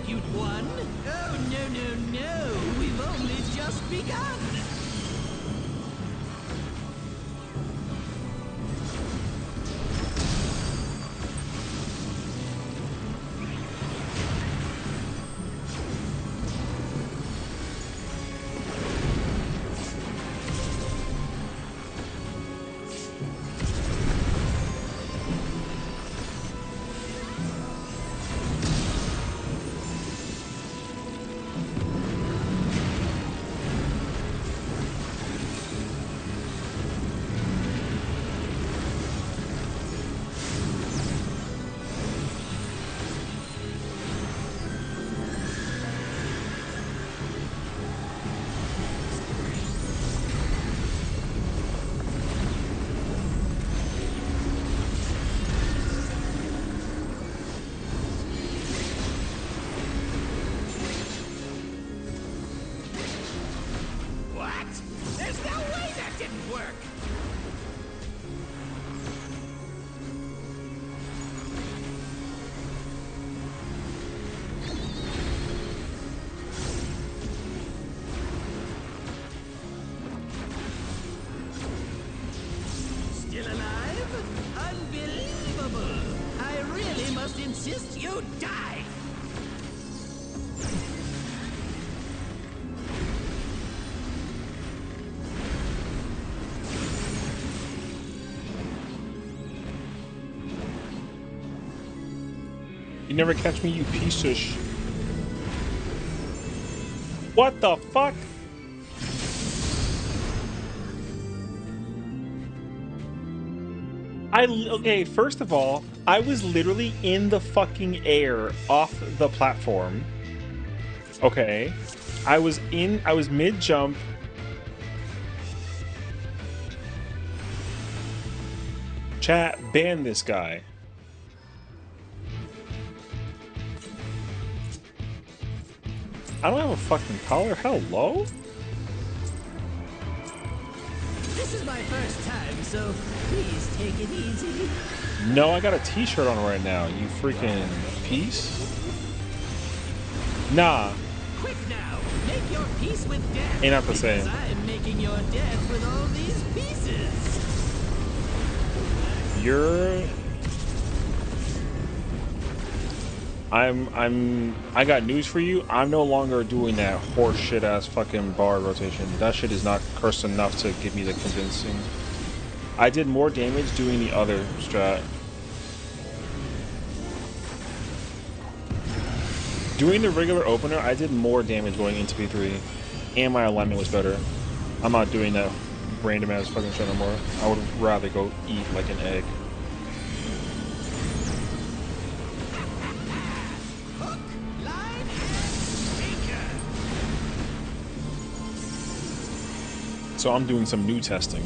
think you'd won? Oh, no. We've only just begun. What? There's no way that didn't work! Still alive? Unbelievable! I really must insist you die! You never catch me, you piece of sh... What the fuck? Okay, first of all, I was literally in the fucking air off the platform. Okay. I was mid-jump. Chat, ban this guy. I don't have a fucking collar. Hello? This is my first time, so please take it easy. No, I got a t-shirt on right now, you freaking piece. Nah. Quick now, make your peace with death. Ain't not the same. Because I'm making your death with all these pieces. I got news for you. I'm no longer doing that horse shit ass fucking bar rotation. That shit is not cursed enough to give me the convincing. I did more damage doing the other strat. Doing the regular opener, I did more damage going into P3. And my alignment was better. I'm not doing that random ass fucking shit no more. I would rather go eat like an egg. So I'm doing some new testing.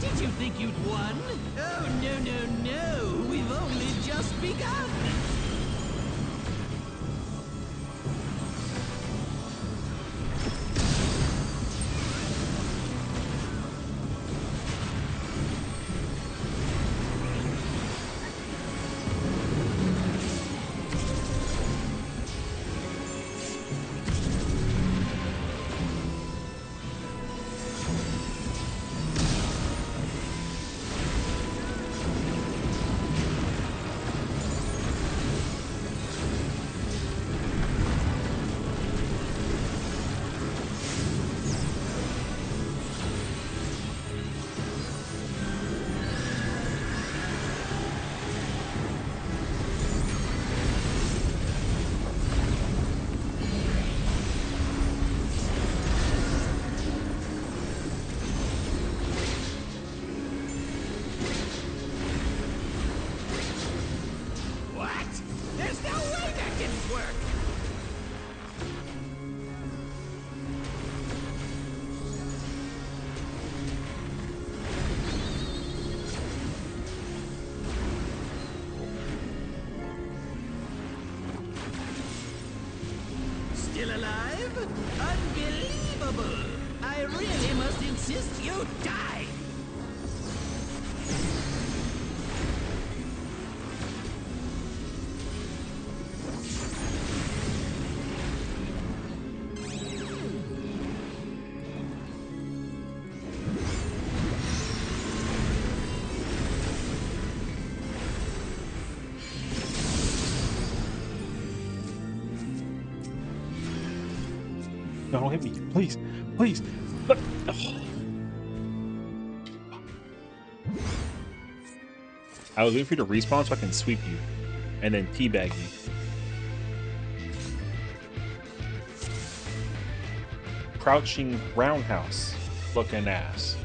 Did you think you'd won? Oh, no. We've only just begun. Unbelievable! I really must insist you die! No, don't hit me. Please. Please. But, oh. I was waiting for you to respawn so I can sweep you. And then teabag you. Crouching roundhouse looking ass.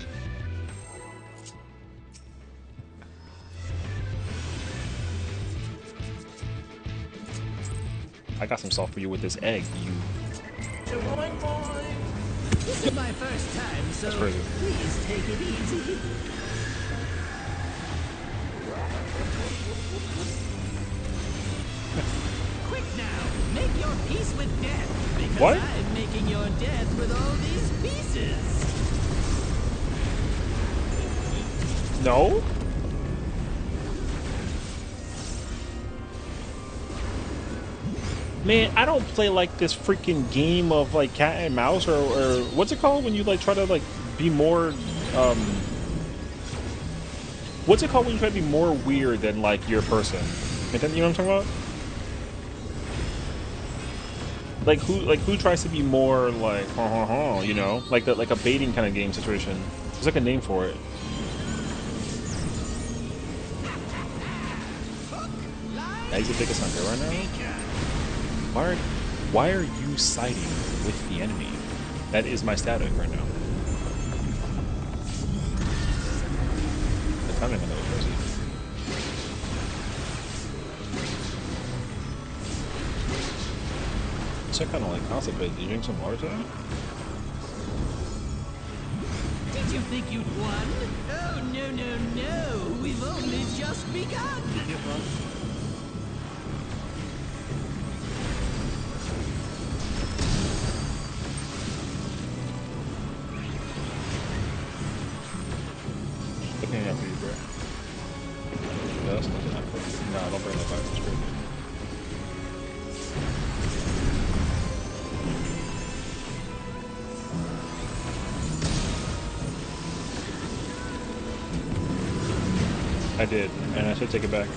I got some salt for you with this egg, you. This is my first time, so That's crazy. please take it easy. Quick now, make your peace with death, because What? I'm making your death with all these pieces. No? Man, I don't play like this freaking game of like cat and mouse or what's it called when you like try to like be more what's it called when you try to be more weird than like your person? And then, you know what I'm talking about? Like who tries to be more like you know, like a baiting kind of game situation. There's like a name for it. Eggs the biggest hunter right now. Why are you siding with the enemy? That is my static right now. The timing on that was crazy. So I kind of like constipated. Did you drink some water today? Did you think you'd won? Oh, no. We've only just begun. Looking out for you, bro. Yeah, that's not enough. No, don't bring that back. That's crazy. I did, and I should take it back.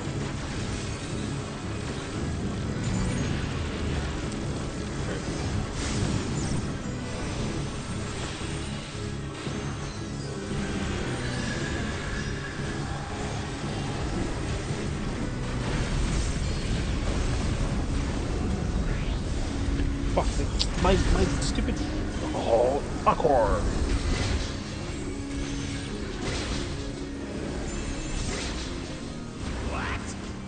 Fuck, my stupid... Oh, awkward. What?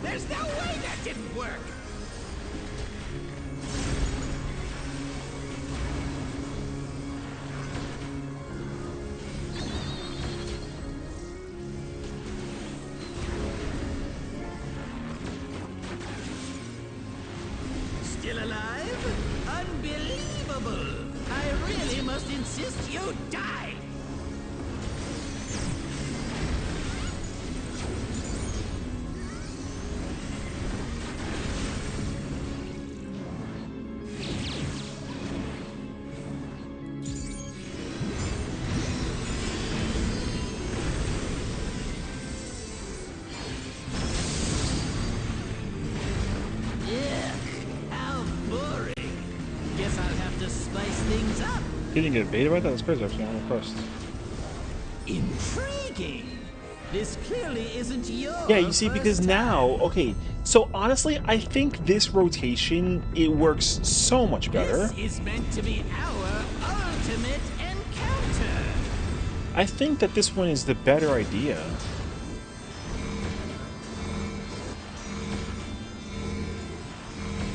There's no way that didn't work! Still alive? Unbelievable! I really must insist you die! How boring. Guess I'll have to spice things up. You didn't get bait about that? That's crazy, actually. I'm impressed. Intriguing. This clearly isn't your Yeah, you see, because first now, time. okay, so honestly, I think this rotation, it works so much better. This is meant to be our ultimate encounter. I think that this one is the better idea.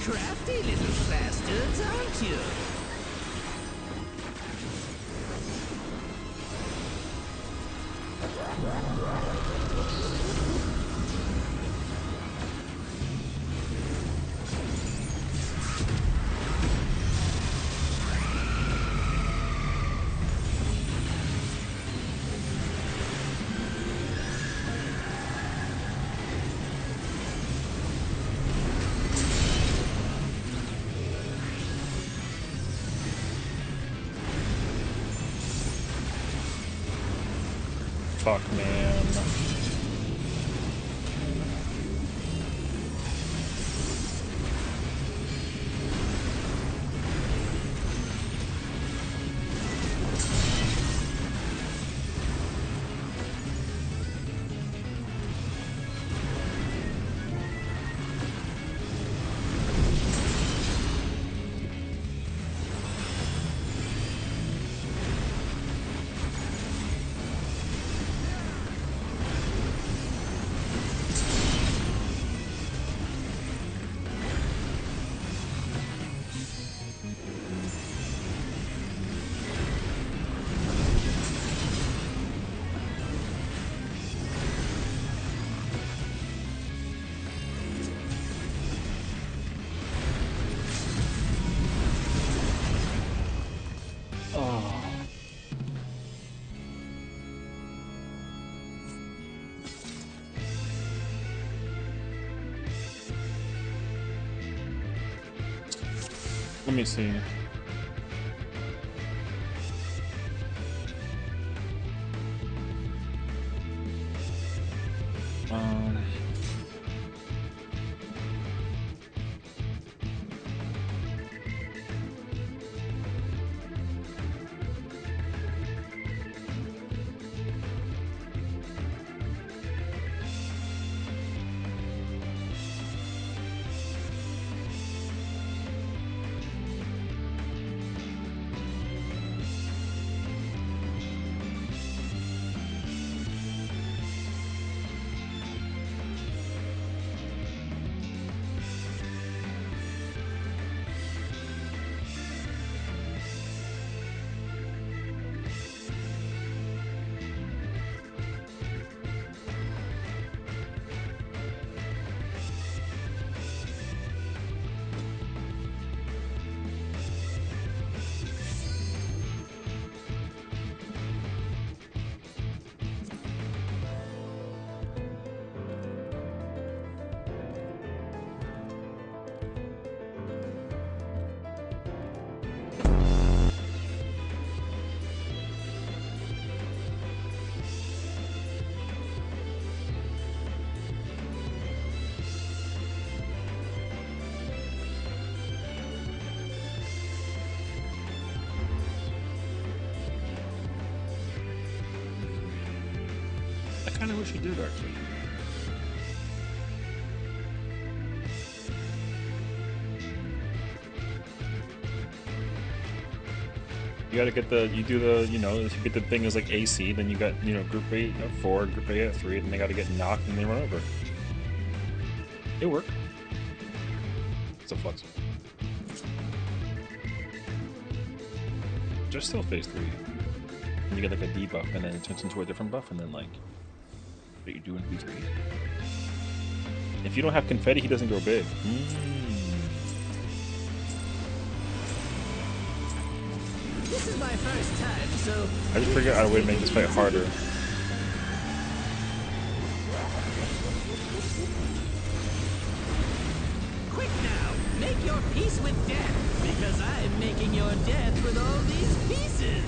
Crafty little bastards, aren't you? Fuck, man. Oh. Let me see. Um. I kind of wish you did actually. You gotta get the, you do the, you know, if you get the thing as like AC, then you got, you know, group A at 4, group A at 3, then they gotta get knocked and they run over. It worked. It's a flex. Just still phase 3. And you get like a debuff and then it turns into a different buff and then like, what you do in phase 3? If you don't have confetti, he doesn't grow big. This is my first time, so I just figured out a way to make this fight harder. quick now, make your peace with death, because I'm making your death with all these pieces.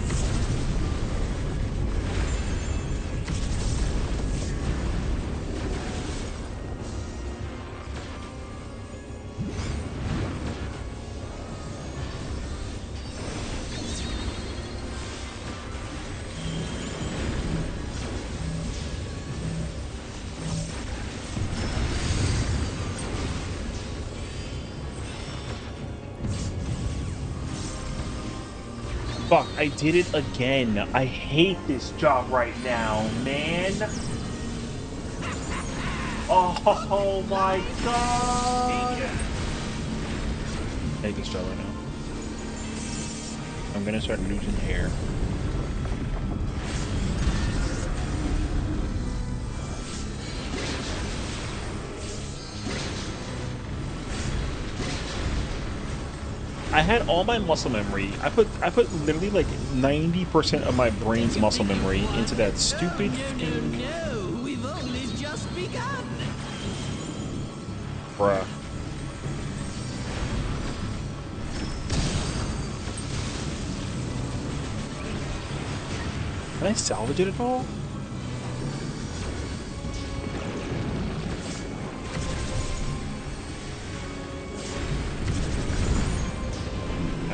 Fuck, I did it again. I hate this job right now, man. Oh my god. I hate this job right now. I'm gonna start losing hair. I had all my muscle memory. I put literally like 90% of my brain's muscle memory into that stupid fucking... No, we've only just begun. Bruh. Can I salvage it at all?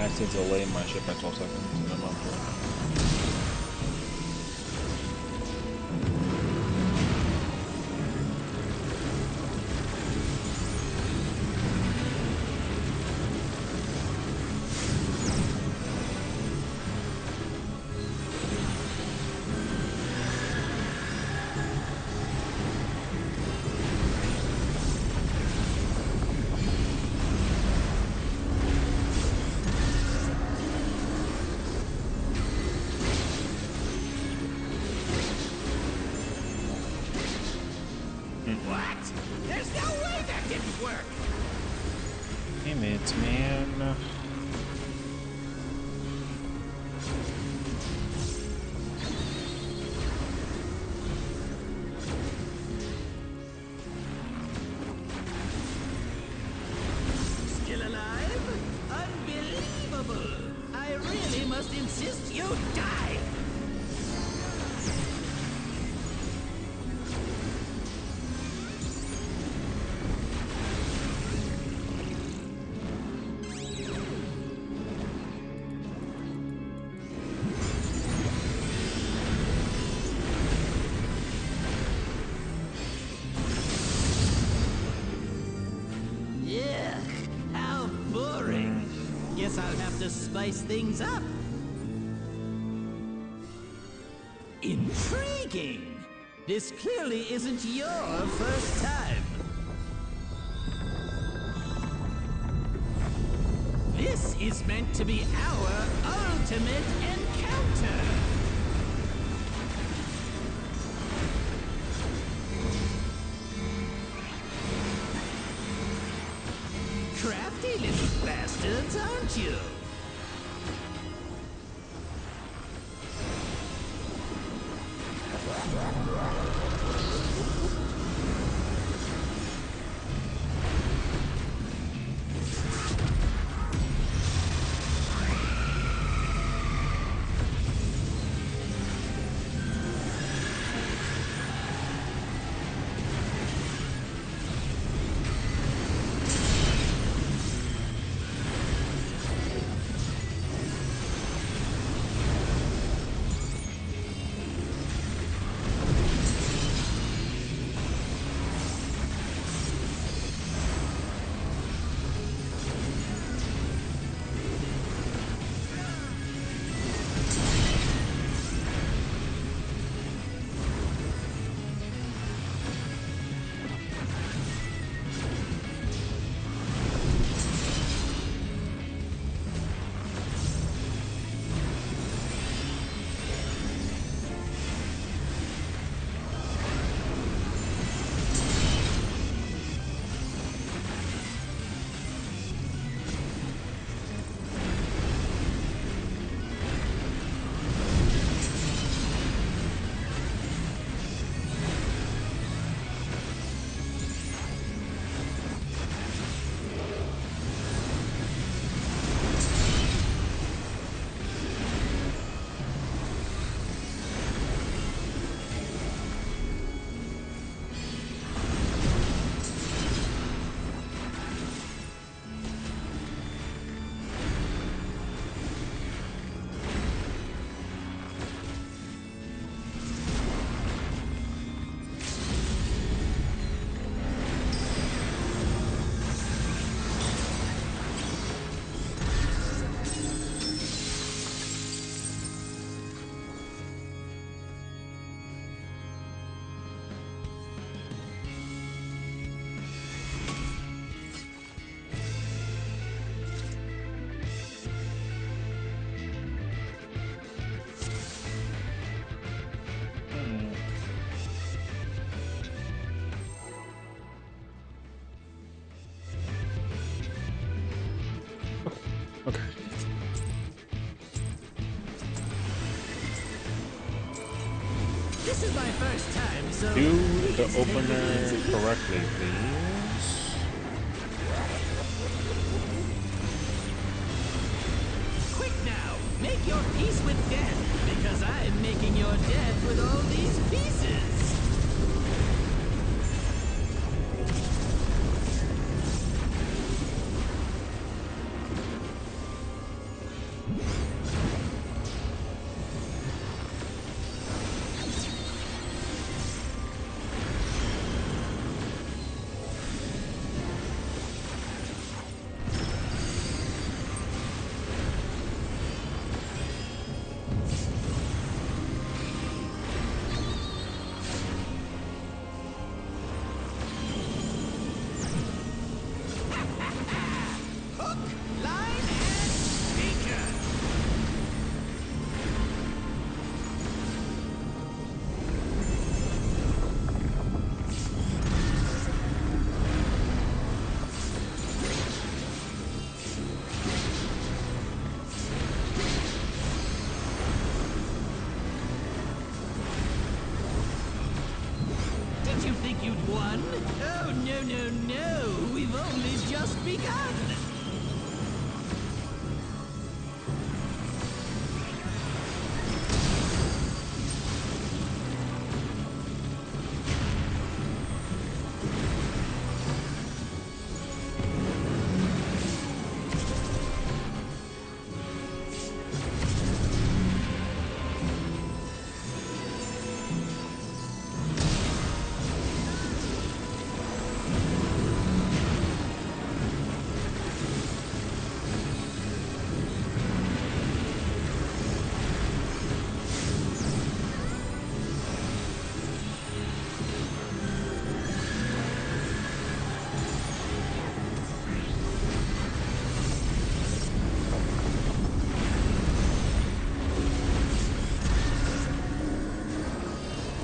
has to delay my ship by 12 seconds, and then I'm good. What? There's no way that didn't work! Damn it, man. Still alive? Unbelievable! I really must insist you die! Yeah, how boring. Guess I'll have to spice things up. Intriguing! This clearly isn't your first time. This is meant to be our ultimate encounter! Crafty little bastards, aren't you? Okay. This is my first time, so Do the please take it opener easy. correctly, please. Quick now, make your peace with death, because I'm making your death with all these pieces. no, no! We've only just begun!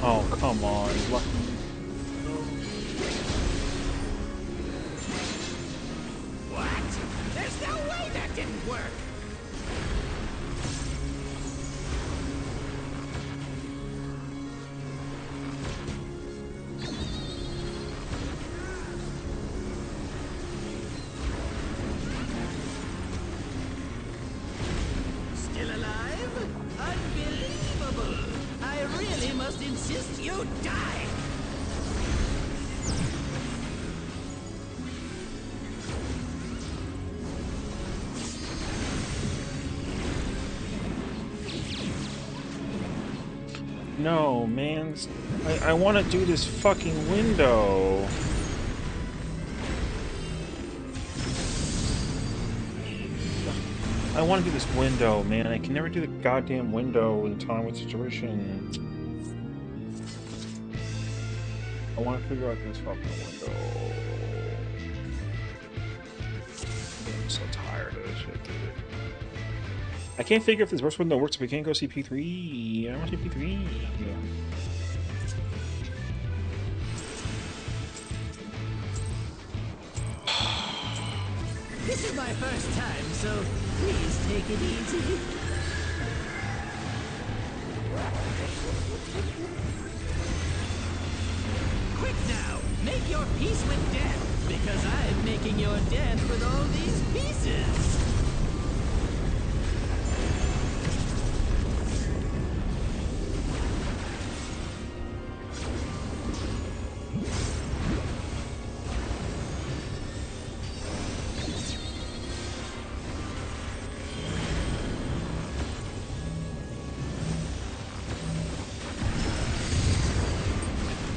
Oh, come on. Lucky. What? There's no way that didn't work! Still alive? Unbelievable! I really must insist you die! No, man. I want to do this fucking window. I want to do this window, man. I can never do the goddamn window in time with situation. I want to figure out this fucking window. I'm so tired of this shit, dude. I can't figure if this worst window works if we can't go see P3. I want to see P3. This is my first time, so please take it easy. Quick now, make your peace with death, because I'm making your death with all these pieces.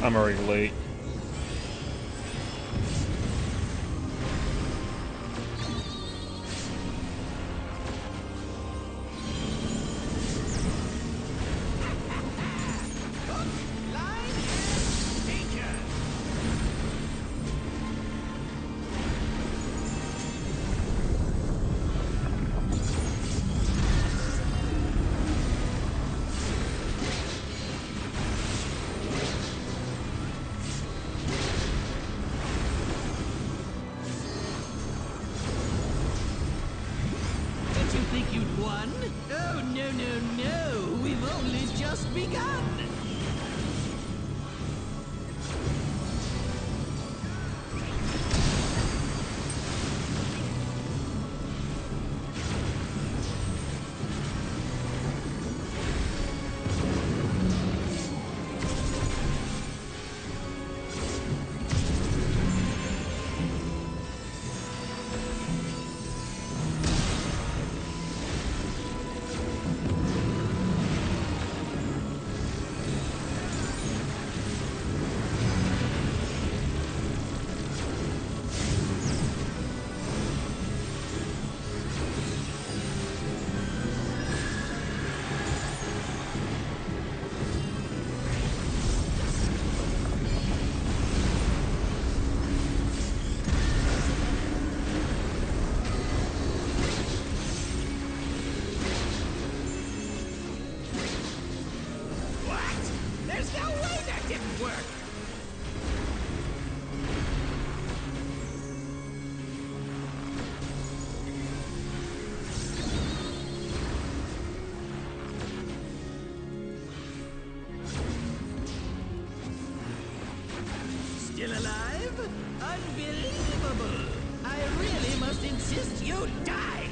I'm already late. Did you think you'd won? Oh, no, no, no! We've only just begun!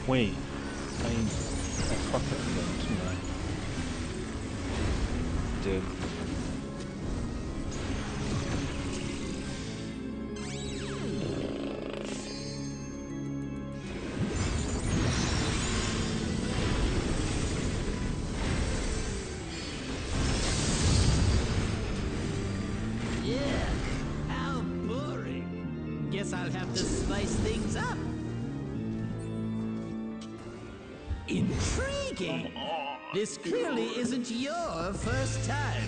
Wait, I fucked up again, didn't I? Did. Yeah, how boring. Guess I'll have to spice things up. Intriguing. This clearly isn't your first time.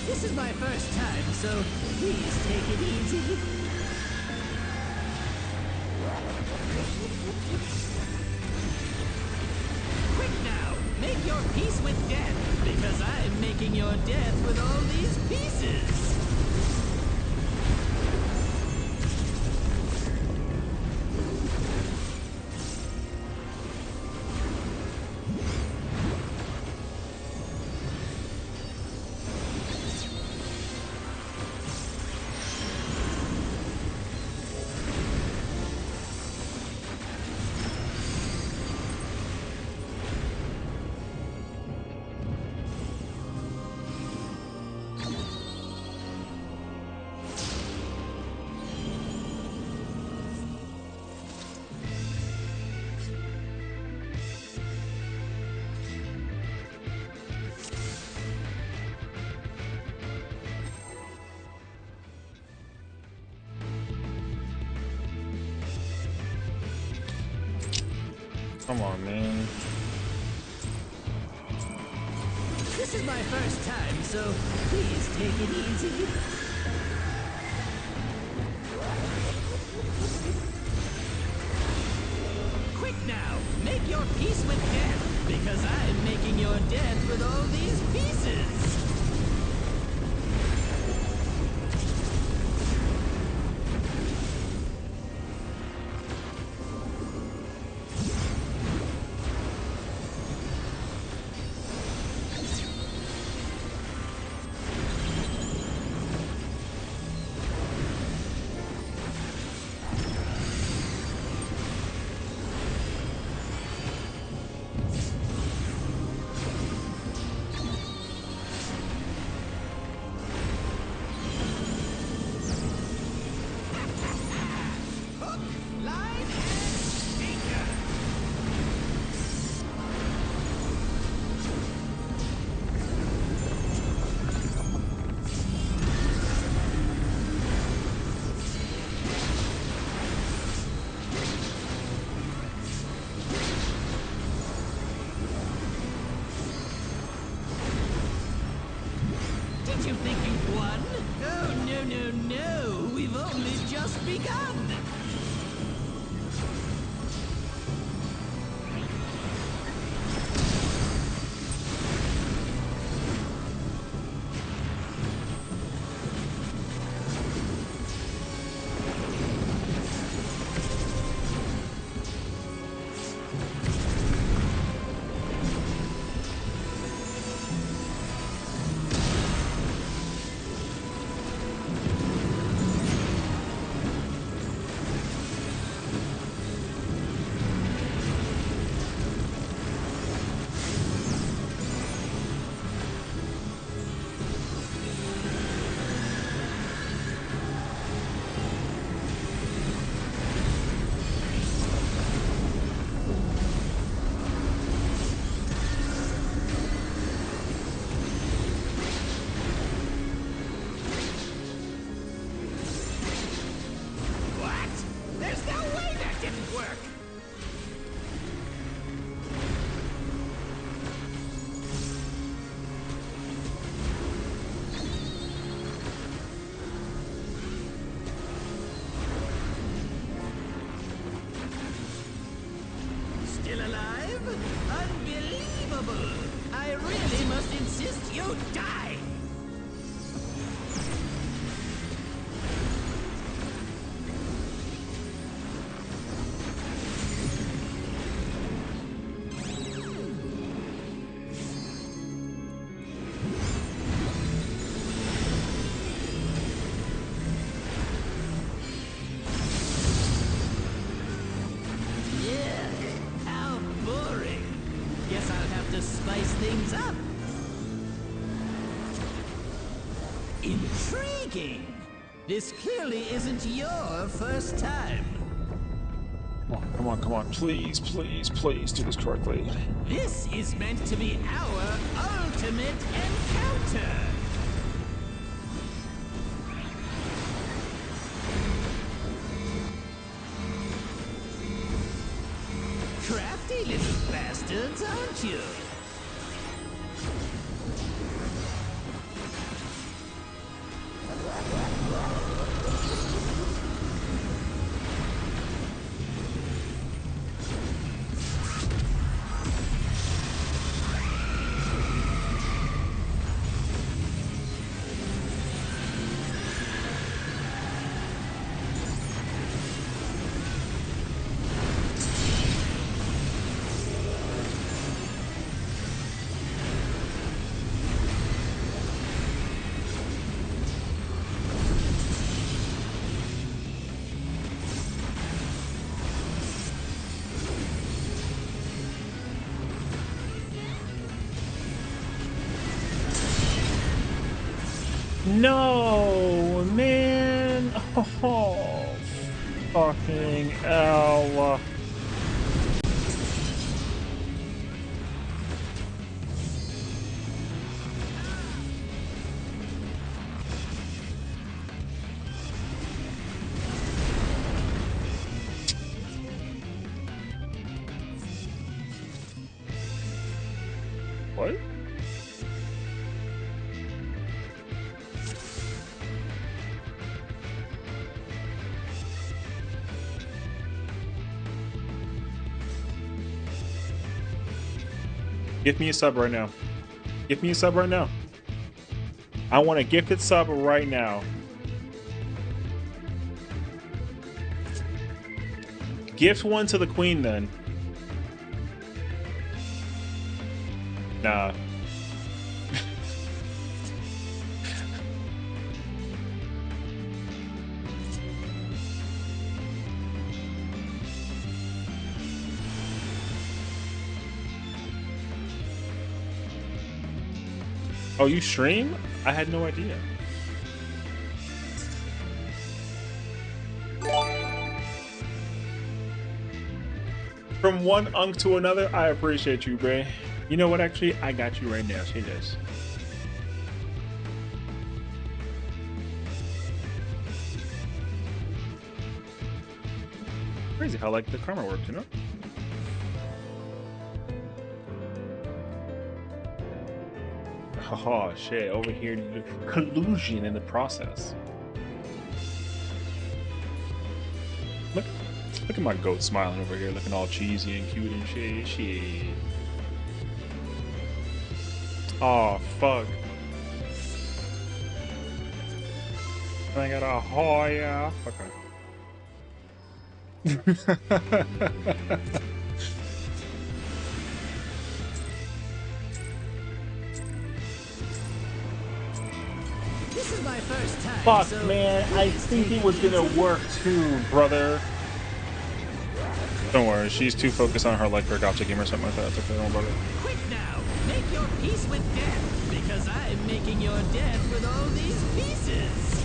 This is my first time, so please take it easy. Quick now, make your peace with death, because I'm making your death with all these pieces. Come on, man. This is my first time, so please take it easy. Quick now, make your peace with death, because I'm making your death with all these pieces. Did you think you'd won? Oh, no, no, no. We've only just begun. Intriguing! This clearly isn't your first time. Come on, come on. Please, please, please do this correctly. This is meant to be our ultimate encounter! Crafty little bastards, aren't you? No, man. Oh, fucking hell. What? Give me a sub right now. Give me a sub right now. I want a gifted sub right now. Gift one to the queen then. Nah. Oh, you stream? I had no idea. From one unk to another, I appreciate you, Bray. You know what, actually? I got you right now. See this. Crazy how, like, the karma works, you know? Oh shit, over here, collusion in the process. Look at my goat smiling over here, looking all cheesy and cute and shit. Oh fuck. And I got a Hoya. Okay. This is my first time. Fuck, so man. I think it was gonna work too, brother. Don't worry, she's too focused on her like her gotcha game or something like that. It's okay, don't bother. Quick now, make your peace with death, because I'm making your death with all these pieces.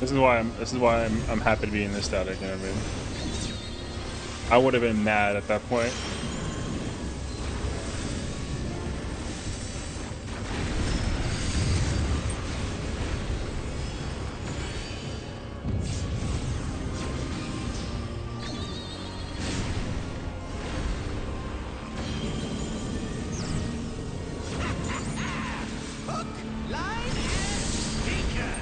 This is why I'm happy to be in this static, you know what I mean? I would have been mad at that point. Hook, line, and sinker.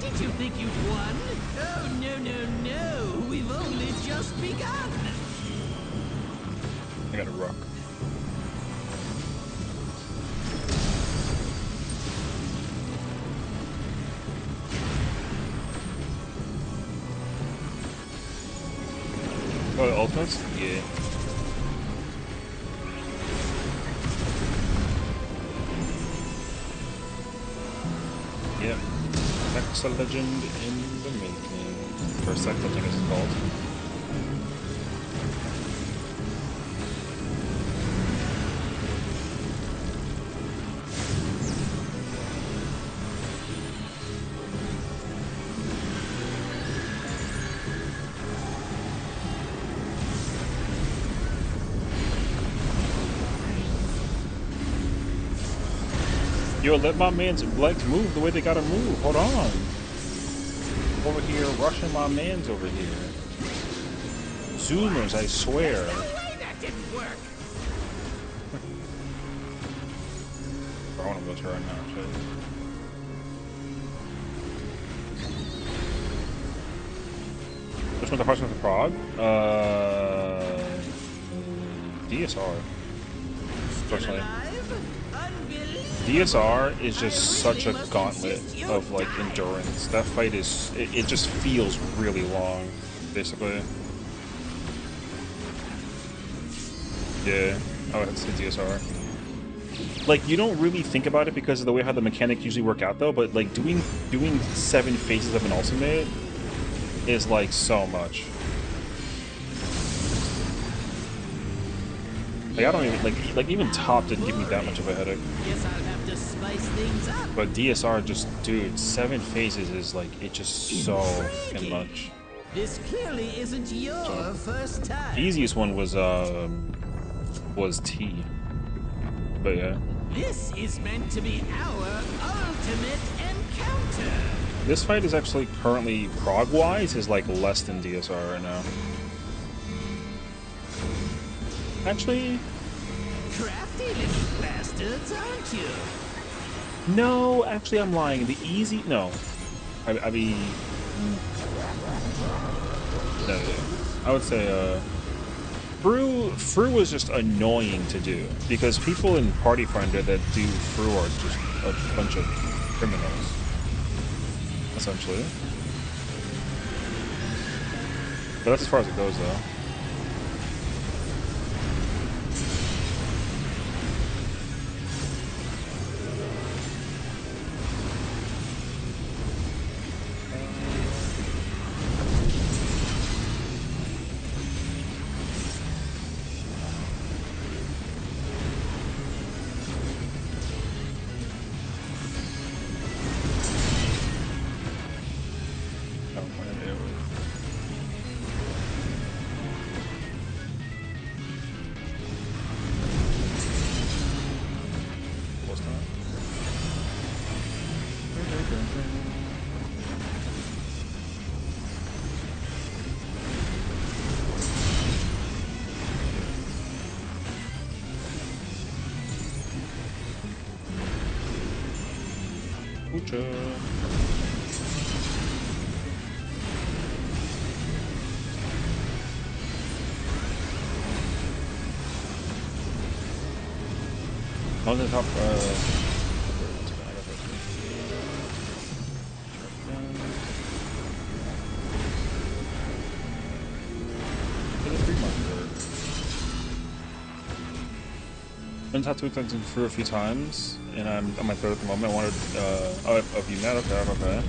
Did you think you'd won? Oh, no, no, no. We've only just begun. I gotta rock. Oh, ultimates? Yeah. Yep. Hexa Legend in the making. Or Sect, I think it's called. Yo, let my man's legs move the way they gotta move. Hold on. Over here, rushing my man's over here. Zoomers, I swear. No way that didn't work. I want to go to her now, actually. Which one's the hardest one for Prague? DSR. Personally. DSR is just such a gauntlet of like endurance. That fight is, it just feels really long, basically. Yeah, I would have to say DSR. Like, you don't really think about it because of the way how the mechanics usually work out though, but like doing 7 phases of an ultimate is like so much. Like, I don't even like even top didn't give me that much of a headache. Guess I'll have to spice things up. But DSR just, dude, 7 phases is like, it's just so fucking much. This clearly isn't your first time. The easiest one was T. But yeah. This is meant to be our ultimate encounter. This fight is actually currently prog-wise is like less than DSR right now. Actually, Crafty little bastards, aren't you? no, actually I'm lying. The easy, no. I mean, no, I would say, Fru was just annoying to do because people in Party Finder that do Fru are just a bunch of criminals, essentially. But that's as far as it goes, though. On the top, I just have to attempt through a few times, and I'm on my third at the moment. I wanted, oh, you met? Okay.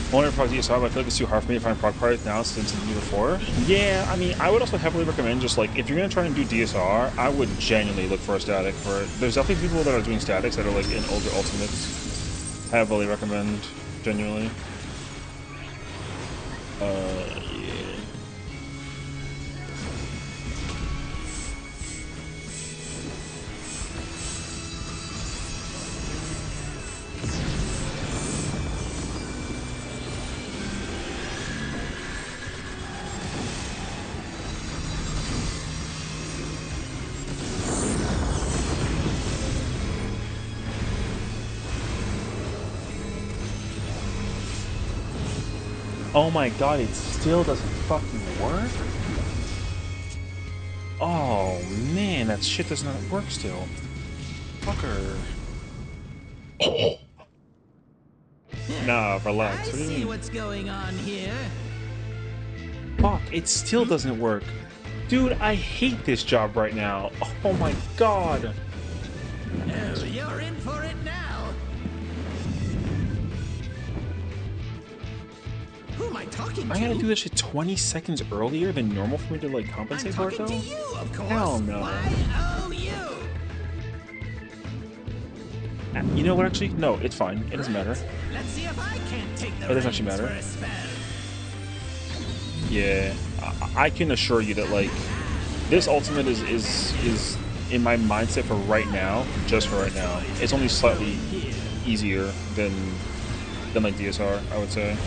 I wanted to prog DSR, but I feel like it's too hard for me to find prog parties now since it's new before. Yeah, I mean, I would also heavily recommend just like, if you're gonna try and do DSR, I would genuinely look for a static for it. There's definitely people that are doing statics that are like in older ultimates. Heavily recommend, genuinely. Yeah. Oh my god, it still doesn't fucking work? Oh man, that shit does not work still. Fucker. Nah, relax. I What do you see mean? what's going on here. Fuck, it still doesn't work. Dude, I hate this job right now. Oh my god. Oh, you're in for it now. Who am I talking to? I gotta do this shit 20 seconds earlier than normal for me to like I'm compensate for it talking though? to you, of course. Hell no. Why, oh, you. You know what, actually? No, it's fine. It doesn't matter. Let's see if I can't take the It doesn't actually reins matter. for a spell. Yeah, I can assure you that like this ultimate is in my mindset for right now, just for right now. It's only slightly easier than like DSR, I would say.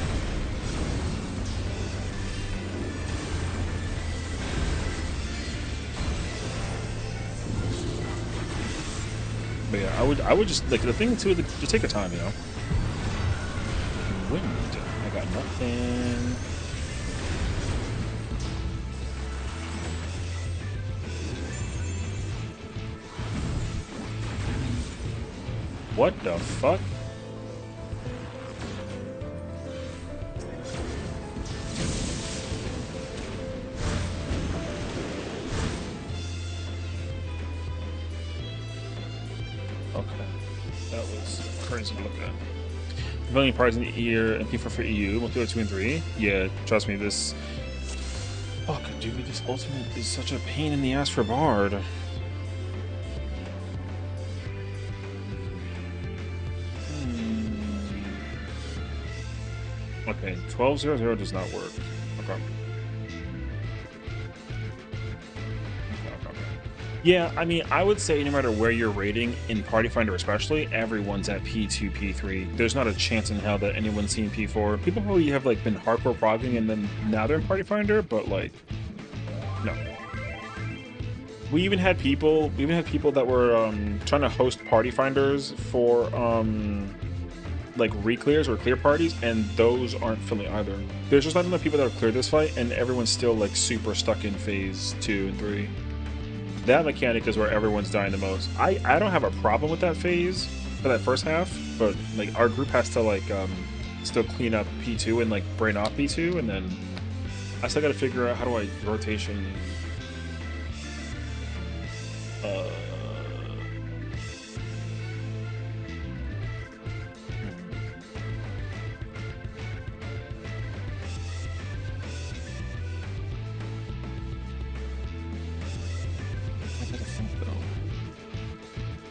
But yeah, I would just like the thing too. Just take your time, you know. Wind. I got nothing. What the fuck? Okay, that was crazy to look at. Developing parts in the ear and P4 for EU, we'll do it 2 and 3. Yeah, trust me, this. Fuck, dude, this ultimate is such a pain in the ass for Bard. Okay, 1200 does not work. Okay. Yeah, I mean, I would say no matter where you're rating, in Party Finder especially, everyone's at P2, P3. There's not a chance in hell that anyone's seen P4. People probably have like been hardcore progging and then now they're in Party Finder, but like, no. We even had people that were trying to host Party Finders for like re-clears or clear parties, and those aren't filling either. There's just not enough people that have cleared this fight, and everyone's still like super stuck in phase 2 and 3. That mechanic is where everyone's dying the most. I don't have a problem with that phase for that first half, but like our group has to like still clean up P2 and like brain off P2, and then I still got to figure out how do I rotation.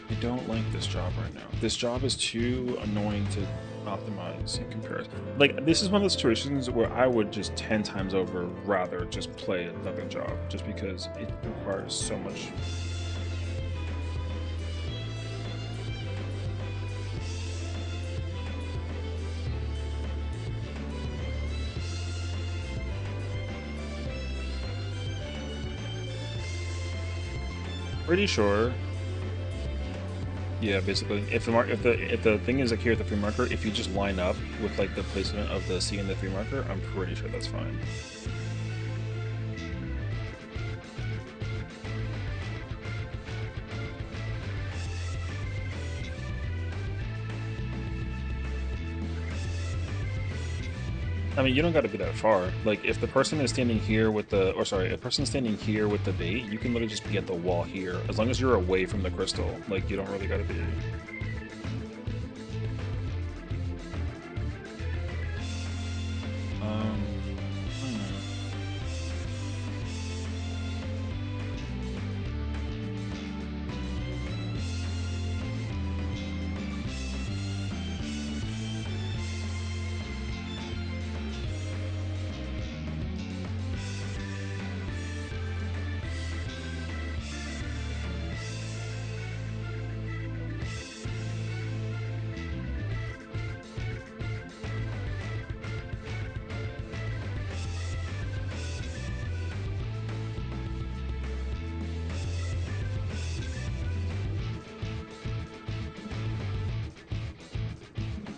I don't like this job right now. This job is too annoying to optimize in comparison. Like, this is one of those situations where I would just 10 times over rather just play another job, just because it requires so much. Pretty sure. Yeah, basically, if the thing is like here at the free marker, if you just line up with like the placement of the C and the free marker, I'm pretty sure that's fine. I mean, you don't got to be that far. Like, if the person is standing here with the, or sorry, if the person is standing here with the bait, you can literally just be at the wall here. As long as you're away from the crystal, like, you don't really got to be.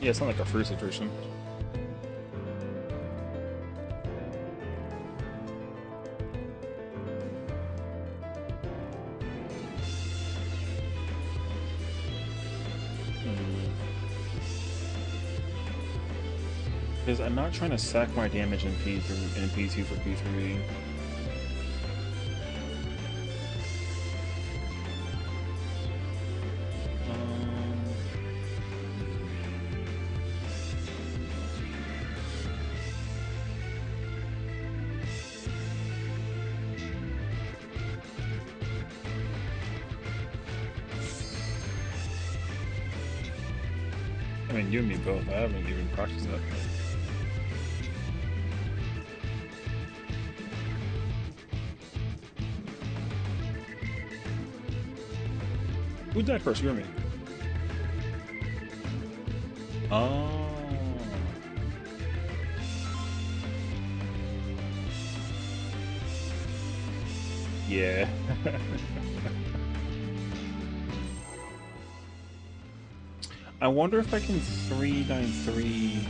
Yeah, it's not like a free situation. Because I'm not trying to sack my damage in P3 and P2 for P3. I mean, you and me both. I haven't even practiced that. Who died first? You or me? Oh. Yeah. I wonder if I can 393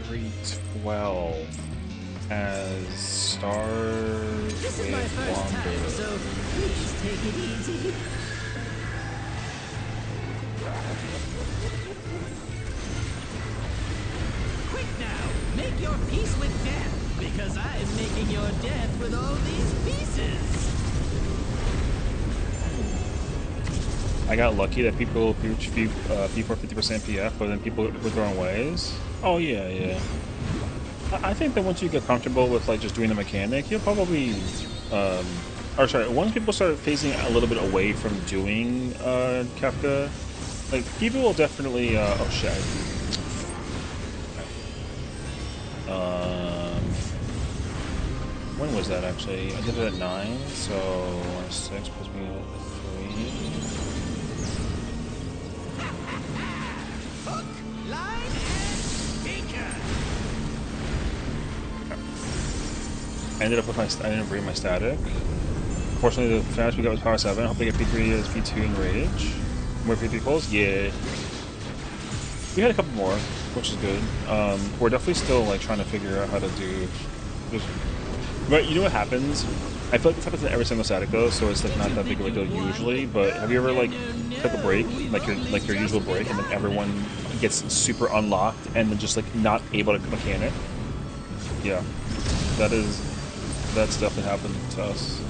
312 as Star This is my with first time, Wander. so please take it easy. Quick now, make your peace with death, because I'm making your death with all these pieces. I got lucky that people are 50% PF, but then people were throwing ways. Oh yeah, yeah. I think that once you get comfortable with like just doing the mechanic, you'll probably, or sorry, once people start phasing a little bit away from doing Kafka, like people will definitely. Oh shit. When was that actually? I did it at 9, so 6 plus me 3. Hook, line, and sinker. I ended up with I didn't bring my static. Fortunately, the fast we got was power 7. Hoping I get P3 as P2 in rage. More P3 pulls? Yeah. We had a couple more, which is good. We're definitely still like trying to figure out how to do this. But you know what happens? I feel like this happens in every single static though, so it's like not that big of a deal usually. But have you ever like took a break, like your usual break, and then everyone gets super unlocked and then just like not able to mechanic? Yeah, that's definitely happened to us.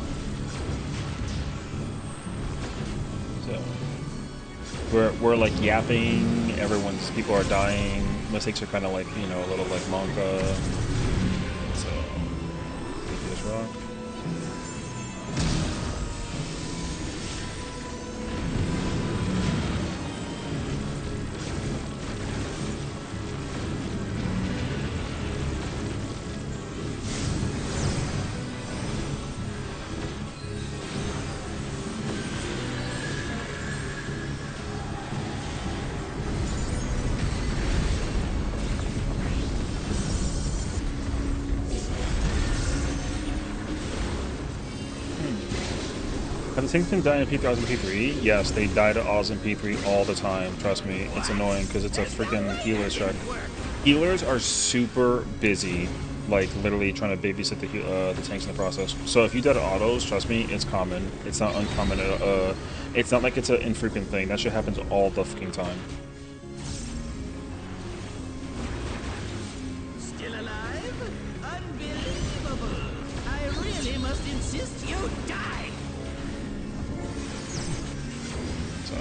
So we're like yapping. People are dying. Mistakes are kind of like a little like Monka. So this rock. Have the things been dying in P3 and P3? Yes, they die to Oz and P3 all the time. Trust me, it's annoying because it's a freaking healer's track. Healers are super busy, like literally trying to babysit the tanks in the process. So if you die to autos, trust me, it's common. It's not uncommon. It's not like it's an infrequent thing. That shit happens all the fucking time. Still alive? Unbelievable! I really must insist you die! So,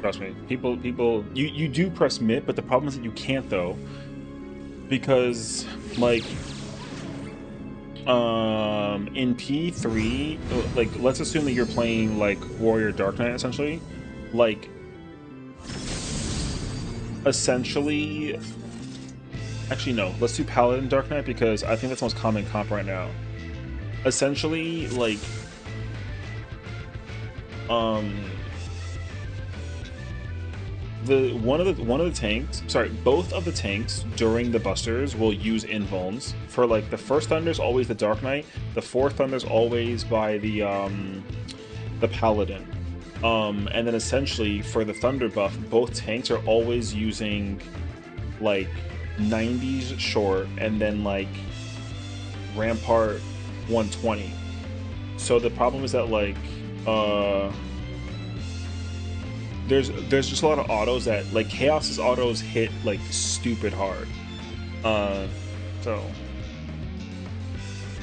trust me, you do press mid, but the problem is that you can't though, because like in P3, like let's assume that you're playing like Warrior Dark Knight essentially, like essentially. Actually, no. Let's do Paladin Dark Knight because I think that's the most common comp right now. Essentially, like one of the tanks, sorry, both of the tanks during the busters will use invulns. For like the first thunder's always the Dark Knight, the fourth thunder's always by the Paladin. And then essentially for the thunder buff, both tanks are always using like 90s short and then like Rampart 120. So the problem is that like there's just a lot of autos that like Chaos's autos hit like stupid hard. So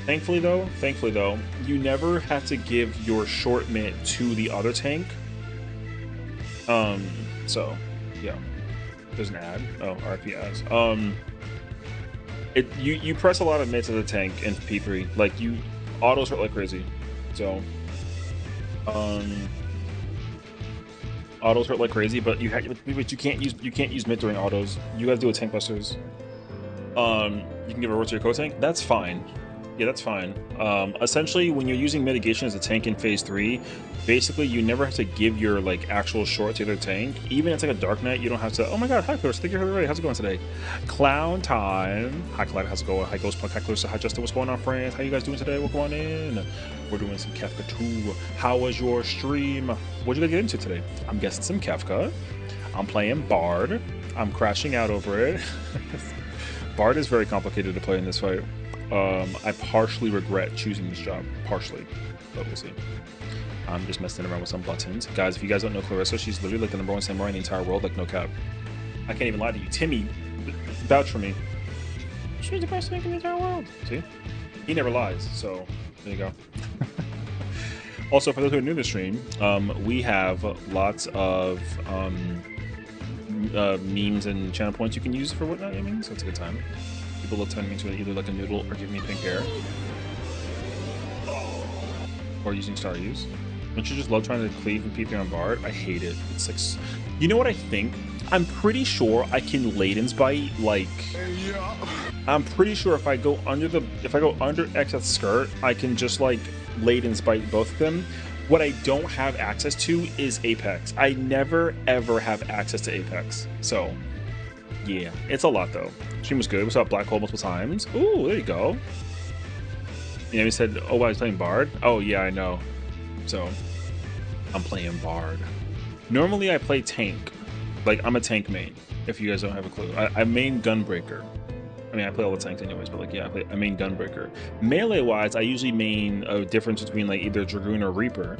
thankfully though, you never have to give your short mitt to the other tank. So yeah, there's an ad. Oh, RP ads. You press a lot of mitts as a tank in P3. Like you autos hurt like crazy. So autos hurt like crazy, but you can't use mitt during autos. You gotta do a tank busters. You can give a roll to your co-tank. That's fine. Yeah, that's fine. Essentially, when you're using mitigation as a tank in phase 3, basically you never have to give your like actual short to the tank. Even if it's like a Dark Knight, you don't have to. Oh my God, hi Clarissa, thank you for ready. How's it going today? Clown time. Hi Clyde, how's it going? Hi Ghost Punk, hi Clarissa, hi Justin, what's going on, friends? How you guys doing today? Welcome on in. We're doing some Kefka 2. How was your stream? What'd you guys get into today? I'm guessing some Kefka. I'm playing Bard. I'm crashing out over it. Bard is very complicated to play in this fight. I partially regret choosing this job. Partially. But we'll see. I'm just messing around with some buttons. Guys, if you guys don't know Clarissa, she's literally like the #1 samurai in the entire world, like no cap. I can't even lie to you. Timmy, vouch for me. She's the best tank in the entire world. See? He never lies, so there you go. Also, for those who are new to the stream, we have lots of memes and channel points you can use for whatnot. I mean, so it's a good time. People love telling me to either like a noodle or give me pink hair, or using star use. Don't you just love trying to cleave and P3 on Bard? I hate it. It's like, you know what I think? I'm pretty sure I can Layden's bite. Like, I'm pretty sure if I go under X at skirt, I can just like Layden's bite both of them. What I don't have access to is Apex. I never ever have access to Apex. So yeah, it's a lot though. Stream was good. We saw Black Hole multiple times. Ooh, there you go. You know, he said, oh, I was playing Bard. Oh yeah, I know. So I'm playing Bard. Normally I play tank. Like I'm a tank main, if you guys don't have a clue. I main Gunbreaker. I mean, I play all the tanks anyways, but like, yeah, I main Gunbreaker. Melee-wise, I usually main a difference between like either Dragoon or Reaper.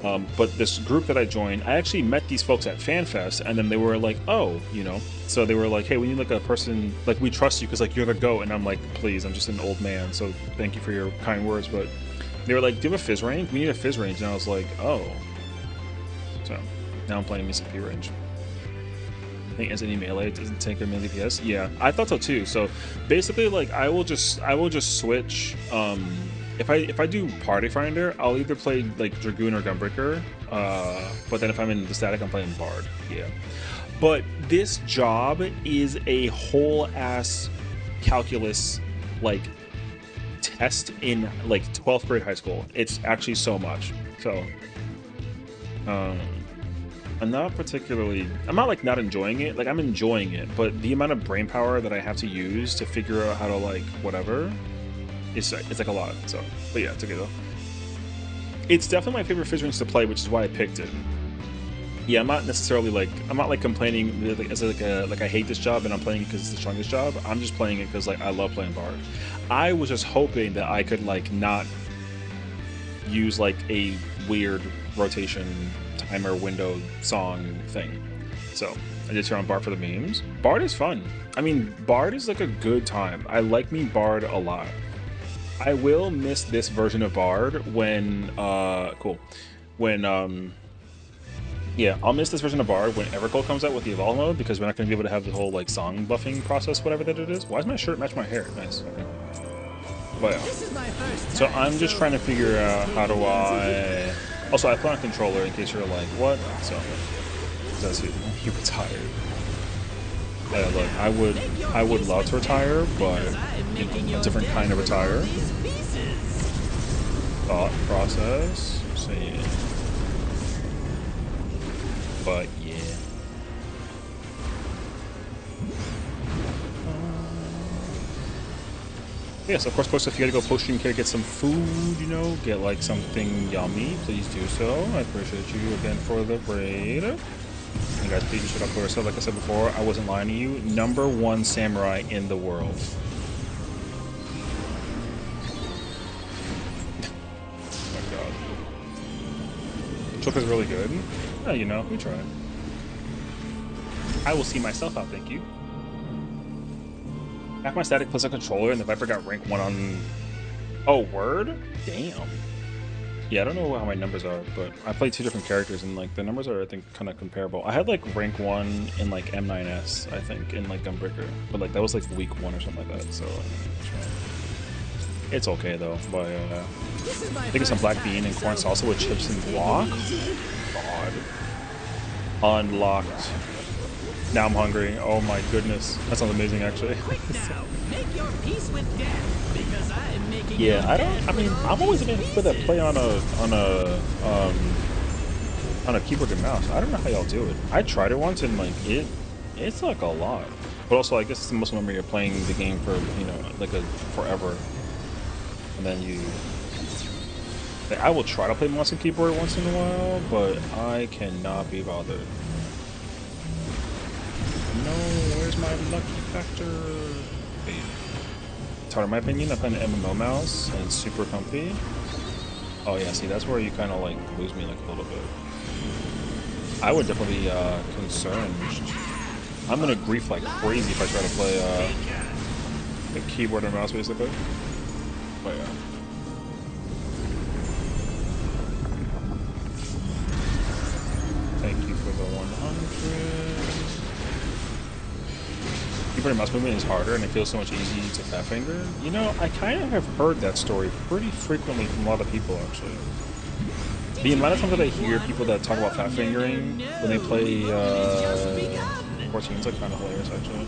But this group that I joined, I actually met these folks at FanFest, and then they were like, oh, you know, so they were like, hey, we need like a person, like we trust you because like you're the GOAT, and I'm like, please, I'm just an old man, so thank you for your kind words. But they were like, do you have a fizz range? We need a fizz range, and I was like, oh. So now I'm playing Mississippi range. I think as any melee doesn't take a melee DPS. Yeah, I thought so too. So basically, like I will just switch. If I do Party Finder, I'll either play like Dragoon or Gunbreaker. But then if I'm in the static, I'm playing Bard. Yeah. But this job is a whole ass calculus like test in like 12th grade high school. It's actually so much. So I'm not like not enjoying it. Like I'm enjoying it, but the amount of brain power that I have to use to figure out how to like whatever, it's like a lot. So, but yeah, it's okay though. It's definitely my favorite fizz range to play, which is why I picked it. Yeah, I'm not like complaining as like I hate this job and I'm playing it because it's the strongest job. I'm just playing it because like I love playing Bard. I was just hoping that I could like not use like a weird rotation timer window song thing. So I did turn on Bard for the memes. Bard is fun. I mean, Bard is like a good time. I like me Bard a lot. I will miss this version of Bard when yeah, I'll miss this version of Bard when Evercold comes out with the Evolve mode, because we're not going to be able to have the whole like song buffing process, whatever that it is. Why does my shirt match my hair? Nice. Okay. But yeah. So I'm just trying to figure out how do I. Also, I play on controller in case you're like, what? So that's it. You retired. Yeah, look, I would love to retire, but you know, a different kind of retire. Thought process. So yeah. But yeah. Yes, of course, if you gotta go post-stream care, get some food, you know, get like something yummy, please do so. I appreciate you again for the raid. And guys, please check out Clarissa. Like I said before, I wasn't lying to you. #1 samurai in the world. Oh my god. Chocolate is really good. Oh, you know, we tried. I will see myself out, thank you. Back my static plus a controller, and the Viper got rank 1 on... Oh, word? Damn. Yeah, I don't know how my numbers are, but I played 2 different characters, and like the numbers are, I think, kind of comparable. I had like rank 1 in like M9S, I think, in like Gunbreaker, but like that was like week 1 or something like that. So it's okay though. But I think it's some black bean and corn salsa with chips and guac. God, unlocked. Now I'm hungry. Oh my goodness, that sounds amazing actually. Quick now, make your peace with death, because I'm making Yeah, I don't. I mean, I'm always gonna put that play on a keyboard and mouse. I don't know how y'all do it. I tried it once and like it's like a lot. But also, I guess it's the muscle memory of playing the game for, you know, like a forever, and then you. Like, I will try to play mouse and keyboard once in a while, but I cannot be bothered. No, where's my lucky factor? Wait. So in my opinion, I find an MMO mouse and it's super comfy. Oh yeah, see, that's where you kind of like lose me like a little bit. I would definitely be concerned. I'm gonna grief like crazy if I try to play the keyboard and mouse basically. But yeah. Thank you for the 100. Keyboard and mouse movement is harder and it feels so much easier to fat finger. You know, I kind of have heard that story pretty frequently from a lot of people actually. The amount of times that I hear people that talk about fat fingering when they play 14 is like kind of hilarious actually.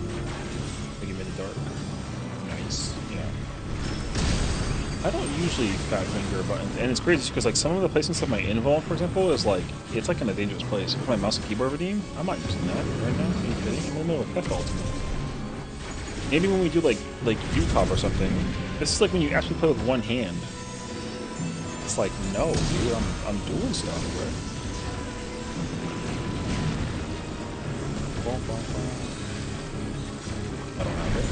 Like you made it dark. Nice. Yeah. I don't usually fat finger buttons, and it's crazy because like some of the placements of my invuln, for example, is like it's like in a dangerous place. With my mouse and keyboard redeem, I'm not using that right now. Are you kidding? I'm in the middle of F ultimate. Maybe when we do like UCOP or something, this is like when you actually play with one hand. It's like, no, dude, I'm doing stuff, right? I don't have it.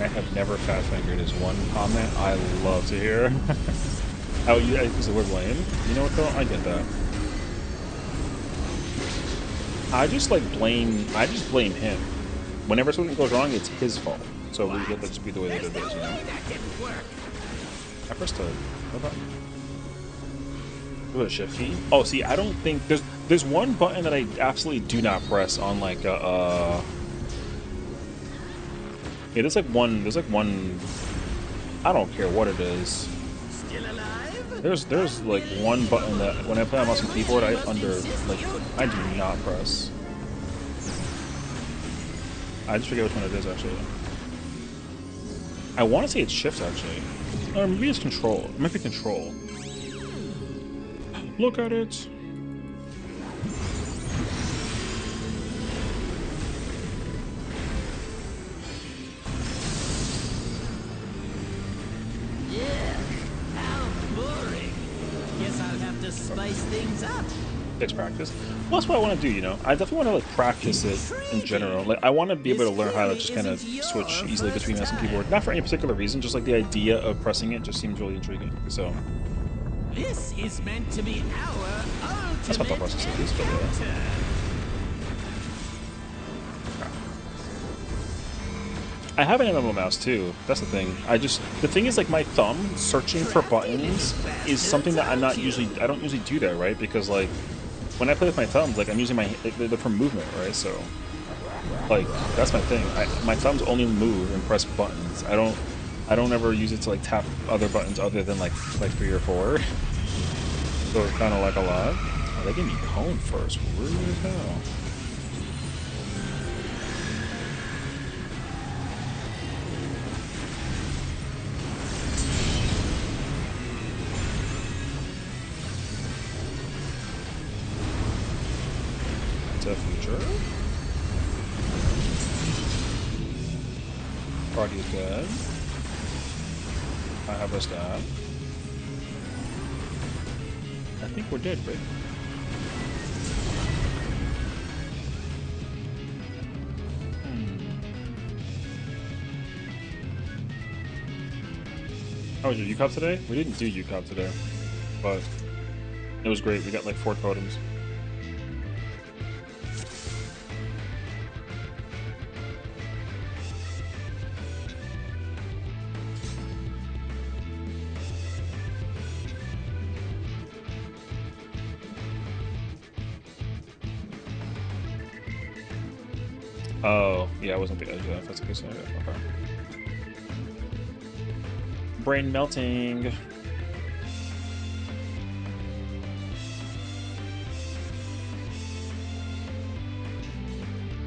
I have never fat fingered is one comment I love to hear. Oh, you use the word blame? You know what though? I get that. I just blame him. Whenever something goes wrong, it's his fault. So we let that just be the way that it is, you know? I pressed what button? Was it shift key? Oh, see, I don't think there's one button that I absolutely do not press on like yeah, there's like one I don't care what it is. There's like one button that when I play on mouse and keyboard I do not press. I just forget which one it is actually. I want to say it's shift actually. Or maybe it's control. It might be control. Look at it. Spice things up. It's practice. Well, that's what I want to do, you know. I definitely want to like practice it in general. Like I want to be able to learn how to just kind of switch easily between mouse and keyboard. Not for any particular reason, just like the idea of pressing it just seems really intriguing. So this is meant to be our ultimate. That's not the process at least, but yeah. I have an MMO mouse too. That's the thing. The thing is like my thumb searching for buttons is something that I don't usually do that, right? Because like when I play with my thumbs, like I'm using they're for movement, right? So like that's my thing. My thumbs only move and press buttons. I don't ever use it to like tap other buttons other than like 3 or 4. So it's kind of like a lot. Oh, they gave me cone first. Rude as hell. Future. Party is good. I have a stab. I think we're dead, right? How was your UCOP today? We didn't do UCOP today, but it was great. We got like 4 totems. Oh, yeah, I wasn't thinking of that. If that's the case. Okay. Brain melting.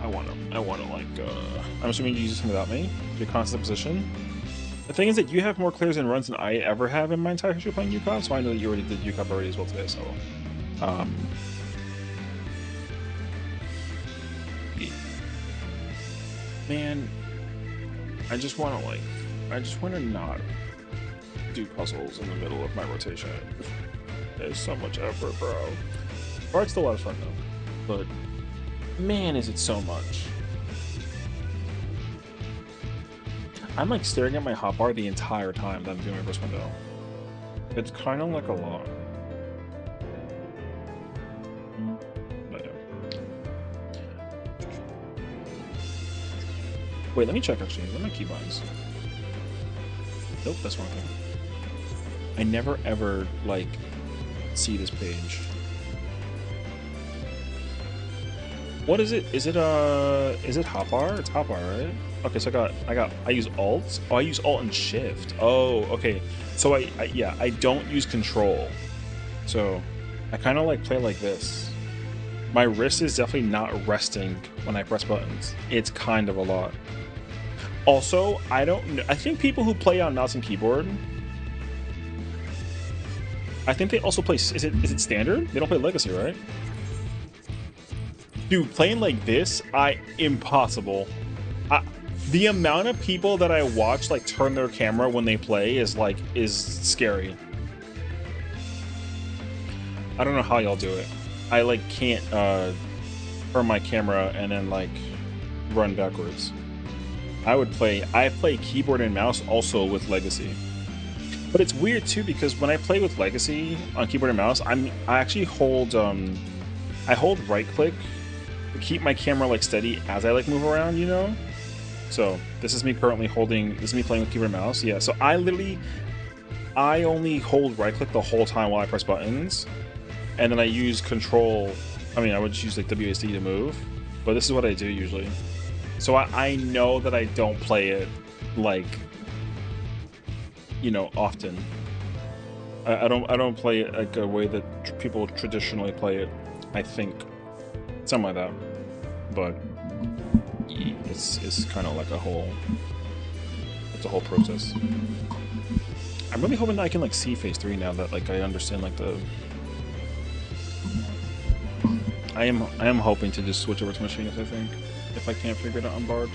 I want to like, I'm assuming you use this without me. Your constant position. The thing is that you have more clears and runs than I ever have in my entire history playing UCOP, so I know that you already did UCOP already as well today, so. Man, I just want to not do puzzles in the middle of my rotation. There's so much effort, bro. Art's still a lot of fun though, but man, is it so much. I'm like staring at my hotbar the entire time that I'm doing my first window. It's kind of like a lot. But yeah. Wait, let me check actually. What are my keybinds? Nope, that's wrong thing. I never ever like see this page. What is it? Is it hotbar? It's hotbar, right? Okay, so I use alt. Oh, I use alt and shift. Oh, okay. So I don't use control. So I kind of like play like this. My wrist is definitely not resting when I press buttons. It's kind of a lot. Also, I think people who play on mouse and keyboard, I think they also play, is it standard? They don't play legacy, right? Dude, playing like this, impossible. The amount of people that I watch like turn their camera when they play is scary. I don't know how y'all do it. I like can't turn my camera and then like run backwards. I play keyboard and mouse also with legacy. But it's weird too because when I play with legacy on keyboard and mouse, I actually hold I hold right click to keep my camera like steady as I like move around, you know? So this is me currently holding, this is me playing with keyboard and mouse. Yeah, so I only hold right click the whole time while I press buttons. And then I use control, I would just use like WASD to move, but this is what I do usually. So I know that I don't play it like, you know, often. I don't play it like a way that people traditionally play it, I think. Something like that. But it's kind of like it's a whole process. I'm really hoping that I can like see phase 3 now that like I understand like the I am hoping to just switch over to machines, I think, if I can't figure it out on Bard.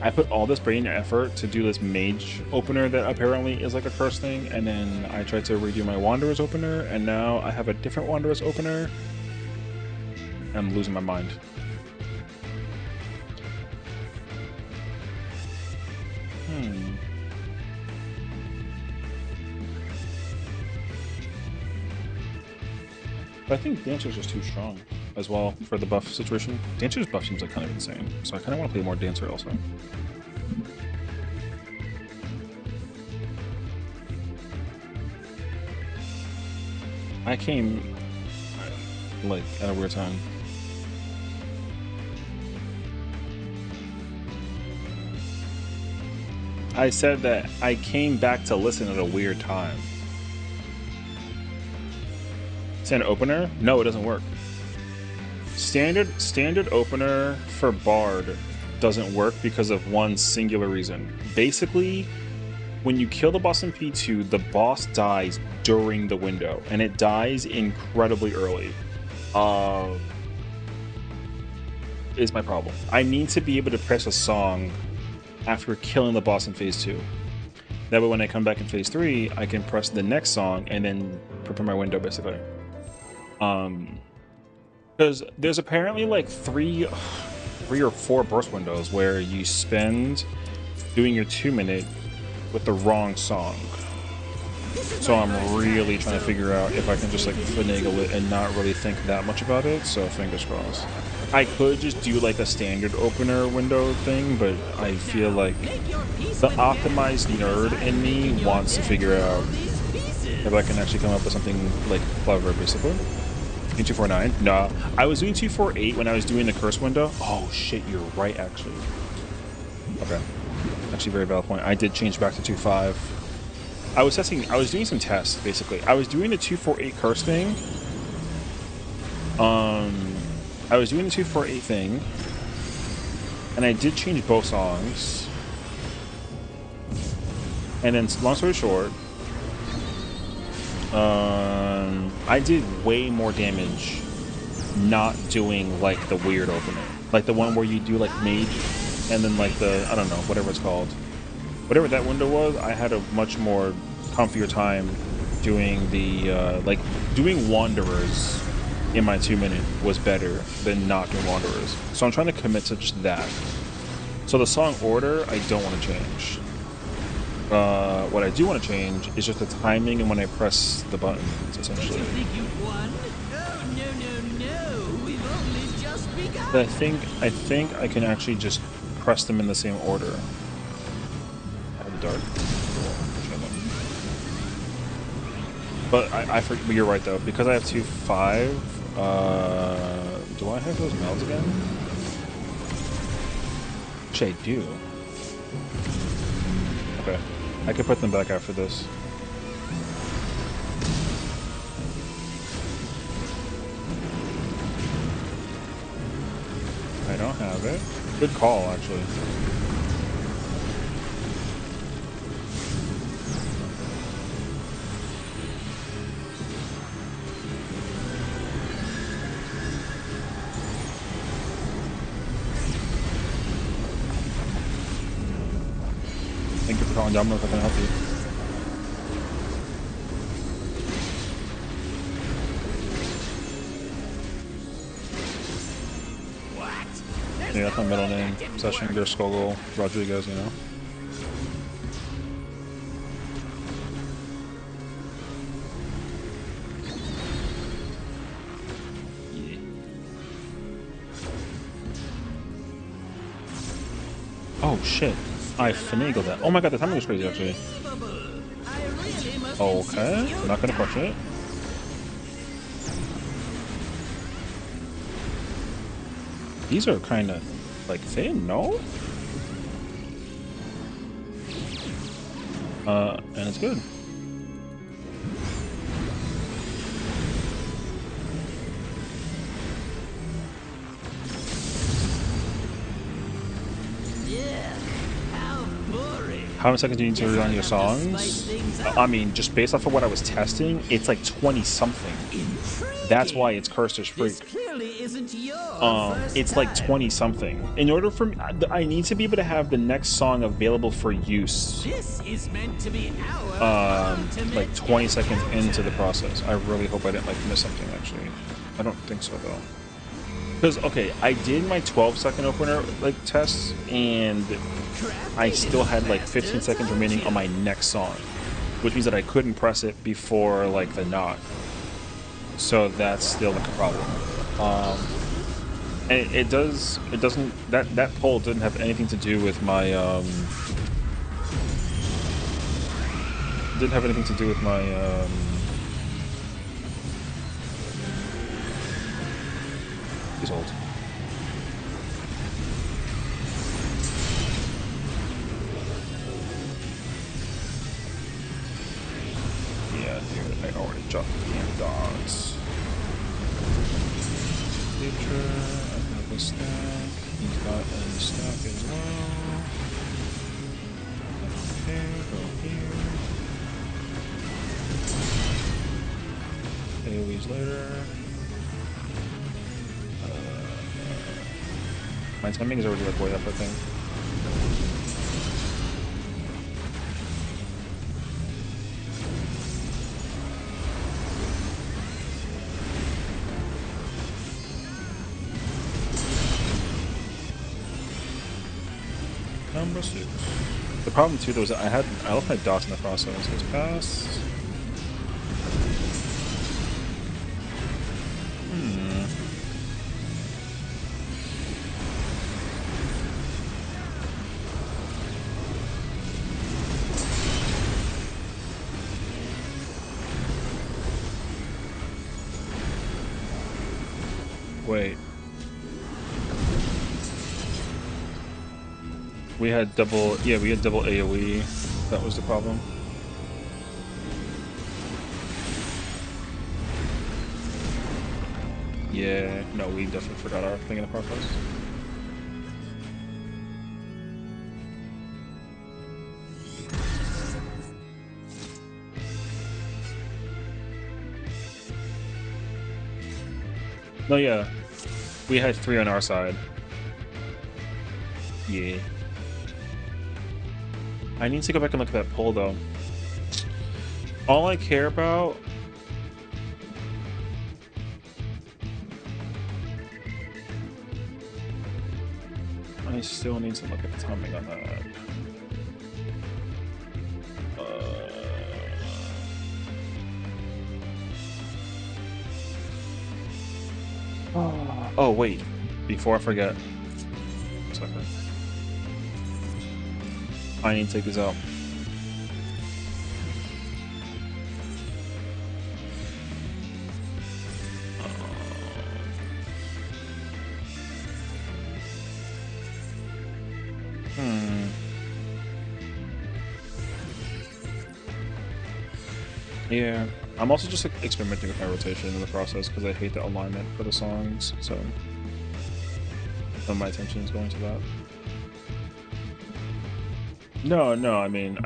I put all this brain effort to do this mage opener that apparently is like a curse thing, and then I tried to redo my Wanderer's opener, and now I have a different Wanderer's opener. I'm losing my mind. But I think Dancer's just too strong as well for the buff situation. Dancer's buff seems like kind of insane, so I kind of want to play more Dancer also. I came like at a weird time. I said that I came back to listen at a weird time. Standard opener? No, it doesn't work. Standard opener for Bard doesn't work because of one singular reason. Basically, when you kill the boss in P2, the boss dies during the window, and it dies incredibly early. Is my problem. I need to be able to press a song after killing the boss in phase 2. That way when I come back in phase 3, I can press the next song and then prepare my window, basically. Because there's apparently like three or four burst windows where you spend doing your 2-minute with the wrong song. So I'm really trying to figure out if I can just like finagle it and not really think that much about it. So fingers crossed. I could just do like a standard opener window thing, but I feel like the optimized nerd in me wants to figure out if I can actually come up with something like clever, basically. 249? No, I was doing 248 when I was doing the curse window. Oh shit, you're right, actually. Okay, actually, very valid point. I did change back to 25. I was doing some tests, basically. I was doing the 248 curse thing. I was doing the 248 thing, and I did change both songs. And then, long story short, I did way more damage not doing like the weird opener, like the one where you do like mage, and then like the, I don't know, whatever it's called. Whatever that window was, I had a much more comfier time doing the, like, doing Wanderers in my 2-minute was better than not doing Wanderers. So I'm trying to commit to just that. So the song order, I don't want to change. What I do want to change is just the timing and when I press the buttons, essentially. But I think I can actually just press them in the same order. Dark. But but you're right though, because I have 2-5. Do I have those melds again? Which I do. Okay, I could put them back after this. I don't have it. Good call, actually. Thank you for calling down. If I can help you. Yeah, that's my middle name. Sessiion, Skogel, Rodriguez, you know. Yeah. Oh shit. I finagled that. Oh my god, the timing was crazy actually. Okay, I'm not gonna question it. These are kind of like thin, no? And it's good. How many seconds do you need to relearn your songs? I mean, just based off of what I was testing, it's like 20 something. That's why it's Cursed Freak. It's like 20 something. In order for me, I need to be able to have the next song available for use. This is meant to be our like 20 seconds into the process. I really hope I didn't like miss something actually. I don't think so though. Because okay, I did my 12-second opener like tests and I still had like 15 seconds remaining on my next song, which means that I couldn't press it before like the knot. So that's still like a problem. And it doesn't that poll didn't have anything to do with my didn't have anything to do with my he's old. Yeah, dude, I already dropped the damn dogs. Future, I have a stack. He's got a stack as well. Okay, go here. AoE's later. My timing is already like way up, I think. Number 6. The problem too though is that I left my dots in the process. It's past. Wait. We had double AoE. That was the problem. Yeah, no, we definitely forgot our thing in the process. No, yeah. We had 3 on our side. Yeah. I need to go back and look at that poll, though. All I care about... I still need to look at the timing on that. Oh, wait. Before I forget. 1 second. I need to take this out. Yeah. I'm also just experimenting with my rotation in the process because I hate the alignment for the songs, so some of my attention is going to that. No, I mean,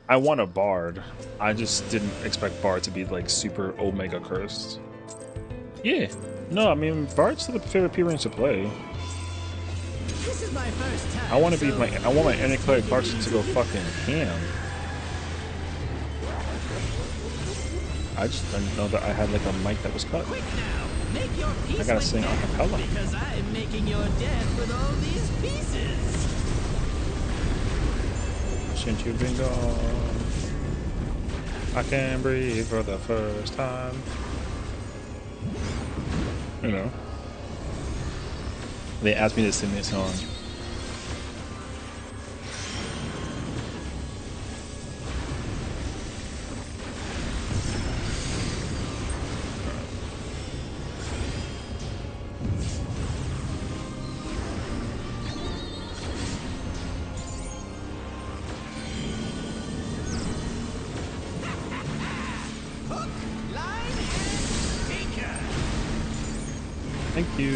I want a Bard. I just didn't expect Bard to be like super Omega cursed. Yeah. No, I mean, Bard's still the favorite P range to play. This is my first time. I want to be I want my Anticleric Clarkson to go fucking ham. I just didn't know that I had like a mic that was cut. Quick now, make your peace I gotta with sing a death, cappella. because I'm making your death with all these pieces. Since you've been gone, I can breathe for the first time. You know. They asked me to sing this song. Hook, line, and sinker. Thank you.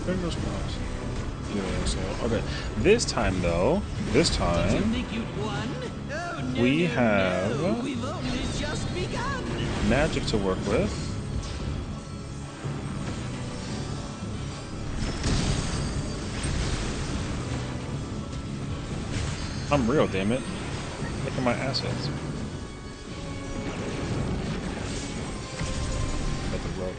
Fingers crossed. Yeah, so, okay. This time, though, You think you'd won? Oh, no, we no, have no. We've only just begun. magic to work with. I'm real, damn it. Look at my assets. Got the rope.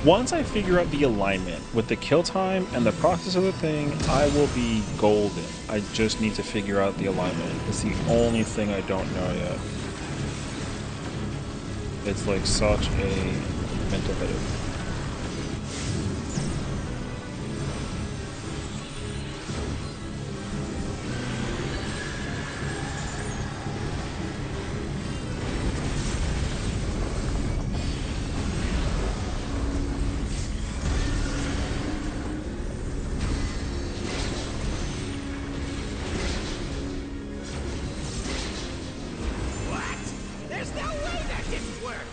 Once I figure out the alignment with the kill time and the process of the thing, I will be golden. I just need to figure out the alignment. It's the only thing I don't know yet. It's like such a mental headache. What? There's no way that didn't work.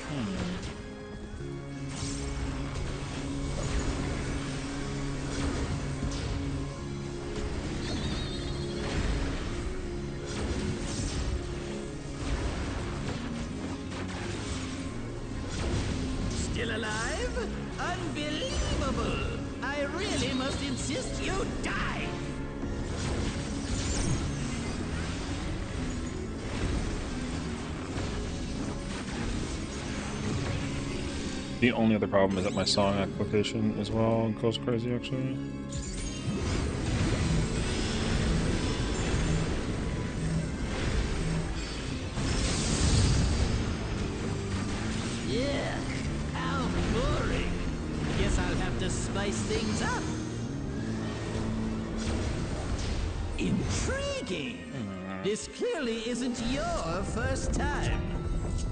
Still alive? Unbelievable! I really must insist you die! The only other problem is that my song application as well goes crazy, actually. Yeah, how boring. Guess I'll have to spice things up. Intriguing. This clearly isn't your first time.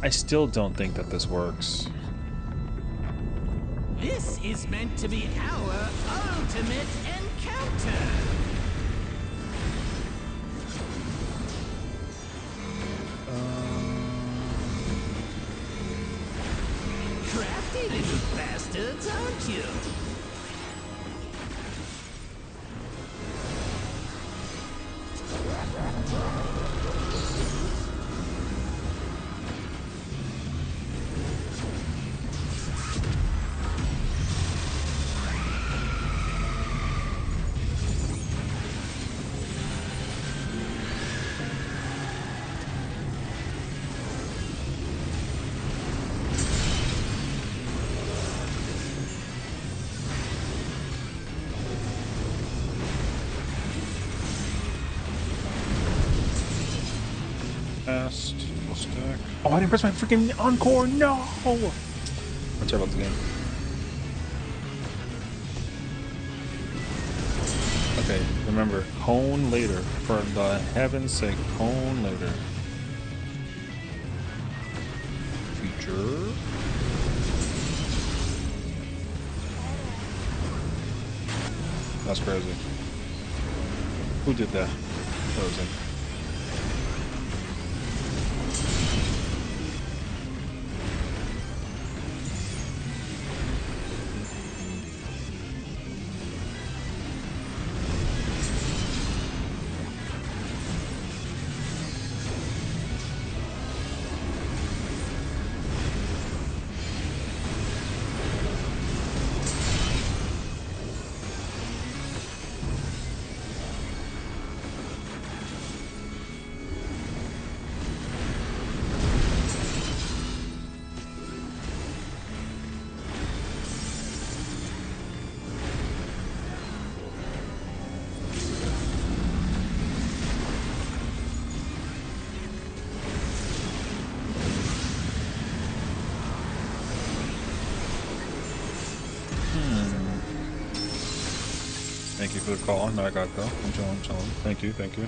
I still don't think that this works. This is meant to be our ultimate encounter. Crafty little bastards, aren't you? Fast, full stack. Oh, I didn't press my freaking encore. No. I'm sorry about the game. Okay, remember, hone later. For the heaven's sake, hone later. Future. That's crazy. Who did that? That was him. Thank you for the call. No, I got though. I'm chilling, chilling. Thank you, thank you.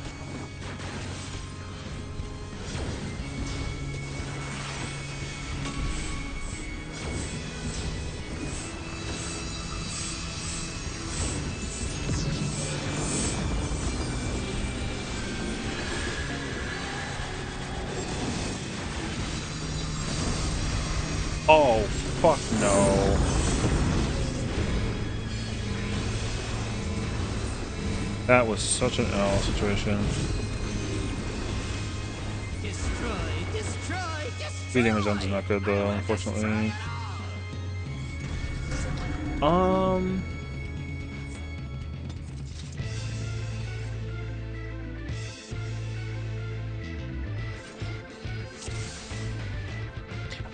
Oh, fuck no. That was such an L situation. Destroy, destroy, destroy. Speed damage zones is not good though, unfortunately.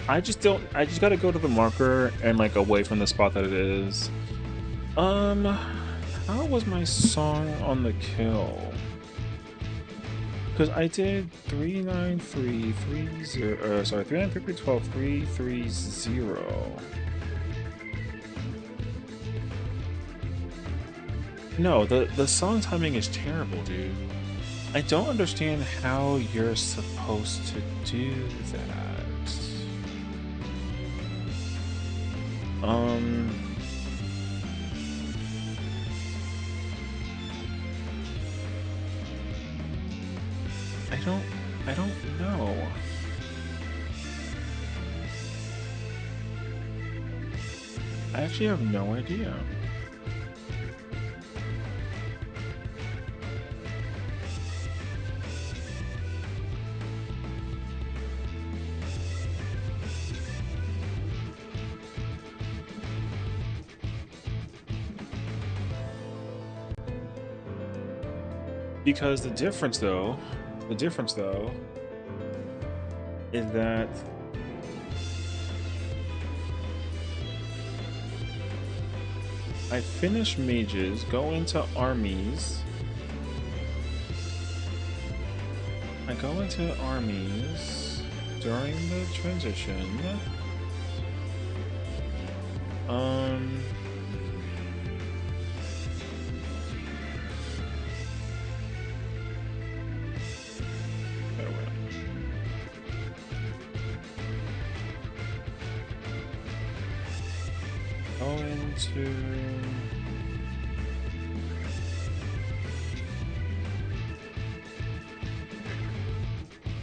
I just gotta go to the marker and like away from the spot that it is. How was my song on the kill? Because I did 39330, sorry, 39312 330. No, the song timing is terrible, dude. I don't understand how you're supposed to do that. I don't know. I actually have no idea. Because the difference though is that I finish mages, go into armies. I go into armies during the transition. Go into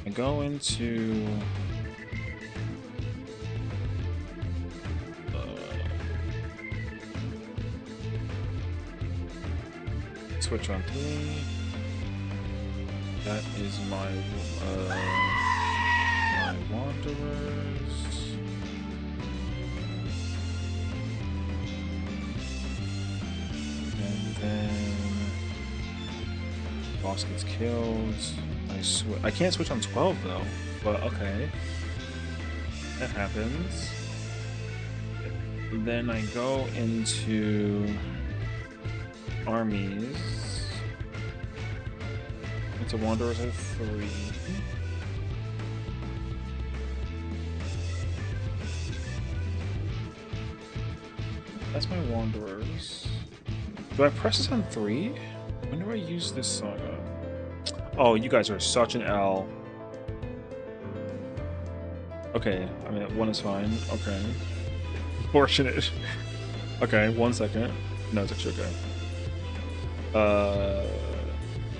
I go into switch on 3. That is my wanderers. And then boss gets killed. I can't switch on 12 though, but okay. That happens. Then I go into armies. Into wanderers at 3. That's my wanderers. Do I press this on 3? When do I use this saga? Oh, you guys are such an L. Okay, I mean 1 is fine. Okay. Fortunate. Okay, 1 second. No, it's actually okay.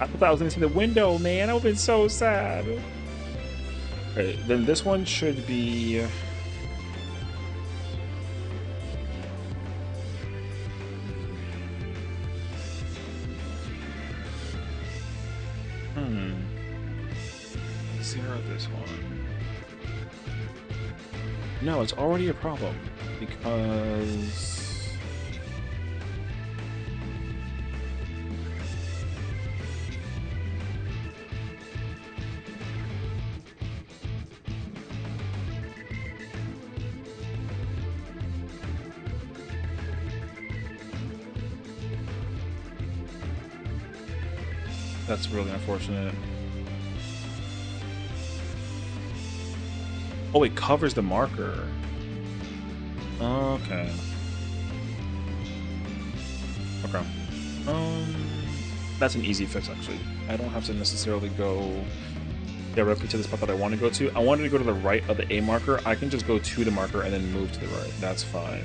I thought I was gonna see the window, man. I would've been so sad. Okay, then this one should be. Zero this one. No, it's already a problem because. That's really unfortunate. Oh, it covers the marker. Okay. Okay. That's an easy fix, actually. I don't have to necessarily go directly to the spot that I want to go to. I wanted to go to the right of the A marker. I can just go to the marker and then move to the right. That's fine.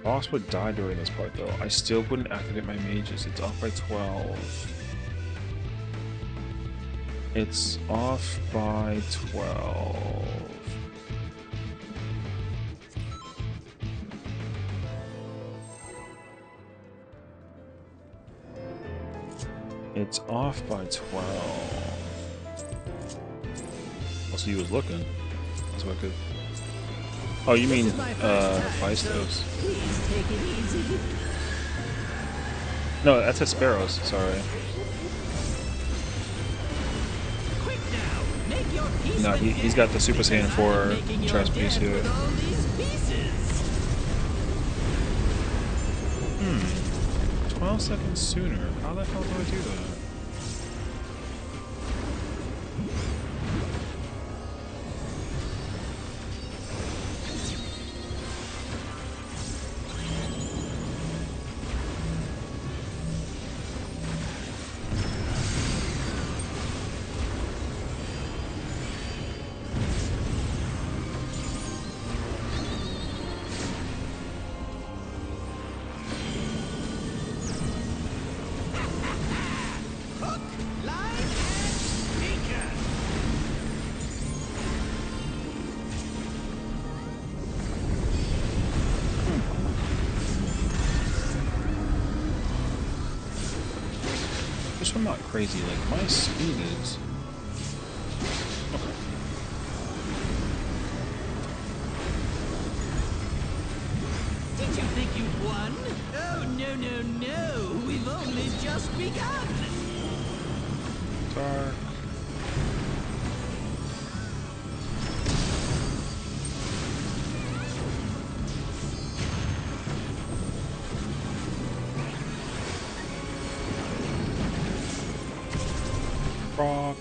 Boss would die during this part, though. I still wouldn't activate my mages. It's off by 12. It's off by 12. It's off by 12. Also, you was looking. That's what I could. Oh, you mean Phaistos? Please take it easy. No, that's a Sparrows. Sorry. Quick now, make your peace No, with he's death, got the Super because Saiyan I'm 4 making your chest death piece here. with all these pieces. 12 seconds sooner. How the hell do I do that? Hook, line, and sinker. Just I'm not crazy. Like my speed is. Okay. Did you think you'd won? Oh, no, no, no. We've only just begun. Dark. Rock.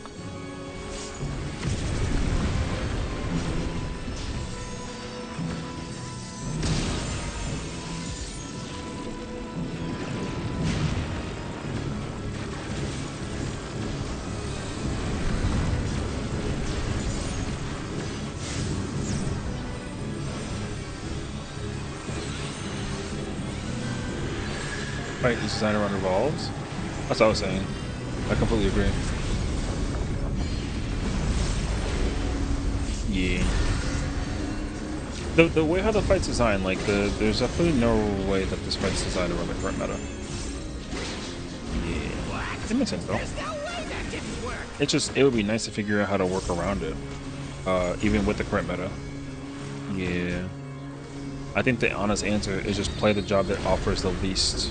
Right, this design around revolves. That's what I was saying. I completely agree. Yeah. The way how the fight's designed, like there's definitely no way that this fight's designed around the current meta. Yeah. It makes sense though. It would be nice to figure out how to work around it. Even with the current meta. Yeah. I think the honest answer is just play the job that offers the least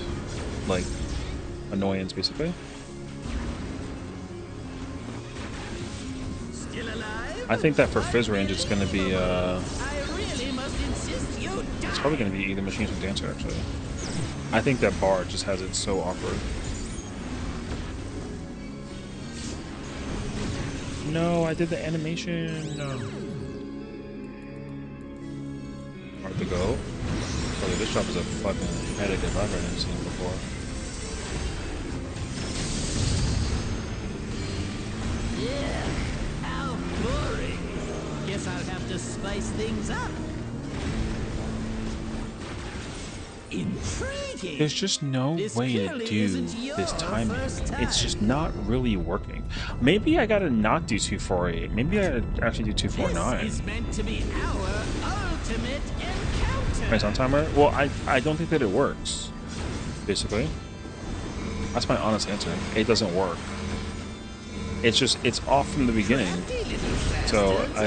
like annoyance, basically. Still alive? I think that for Fizz range it's gonna be I really must insist you die. it's probably gonna be either Machines or Dancer actually. I think that bar just has it so awkward. No, I did the animation. No. Hard to go. Oh, this job is a fucking headache if I've ever seen before. Yeah, how boring. Guess I'll have to spice things up. Intriguing. There's just no This way to clearly do isn't your this timing. first It's time. just not really working. Maybe I gotta not do 248. Maybe I actually do This 249. is meant to be our ultimate encounter. My sound timer? Well, I don't think that it works. Basically, that's my honest answer. It doesn't work. It's off from the beginning. Crafty little So bastards,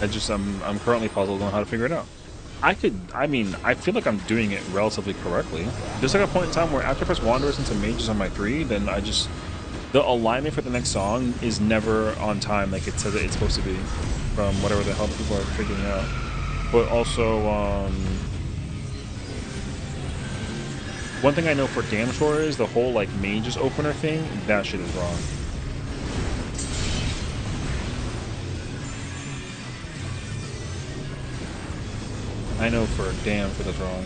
aren't you? I'm currently puzzled on how to figure it out. I feel like I'm doing it relatively correctly. There's like a point in time where after I press Wanderers into Mages on my 3, then the alignment for the next song is never on time like it says it's supposed to be from whatever the hell people are figuring out. But also, one thing I know for damn sure is the whole like Mages opener thing, that shit is wrong. I know for a damn sure that's wrong.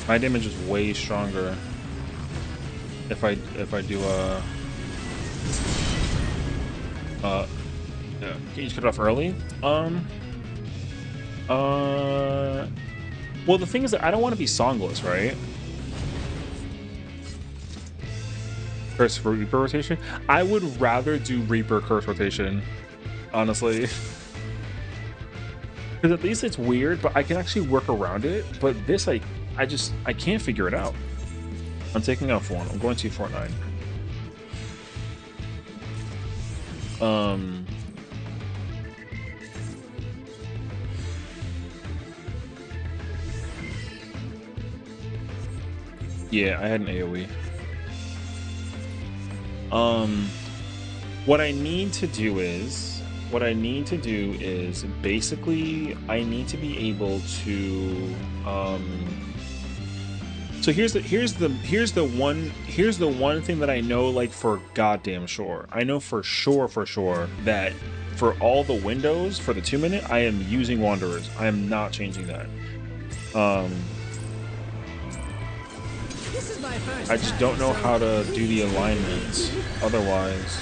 My damage is way stronger if I do can you just cut it off early? Well, the thing is that I don't want to be songless, right? Curse for Reaper rotation. I would rather do Reaper curse rotation, honestly. Because at least it's weird, but I can actually work around it. But this, I can't figure it out. I'm taking out 4. I'm going to 249. Yeah, I had an AoE. What I need to do is basically I need to be able to so here's the one thing that I know like for goddamn sure. I know for sure that for all the windows for the 2-minute I am using Wanderers. I am not changing that. This is my first I just don't know how to do the alignment otherwise.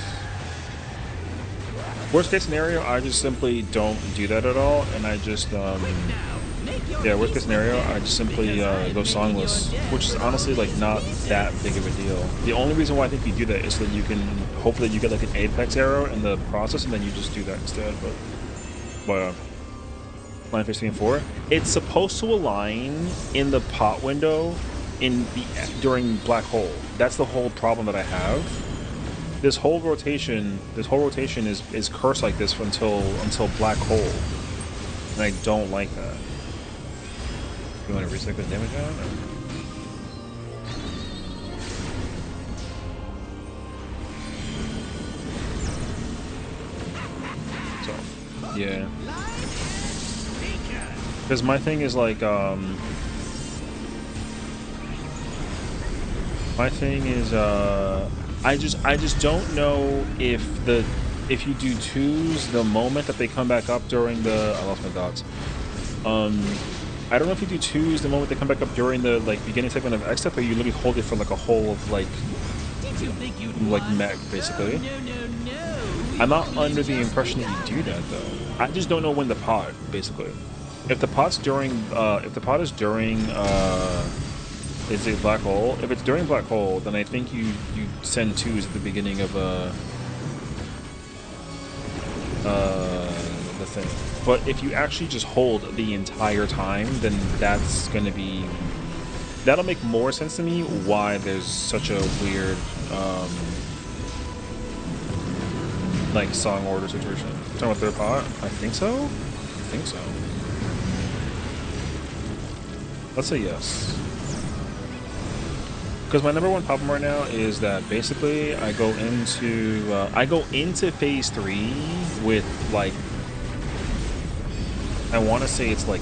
Worst case scenario, I just simply don't do that at all, and I just yeah, worst case scenario, I just simply go songless, which is honestly like not that big of a deal. The only reason why I think you do that is so that you can hopefully you get like an apex arrow in the process, and then you just do that instead. But line 3 and 4, it's supposed to align in the pot window during black hole. That's the whole problem that I have. This whole rotation is cursed like this until black hole, and I don't like that. You want to reset the damage out? So yeah, because my thing is like My thing is, I just don't know if you do twos the moment that they come back up during the. I lost my dots. I don't know if you do twos the moment they come back up during the like beginning segment of X step, or you literally hold it for like a whole of like mech basically. I'm not under the impression that you do that though. I just don't know when the pot basically. If the pot's during, if the pot is during, is it black hole? If it's during black hole, then I think you send twos at the beginning of the thing. But if you actually just hold the entire time, then that's gonna be, that'll make more sense to me why there's such a weird like song order situation. Talking about third pot? I think so. I think so. Let's say yes. Because my number one problem right now is that basically I go into phase 3 with like, I want to say it's like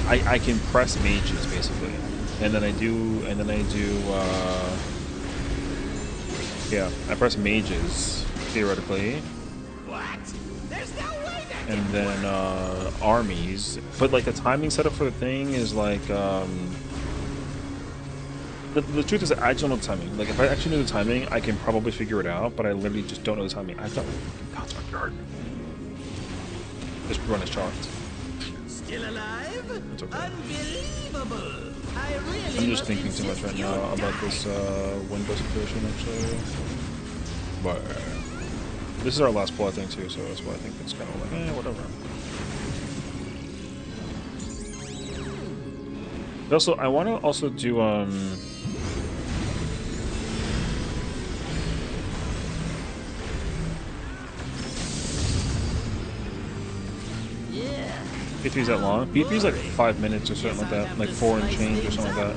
I can press mages basically, and then I do yeah, I press mages theoretically. And then armies, but like the timing setup for the thing is like the truth is that I just don't know the timing. Like if I actually knew the timing, I can probably figure it out, but I literally just don't know the timing. I've got God's backyard. This run is chalked. Still alive? It's okay. Unbelievable. I really I'm just thinking too much right now about this window situation actually. But this is our last pull, I think, too, so that's why I think it's kind of like, whatever. Also, I want to also do, Yeah. P3 is that long? P3 is like 5 minutes or something like that, like 4 and change or something like that.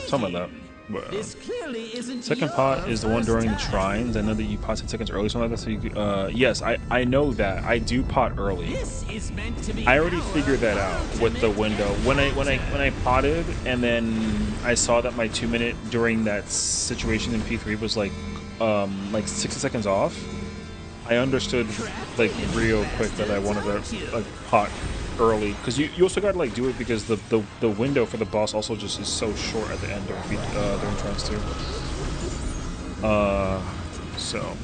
Something like that. But, This clearly isn't second your pot is the one first during the time. shrines. I know that you pot 10 seconds early, something like that. So you, yes, I know that I do pot early. This is meant to be I already our figured that out with the window. When I potted and then I saw that my 2 minute during that situation in P3 was like 60 seconds off. I understood like real quick that I wanted to like pot early, because you also gotta like do it because the window for the boss also just is so short at the end during trans too. So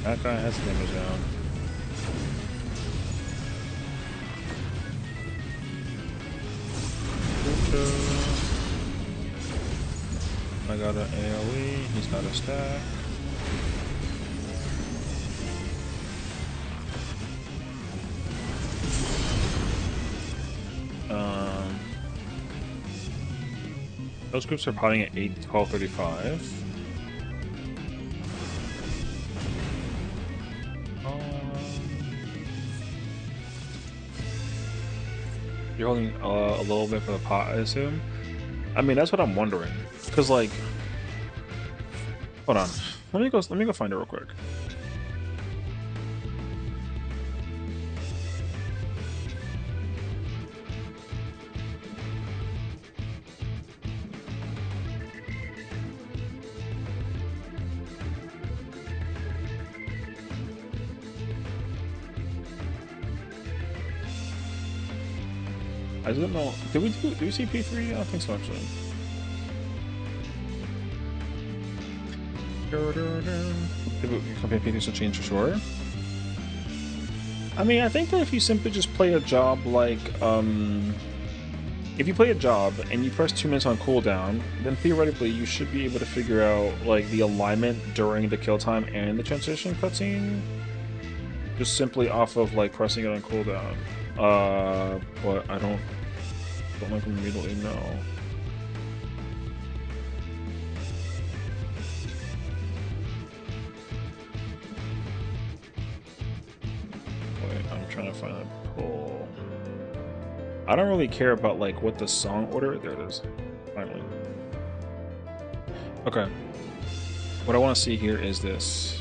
that guy has damage down. I got an AoE, he's got a stack. Those groups are potting at 8, 12, 35. You're holding a little bit for the pot, I assume. I mean, that's what I'm wondering. Cause like, hold on, let me go find it real quick. I don't know. Did we see P3? I don't think so actually. Compare P3 will change for sure. I mean, I think that if you simply just play a job like if you play a job and you press 2 minutes on cooldown, then theoretically you should be able to figure out like the alignment during the kill time and the transition cutscene, just simply off of like pressing it on cooldown. But I don't like immediately know. Wait, I'm trying to find a poll. I don't really care about like what the song order. There it is. Finally. Okay. What I want to see here is this.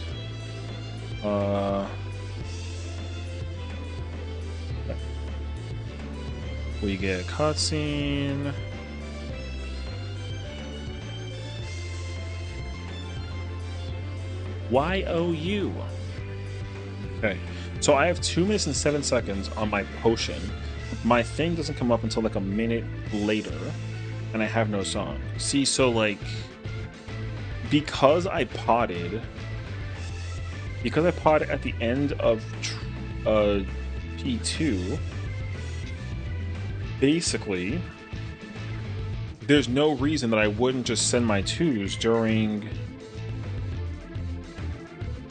We get a cutscene. YOU. Okay. So I have 2 minutes and 7 seconds on my potion. My thing doesn't come up until like a minute later, and I have no song. See, so like, because I potted at the end of P2, basically, there's no reason that I wouldn't just send my 2s during,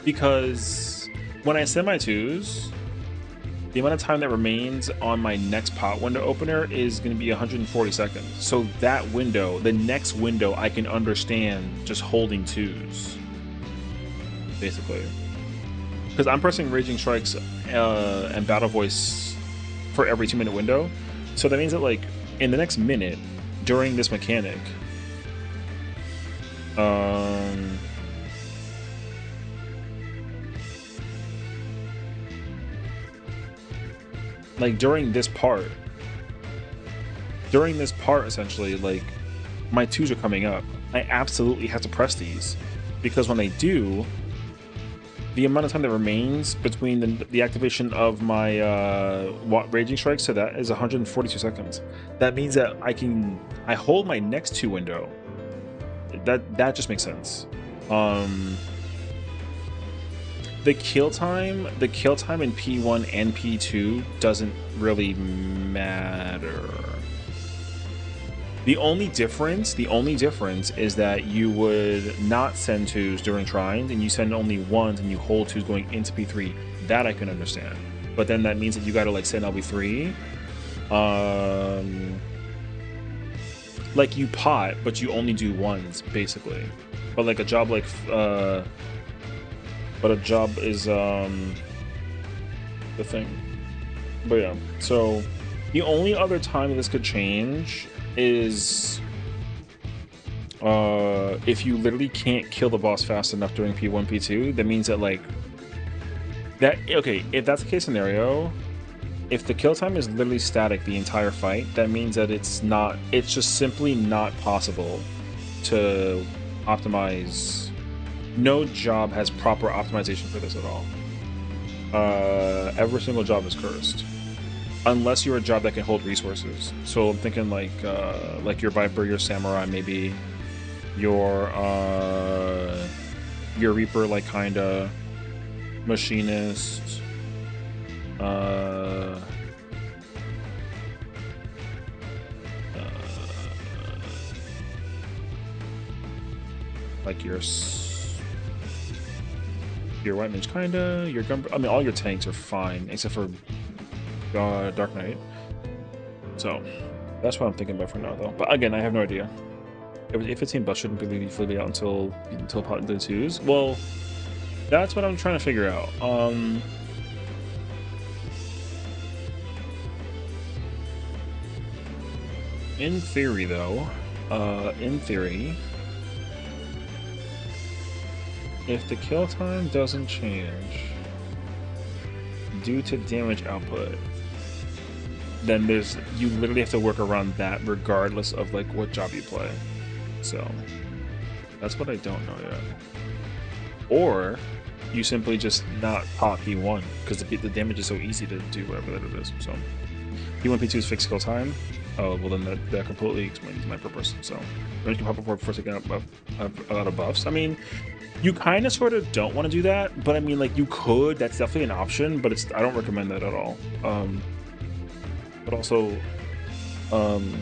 because when I send my 2s, the amount of time that remains on my next pot window opener is going to be 140 seconds. So that window, the next window, I can understand just holding 2s, basically. Because I'm pressing Raging Strikes and Battle Voice for every 2-minute window. So that means that like in the next minute during this mechanic, like during this part essentially, like my 2s are coming up. I absolutely have to press these, because when I do, the amount of time that remains between the activation of my Raging Strikes to that is 142 seconds. That means that I hold my next 2 window. That just makes sense. The kill time in P1 and P2 doesn't really matter. The only difference is that you would not send 2s during shrines, and you send only 1s and you hold 2s going into P3. That I can understand. But then that means that you gotta like send LB3. Like you pot, but you only do 1s, basically. But like a job like but a job is the thing. But yeah, so the only other time this could change is if you literally can't kill the boss fast enough during P1, P2. That means that like that, okay, if that's the case scenario, if the kill time is literally static the entire fight, that means that it's just simply not possible to optimize. No job has proper optimization for this at all. Every single job is cursed, unless you're a job that can hold resources. So I'm thinking like your Viper, your Samurai, maybe your Reaper, like kinda Machinist, like your White Mage, kinda, your Gun. I mean, all your tanks are fine except for Dark Knight. So that's what I'm thinking about for now, though. But again, I have no idea. If 15 bucks shouldn't be fully out until pot the 2s. Well, that's what I'm trying to figure out. In theory, though, if the kill time doesn't change due to damage output, then you literally have to work around that regardless of like what job you play. So that's what I don't know yet. Or you simply just not pop P1 because the damage is so easy to do whatever that it is. So P1, P2 is fixed kill time. Oh, well then that completely explains my purpose. So you can pop before taking out a lot of buffs. I mean, you kind of sort of don't want to do that, but I mean, like, you could. That's definitely an option, but I don't recommend that at all. But also, Um,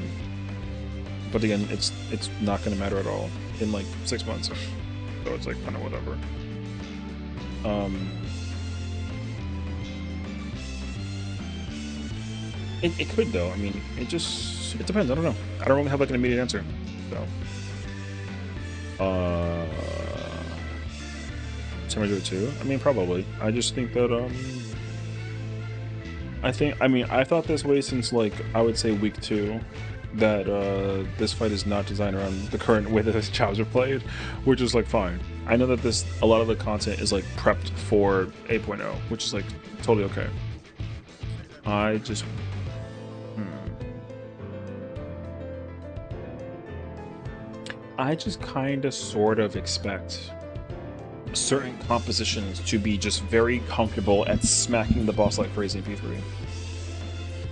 but again, it's not going to matter at all in like 6 months, so it's like kind of whatever. It could though. I mean, it depends. I don't know. I don't really have like an immediate answer. So, Samurai 2. I mean, probably. I just think that I mean, I thought this way since like I would say week 2 that this fight is not designed around the current way that this Chowser played, which is like fine. I know that a lot of the content is like prepped for 8.0, which is like totally okay. I just kind of sort of expect certain compositions to be just very comfortable at smacking the boss like crazy in P3.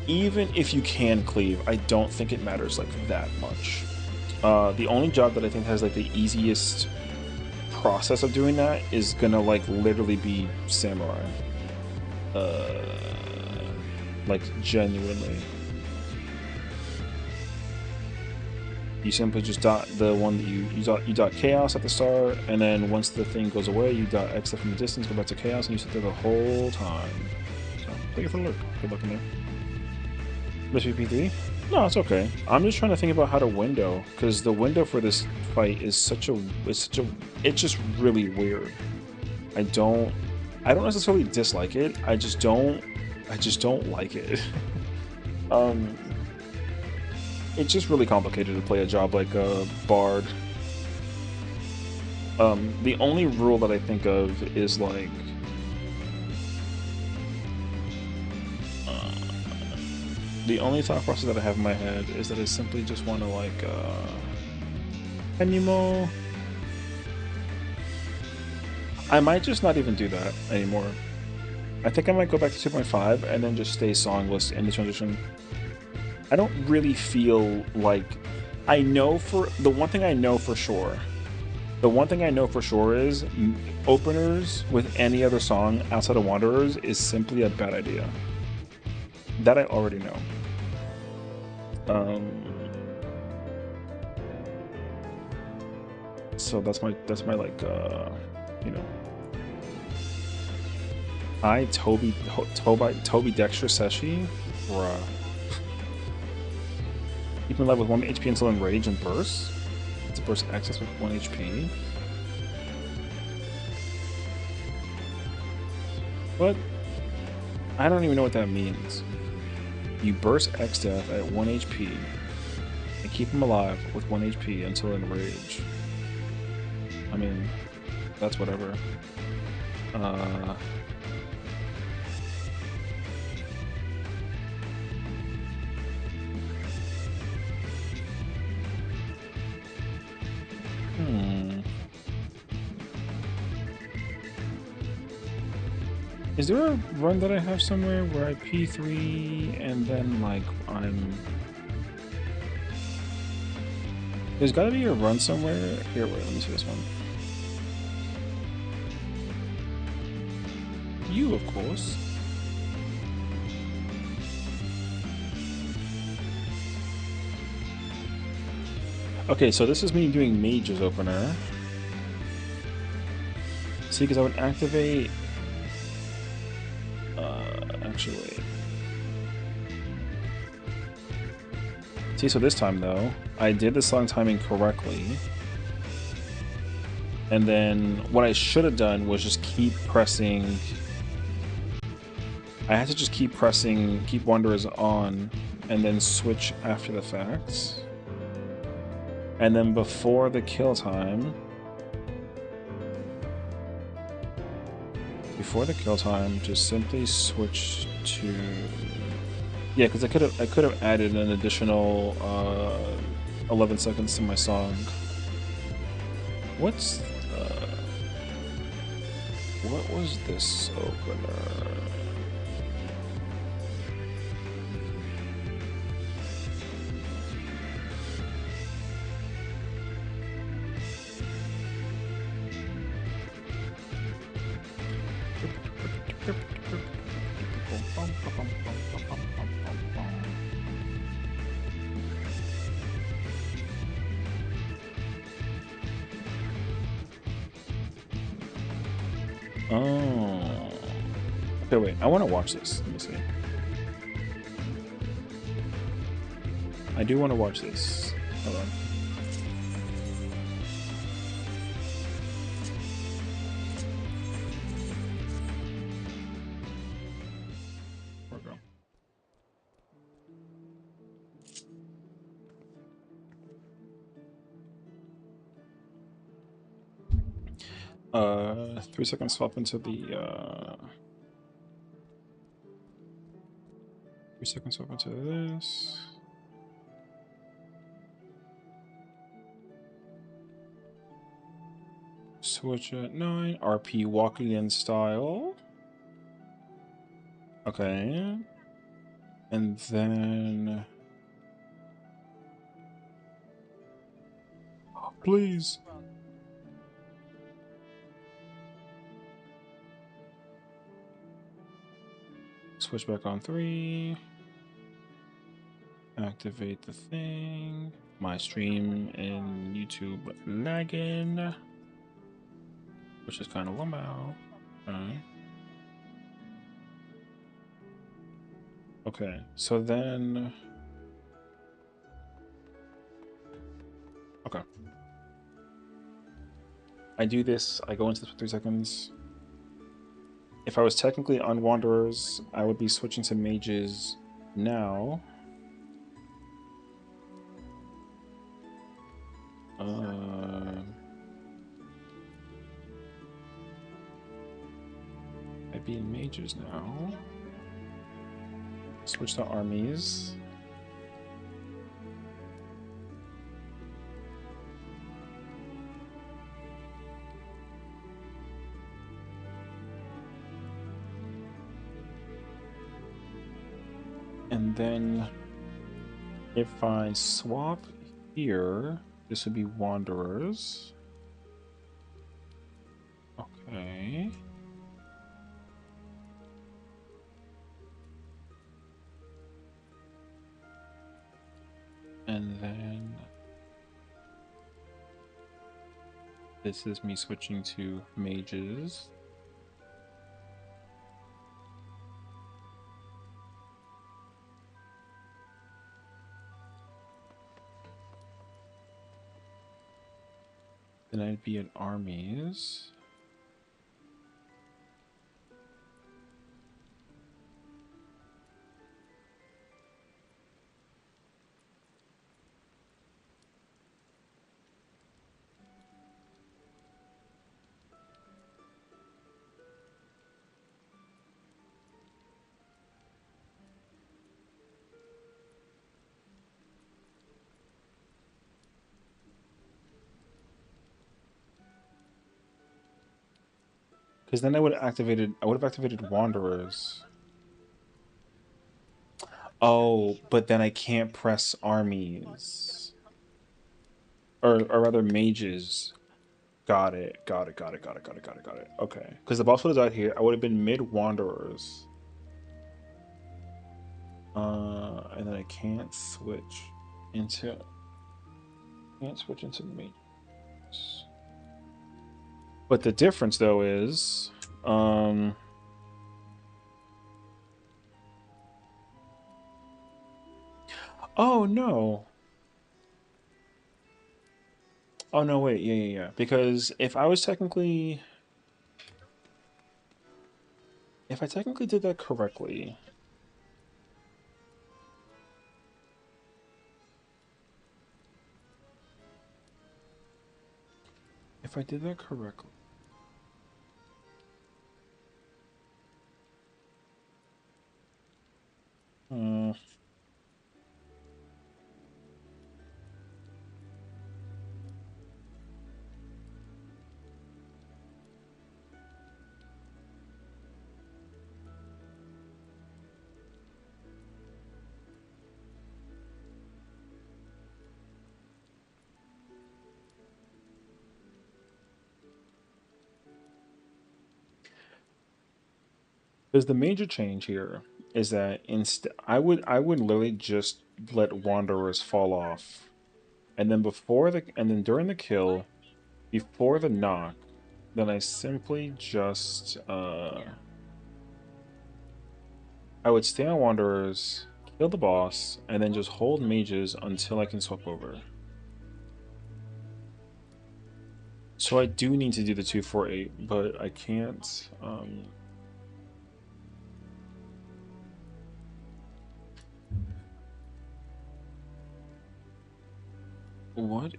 Even if you can cleave, I don't think it matters like that much. The only job that I think has like the easiest process of doing that is gonna like literally be Samurai. Like genuinely. You simply just dot the one that you dot chaos at the start, and then once the thing goes away, you dot exit from the distance, go back to chaos, and you sit there the whole time. So take it for a look. Good luck in there. Mystery P3? No, it's okay. I'm just trying to think about how to window, because the window for this fight is it's just really weird. I don't necessarily dislike it. I just don't like it. It's just really complicated to play a job like a Bard. The only rule that I think of is like the only thought process that I have in my head is that I simply just want to like animo. I might just not even do that anymore. I think I might go back to 2.5 and then just stay songless in the transition. I don't really feel like the one thing I know for sure is openers with any other song outside of Wanderers is simply a bad idea. That I already know. So that's my like you know. Toby Dexter Sessiion? Bruh. Keep him alive with 1 HP until enrage and burst. It's a burst access with 1 HP. What? I don't even know what that means. You burst X death at 1 HP and keep him alive with 1 HP until enrage. I mean, that's whatever. Is there a run that I have somewhere where I P3 and then like There's gotta be a run somewhere. Here, wait, let me see this one. You, of course. Okay, so this is me doing Mage's opener. See, because I would activate... actually, wait. See, so this time, though, I did the song timing correctly. And then what I should have done was just keep pressing... I had to just keep pressing, keep Wanderers on, and then switch after the fact. And then before the kill time... just simply switch to... Yeah, because I could have added an additional 11 seconds to my song. What was this opener? Oh. Okay, wait. I want to watch this. Let me see. I do want to watch this. Hold on. Where'd it go? 3 seconds swap into the 3 seconds swap into this. Switch at 9. RP walking in style. Okay. And then please. Switch back on 3. Activate the thing. My stream in YouTube lagging, which is kind of lumbow. Okay, so then. Okay. I do this, I go into this for 3 seconds. If I was technically on Wanderers, I would be switching to mages now. I'd be in mages now. Switch to armies. And then if I swap here, this would be Wanderers. Okay. And then this is me switching to mages. Then I'd be in armies. Because then I would have activated Wanderers. Oh, but then I can't press armies. Or rather mages. Got it. Okay. Because the boss would have died here. I would have been mid-Wanderers. And then I can't switch into mages. But the difference though is oh no. Oh no, wait, yeah. Because if I technically did that correctly. If I did that correctly. Because the major change here is that I would literally just let Wanderers fall off. And then during the kill, before the knock, then I simply just I would stay on Wanderers, kill the boss, and then just hold mages until I can swap over. So I do need to do the 248, but I can't. What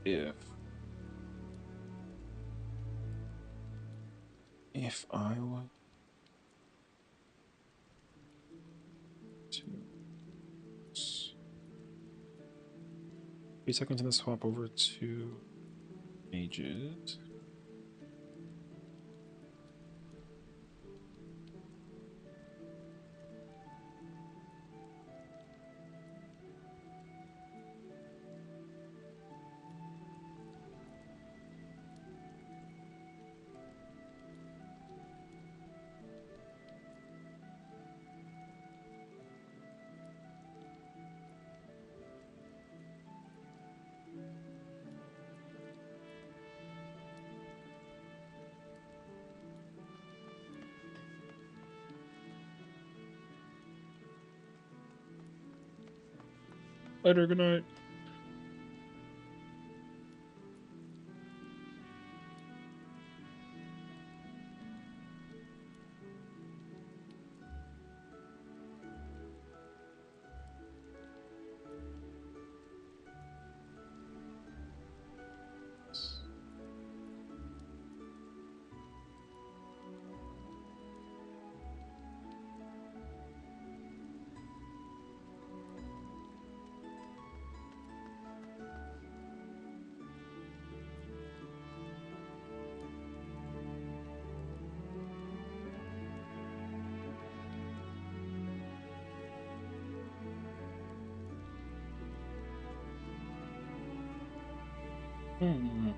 if I was to 3 seconds and then swap over to mages? Later, good night. Hmm.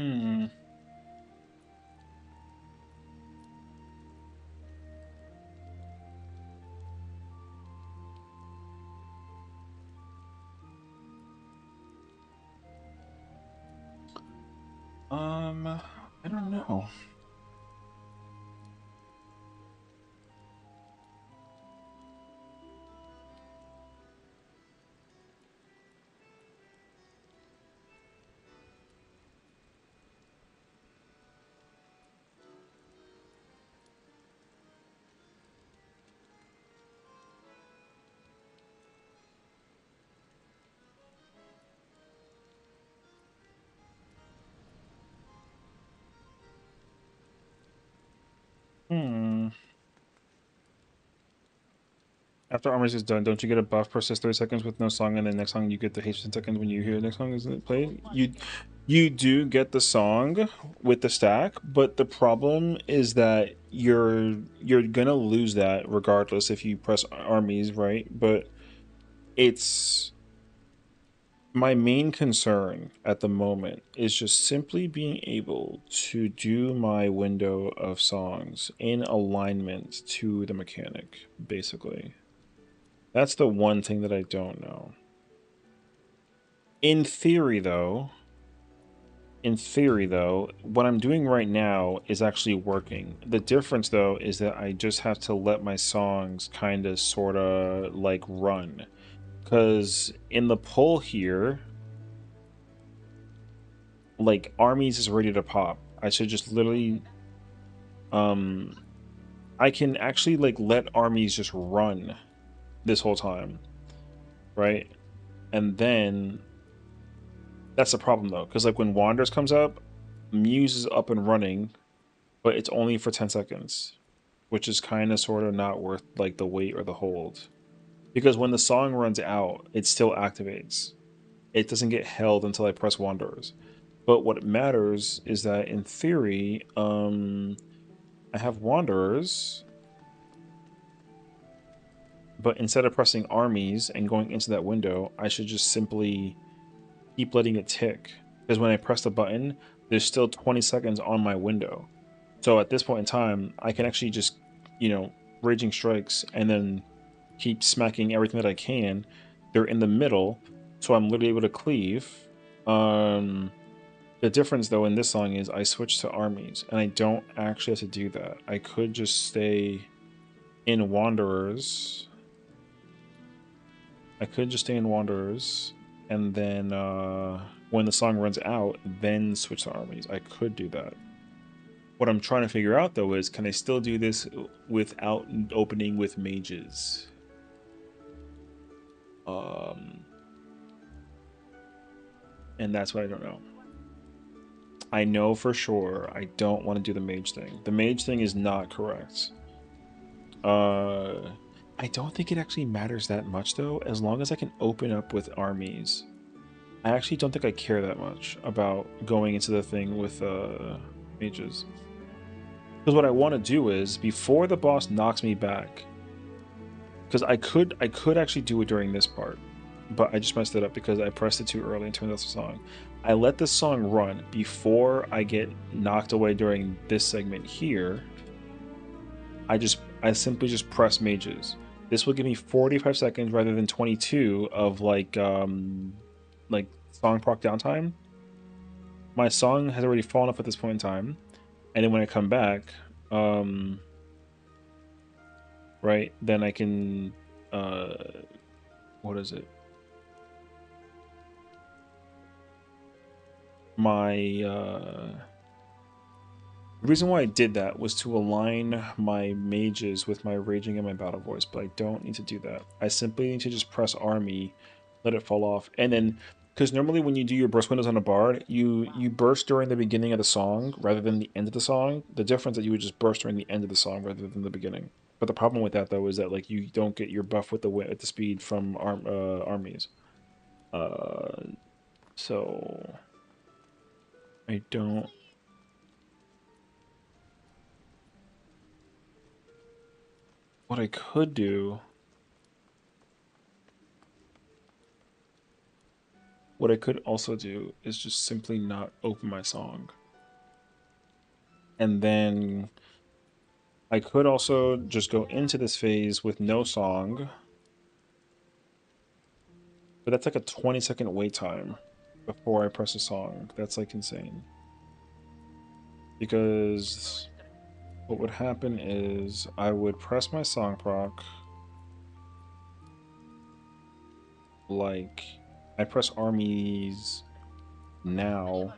Hmm. I don't know. Hmm. After Armors is done, don't you get a buff persist 30 seconds with no song, and then next song you get the H 10 seconds when you hear the next song is played? You do get the song with the stack, but the problem is that you're gonna lose that regardless if you press armies, right? But it's My main concern at the moment is just simply being able to do my window of songs in alignment to the mechanic, basically. That's the one thing that I don't know. In theory though, what I'm doing right now is actually working. The difference though is that I just have to let my songs kind of sort of like run. Because in the poll here, like armies is ready to pop. I should just literally um I can actually like let armies just run this whole time, right? And then that's the problem though, because like when Wanderers comes up, Muse is up and running, but it's only for 10 seconds, which is kind of sort of not worth like the wait or the hold. Because when the song runs out, it still activates. It doesn't get held until I press Wanderers. But what matters is that in theory, I have Wanderers, but instead of pressing armies and going into that window, I should just simply keep letting it tick. Because when I press the button, there's still 20 seconds on my window. So at this point in time, I can actually just, you know, raging strikes and then keep smacking everything that I can. They're in the middle, so I'm literally able to cleave. The difference though in this song is I switch to armies, and I don't actually have to do that. I could just stay in Wanderers. I could just stay in Wanderers, and then when the song runs out, then switch to armies. I could do that. What I'm trying to figure out though is, can I still do this without opening with mages? And that's what I don't know. I know for sure I don't want to do the mage thing. The mage thing is not correct. I don't think it actually matters that much though, as long as I can open up with armies. I actually don't think I care that much about going into the thing with mages. Because what I want to do is, before the boss knocks me back, because I could actually do it during this part, but I just messed it up because I pressed it too early and turned off the song. I let the song run before I get knocked away during this segment here. I simply just press mages. This will give me 45 seconds rather than 22 of like song proc downtime. My song has already fallen off at this point in time, and then when I come back, right, then I can what is it? My the reason why I did that was to align my mages with my raging and my battle voice, but I don't need to do that. I simply need to just press army, let it fall off, and then, because normally when you do your burst windows on a bard, you burst during the beginning of the song rather than the end of the song. The difference that you would just burst during the end of the song rather than the beginning. But the problem with that though is that like you don't get your buff with the speed from armies. So I don't. What I could do, what I could also do is just simply not open my song. And then I could also just go into this phase with no song. But that's like a 20-second wait time before I press a song. That's like insane. Because what would happen is I would press my song proc. Like, I press armies now.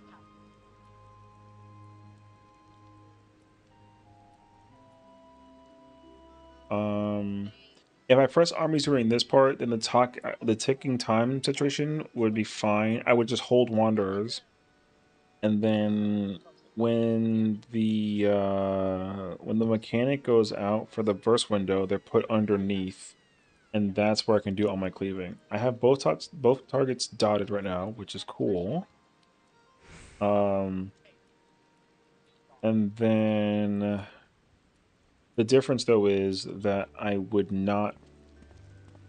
If I press armies during this part, then the ticking time situation would be fine. I would just hold Wanderers, and then when the mechanic goes out for the burst window, they're put underneath, and that's where I can do all my cleaving. I have both targets dotted right now, which is cool. And then the difference though is that I would not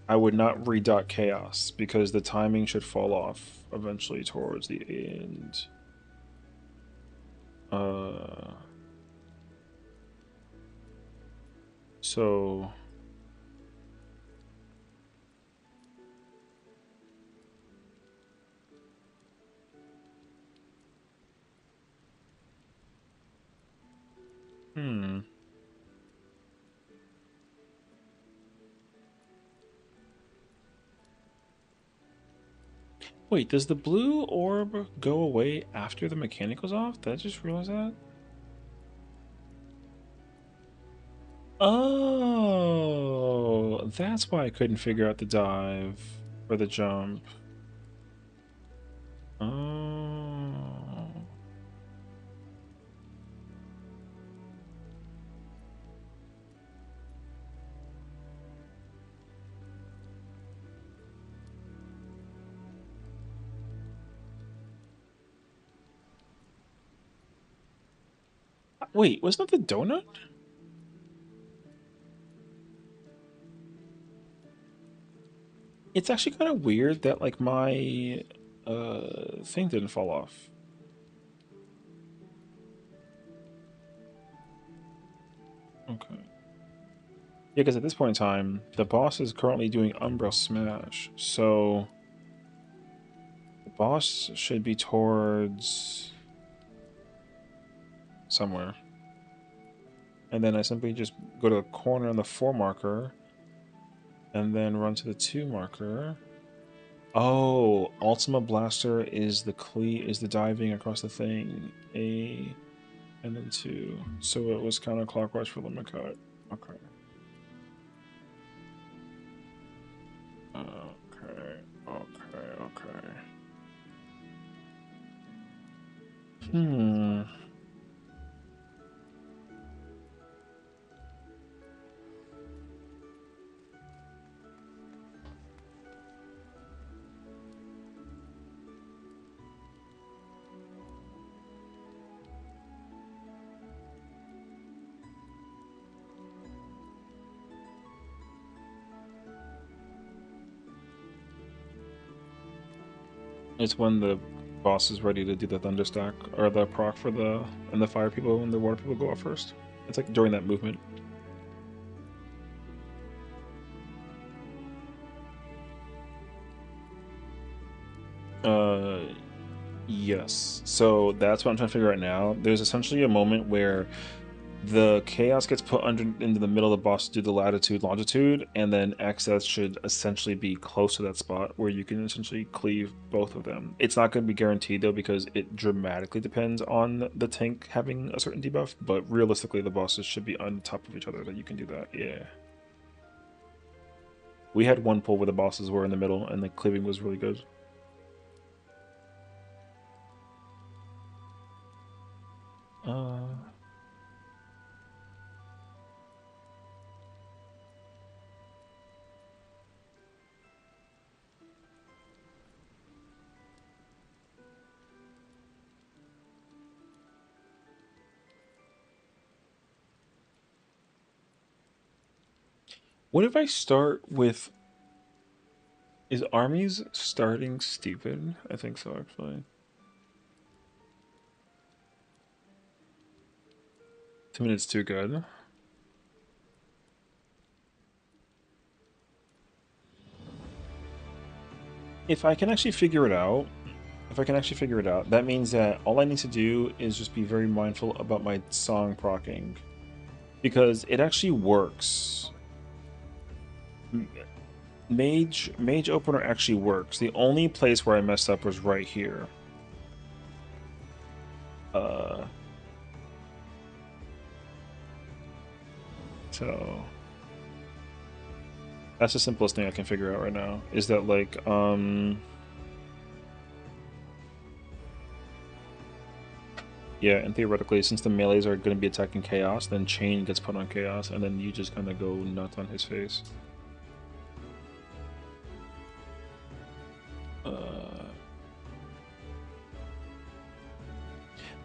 I would not redot chaos because the timing should fall off eventually towards the end. So wait, does the blue orb go away after the mechanical's off? Did I just realize that? Oh, that's why I couldn't figure out the dive or the jump. Oh. Wait, wasn't that the donut? It's actually kind of weird that like my thing didn't fall off. Okay. Yeah, because at this point in time, the boss is currently doing Umbra Smash, so the boss should be towards somewhere. And then I simply just go to the corner on the 4 marker and then run to the 2 marker. Oh, Ultima Blaster is the diving across the thing. A and then 2. So it was counterclockwise for limit cut. Okay. Okay. Hmm. It's when the boss is ready to do the thunder stack or the proc for the and the fire people and the water people go off first. It's like during that movement. Yes. So that's what I'm trying to figure out now. There's essentially a moment where the chaos gets put into the middle of the boss to do the latitude, longitude, and then access should essentially be close to that spot where you can essentially cleave both of them. It's not going to be guaranteed though because it dramatically depends on the tank having a certain debuff, but realistically the bosses should be on top of each other that you can do that. Yeah. We had one pull where the bosses were in the middle and the cleaving was really good. What if I start with... Is armies starting stupid? I think so, actually. 2 minutes too good. If I can actually figure it out, that means that all I need to do is just be very mindful about my song proccing. Because it actually works. Mage opener actually works. The only place where I messed up was right here. So that's the simplest thing I can figure out right now. Is that like yeah, and theoretically, since the melees are going to be attacking Chaos, then Chain gets put on Chaos, and then you just kind of go nuts on his face.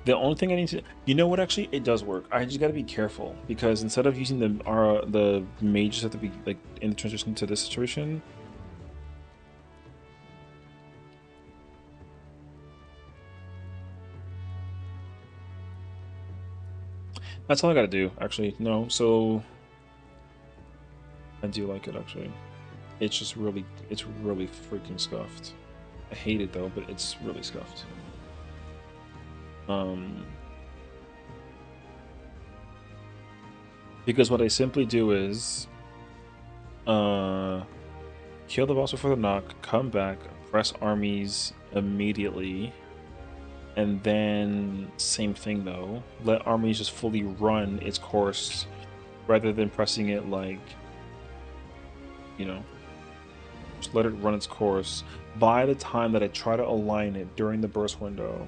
The only thing I need to, you know what? Actually, it does work. I just got to be careful because instead of using the mages at the like in the transition to this situation. That's all I got to do. Actually, no. So I do like it actually. It's just really, it's really freaking scuffed. I hate it though, but it's really scuffed. Because what I simply do is kill the boss before the knock, come back, press armies immediately, and then same thing though, let armies just fully run its course rather than pressing it like, you know, just let it run its course. By the time that I try to align it during the burst window,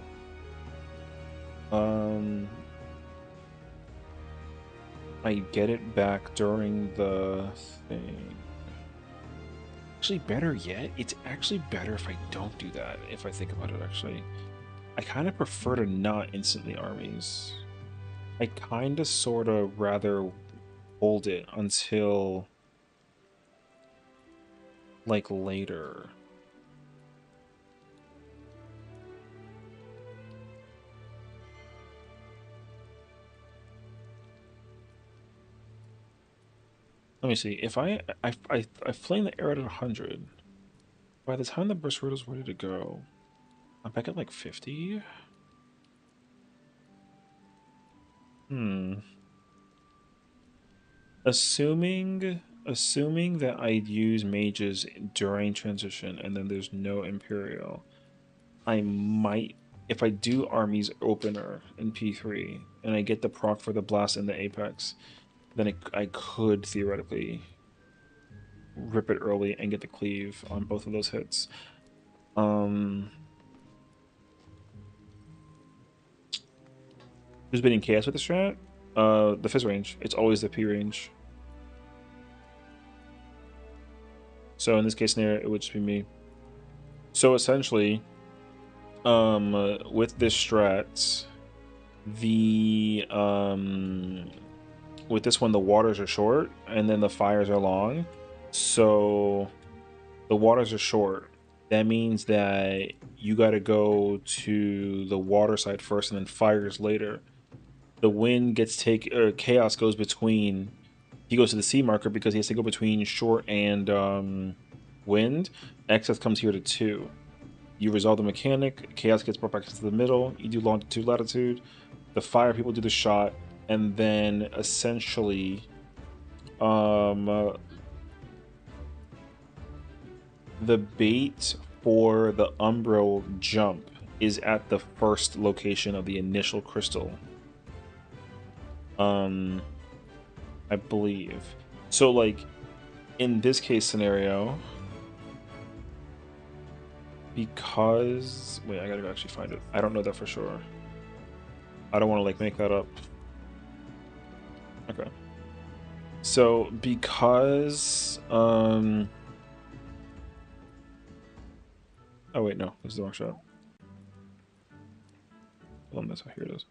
I get it back during the thing. Actually, better yet, it's actually better if I don't do that, if I think about it, actually. I kind of prefer to not instantly armies. I kind of sort of rather hold it until, like, later. Let me see. If I flame the arrow at 100, by the time the burst road is ready to go, I'm back at like 50. Assuming that I'd use mages during transition and then there's no Imperial, I might, if I do armies opener in P3 and I get the proc for the blast and the apex, then I could theoretically rip it early and get the cleave on both of those hits. Who's bidding chaos with the strat? The fizz range. It's always the P range. So in this case scenario, it would just be me. So essentially, with this strat, the with this one the waters are short and then the fires are long. So the waters are short. That means that you got to go to the water side first and then fires later. The wind gets chaos goes between. He goes to the sea marker because he has to go between short and wind. Excess comes here to 2. You resolve the mechanic. Chaos gets brought back to the middle. You do longitude, latitude. The fire people do the shot, and then essentially, the bait for the Umbro jump is at the first location of the initial crystal. I believe. So, like, in this case scenario, because... Wait, I gotta actually find it. I don't know that for sure. I don't want to, like, make that up. Okay. So, because... Oh, wait, no. This is the wrong shot. Hold on, that's how here it is.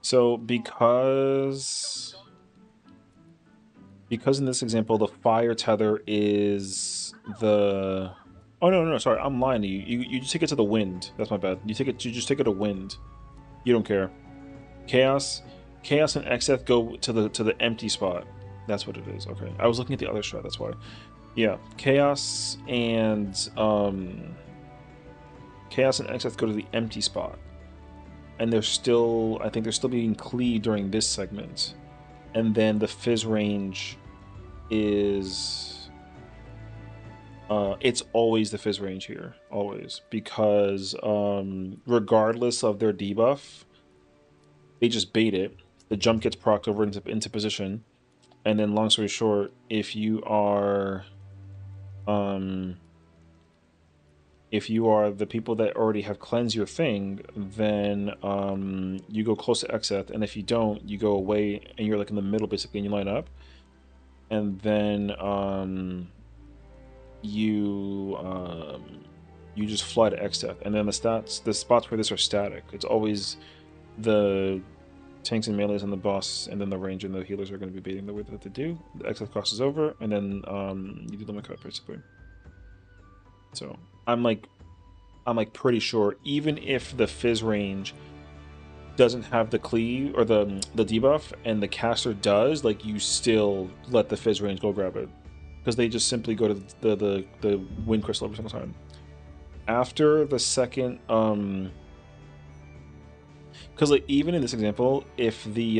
So, because in this example, the fire tether is the... Oh, no, sorry, I'm lying to you. You just take it to the wind. That's my bad. You just take it to wind. You don't care. Chaos and Xeth go to the empty spot. That's what it is. Okay. I was looking at the other shot, that's why. Yeah. Chaos and Xeth go to the empty spot. And they're still, I think they're still being cleaved during this segment. And then the fizz range is, it's always the fizz range here, always, because regardless of their debuff, they just bait it. The jump gets procced over into position, and then long story short, if you are the people that already have cleansed your thing, then you go close to Xeth, and if you don't, you go away, and you're like in the middle basically, and you line up, and then you just fly to Xeth, and then the spots where this are static. It's always the tanks and melees and the boss, and then the range and the healers are going to be beating the way that they do. The excess cost is over, and then you do the limit cut basically. So I'm like pretty sure even if the Fizz range doesn't have the cleave or the debuff and the caster does, like you still let the Fizz range go grab it because they just simply go to the wind crystal every single time. After the second because like even in this example, if the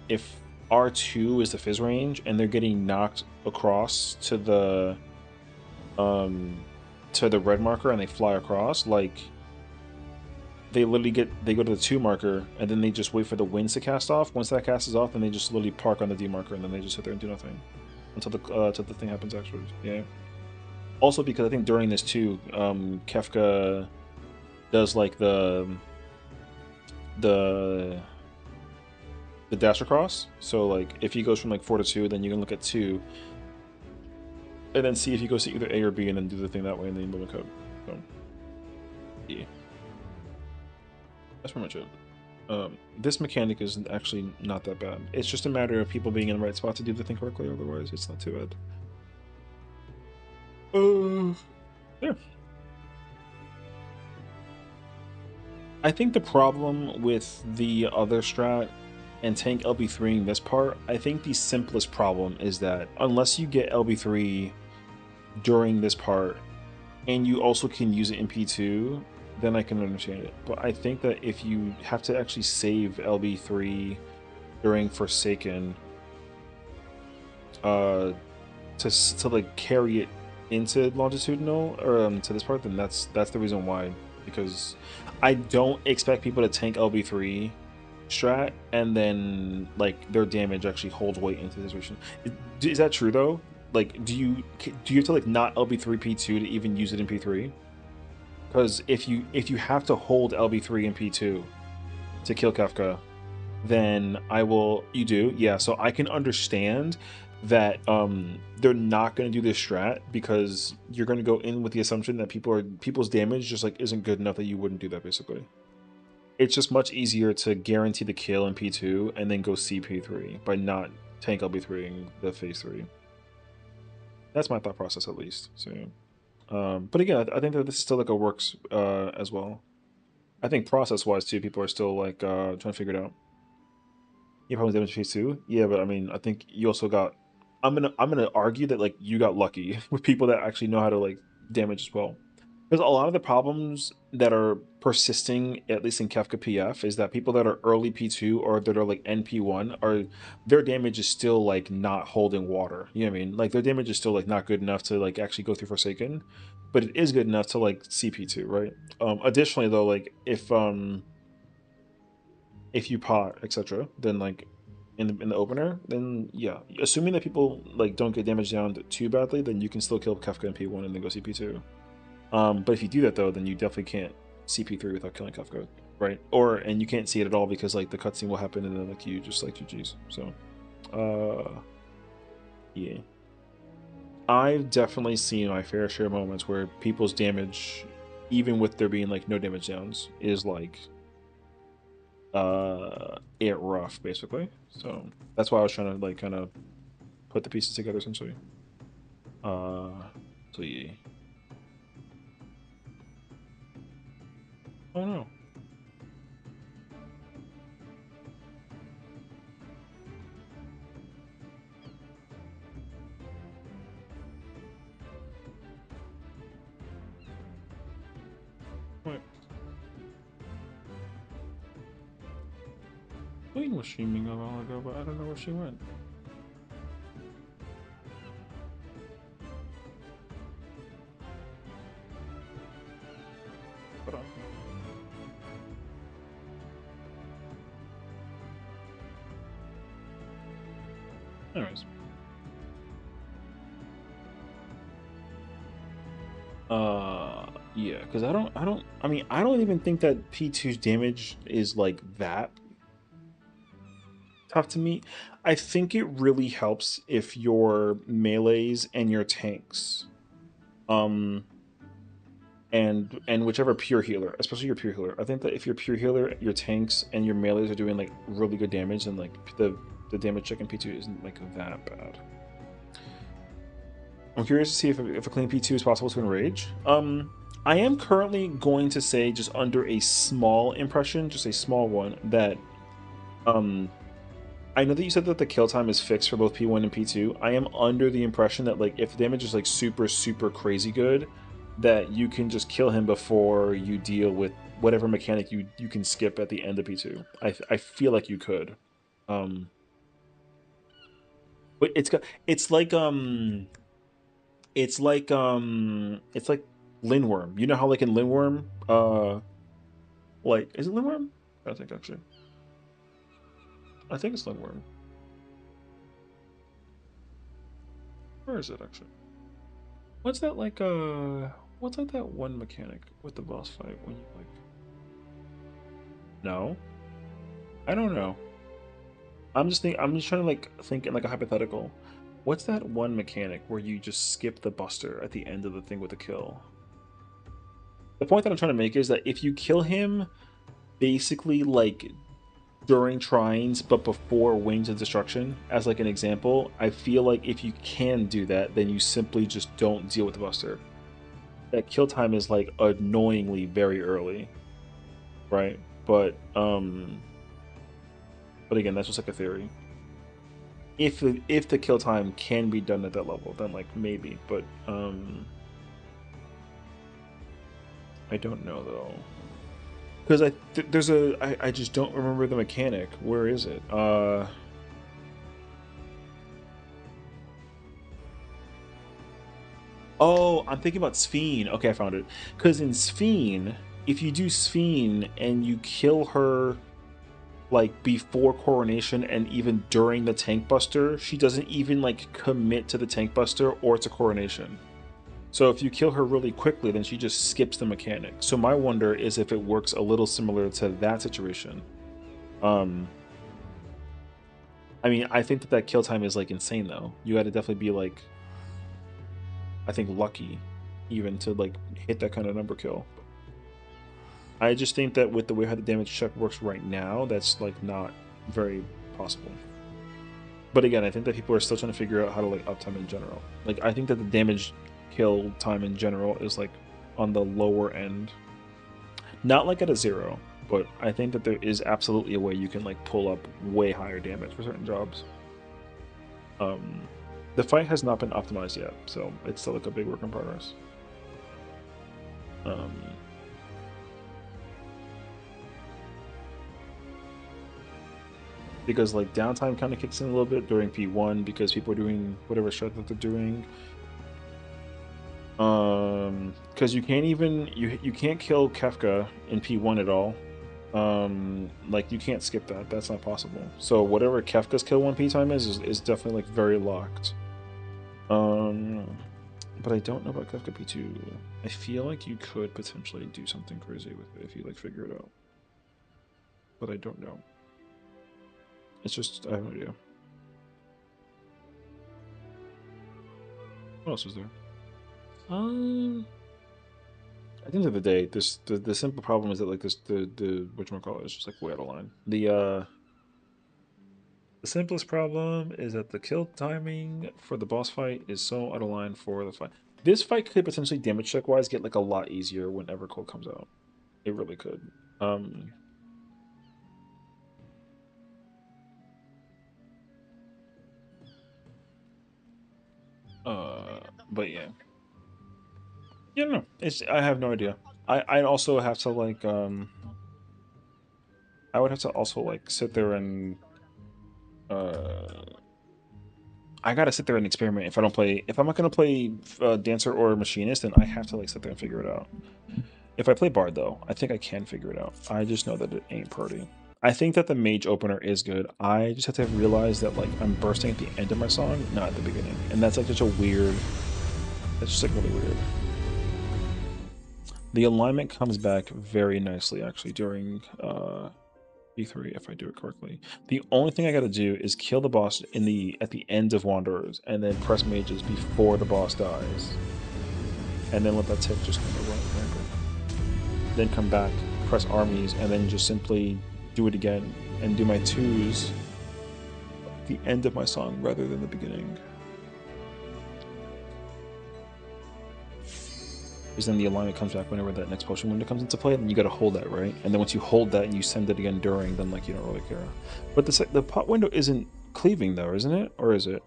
if R2 is the Fizz range and they're getting knocked across to the red marker and they fly across, like they literally go to the 2 marker and then they just wait for the winds to cast off. Once that casts off, then they just literally park on the D marker and then they just sit there and do nothing until the thing happens actually. Yeah. Also because I think during this too, Kefka does like the dash across. So like if he goes from like 4 to 2, then you can look at 2 and then see if he goes to either A or B and then do the thing that way and then limit code. So yeah. That's pretty much it. This mechanic is actually not that bad. It's just a matter of people being in the right spot to do the thing correctly, otherwise it's not too bad. Yeah. I think the problem with the other strat and tank LB3 in this part, I think the simplest problem is that unless you get LB3 during this part and you also can use it in P2, then I can understand it. But I think that if you have to actually save LB3 during Forsaken to like carry it into longitudinal or to this part, then that's the reason why. Because I don't expect people to tank LB3 strat and then like their damage actually holds weight into this situation. Is that true though? Like, do you have to like not LB3 P2 to even use it in P3? Because if you have to hold LB3 in P2 to kill Kefka, then you do, yeah. So I can understand that they're not going to do this strat because you're going to go in with the assumption that people's damage just like isn't good enough that you wouldn't do that basically. It's just much easier to guarantee the kill in P2 and then go CP3 by not tank LB3 in the phase 3. That's my thought process at least. So but again, I think that this is still like a works as well. I think process-wise too, people are still like trying to figure it out. You probably damage phase 2, yeah, but I mean, I think you also got. I'm gonna argue that like you got lucky with people that actually know how to like damage as well. Because a lot of the problems that are persisting, at least in Kefka PF, is that people that are early P2 or that are like NP1 their damage is still like not holding water. You know what I mean? Like their damage is still like not good enough to like actually go through Forsaken, but it is good enough to like CP2, right? Additionally though, like if you pot, etc., then like in the opener, then yeah, assuming that people like don't get damaged down too badly, then you can still kill Kefka in P1 and then go CP2. But if you do that though, then you definitely can't CP3 without killing Kefka, right? And you can't see it at all because like the cutscene will happen and then like you just like GG's. So yeah. I've definitely seen my fair share of moments where people's damage, even with there being like no damage downs, is like it rough basically. So that's why I was trying to like kind of put the pieces together essentially. So yeah. Oh no. What? Queen was streaming a while ago, but I don't know where she went. Hold on. Anyways. Yeah, because I don't even think that P2's damage is like that tough to me. I think it really helps if your melees and your tanks and whichever pure healer, especially your pure healer. I think that if your pure healer, your tanks, and your melees are doing like really good damage, then like the damage check in P2 isn't like that bad. I'm curious to see if a clean P2 is possible to enrage. I am currently going to say, just under a small impression, just a small one, that I know that you said that the kill time is fixed for both P1 and P2. I am under the impression that like if the damage is like super crazy good, that you can just kill him before you deal with whatever mechanic you can skip at the end of P2. I feel like you could. But it's like Lindworm. You know how like in Lindworm, like is it Lindworm? I think actually. I think it's Lindworm. Where is it actually? What's that like what's like that one mechanic with the boss fight when you like No? I don't know. I'm just trying to like think in like a hypothetical. What's that one mechanic where you just skip the buster at the end of the thing with a kill? The point that I'm trying to make is that if you kill him basically like during trines but before Wings of Destruction, as like an example, I feel like if you can do that, then you simply just don't deal with the buster. That kill time is like annoyingly very early, right? But again, that's just like a theory. If the kill time can be done at that level, then like maybe, but I don't know though. Because I just don't remember the mechanic. Where is it? Oh, I'm thinking about Sphene. Okay, I found it. Because in Sphene, if you do Sphene and you kill her like before coronation and even during the tank buster, she doesn't even like commit to the tank buster or to coronation. So if you kill her really quickly, then she just skips the mechanic. So my wonder is if it works a little similar to that situation. I mean, I think that kill time is like insane though. You got to definitely be like, I think lucky, even to like hit that kind of number kill. I just think that with the way how the damage check works right now, that's like not very possible. But again, I think that people are still trying to figure out how to like uptime in general. Like I think that the damage kill time in general is like on the lower end. Not like at a 0, but I think that there is absolutely a way you can like pull up way higher damage for certain jobs. The fight has not been optimized yet, so it's still like a big work in progress. Because like downtime kind of kicks in a little bit during P1 because people are doing whatever strat that they're doing. Because you can't even you can't kill Kefka in P1 at all. Like you can't skip that. That's not possible. So whatever Kefka's kill 1P time is definitely like very locked. But I don't know about Kefka P2. I feel like you could potentially do something crazy with it if you like figure it out. But I don't know. It's just I have no idea. What else was there? At the end of the day, the simple problem is that like the whatchamacallit is just like way out of line. The simplest problem is that the kill timing for the boss fight is so out of line for the fight. This fight could potentially damage check wise get like a lot easier when Evercold comes out. It really could. But yeah. Yeah, no, I have no idea. I also have to like I would have to also like sit there and I gotta sit there and experiment if I don't play if I'm not gonna play Dancer or Machinist, then I have to like sit there and figure it out. If I play Bard though, I think I can figure it out. I just know that it ain't pretty. I think that the Mage opener is good. I just have to realize that like I'm bursting at the end of my song, not at the beginning. And that's like such a weird, that's just like really weird. The alignment comes back very nicely actually during E3 if I do it correctly. The only thing I gotta do is kill the boss at the end of Wanderers and then press mages before the boss dies. and then let that tick just kind of run. Then come back, press armies, and then just simply do it again and do my twos at the end of my song rather than the beginning. Because then the alignment comes back whenever that next potion window comes into play, and you gotta hold that, right? And then once you hold that and you send it again during, then like you don't really care. But the pot window isn't cleaving though, isn't it? Or is it?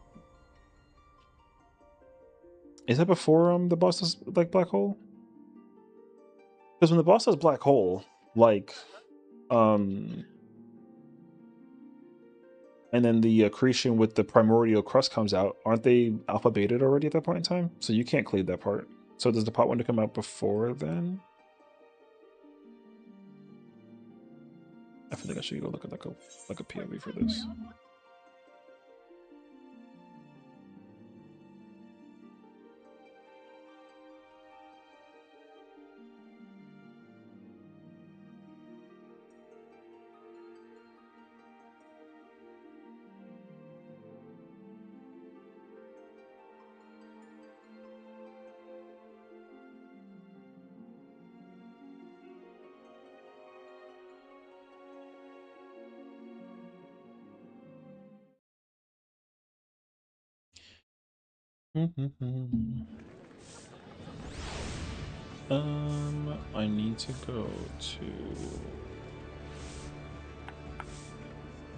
Is that before the boss does like black hole? Because when the boss does black hole, like and then the accretion with the primordial crust comes out, aren't they alpha betaed already at that point in time? So you can't cleave that part. So does the pot window come out before then? I feel like I should go look at like a POV for this. I need to go to.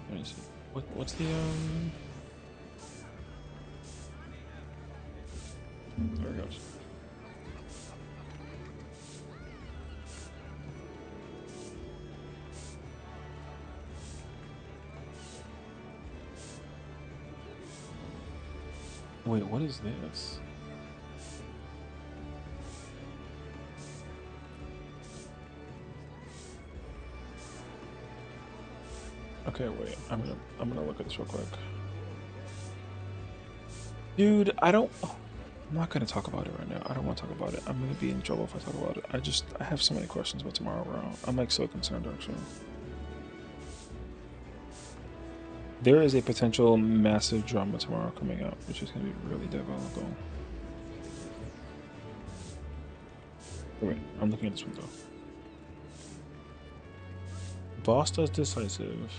Let me see. What's the There it goes. Wait, what is this? Okay, wait. I'm gonna look at this real quick. Dude, I'm not gonna talk about it right now. I don't want to talk about it. I'm gonna be in trouble if I talk about it. I have so many questions about tomorrow, bro. I'm like so concerned actually. There is a potential massive drama tomorrow coming out, which is gonna be really diabolical. Wait, I'm looking at this window. Boss does decisive.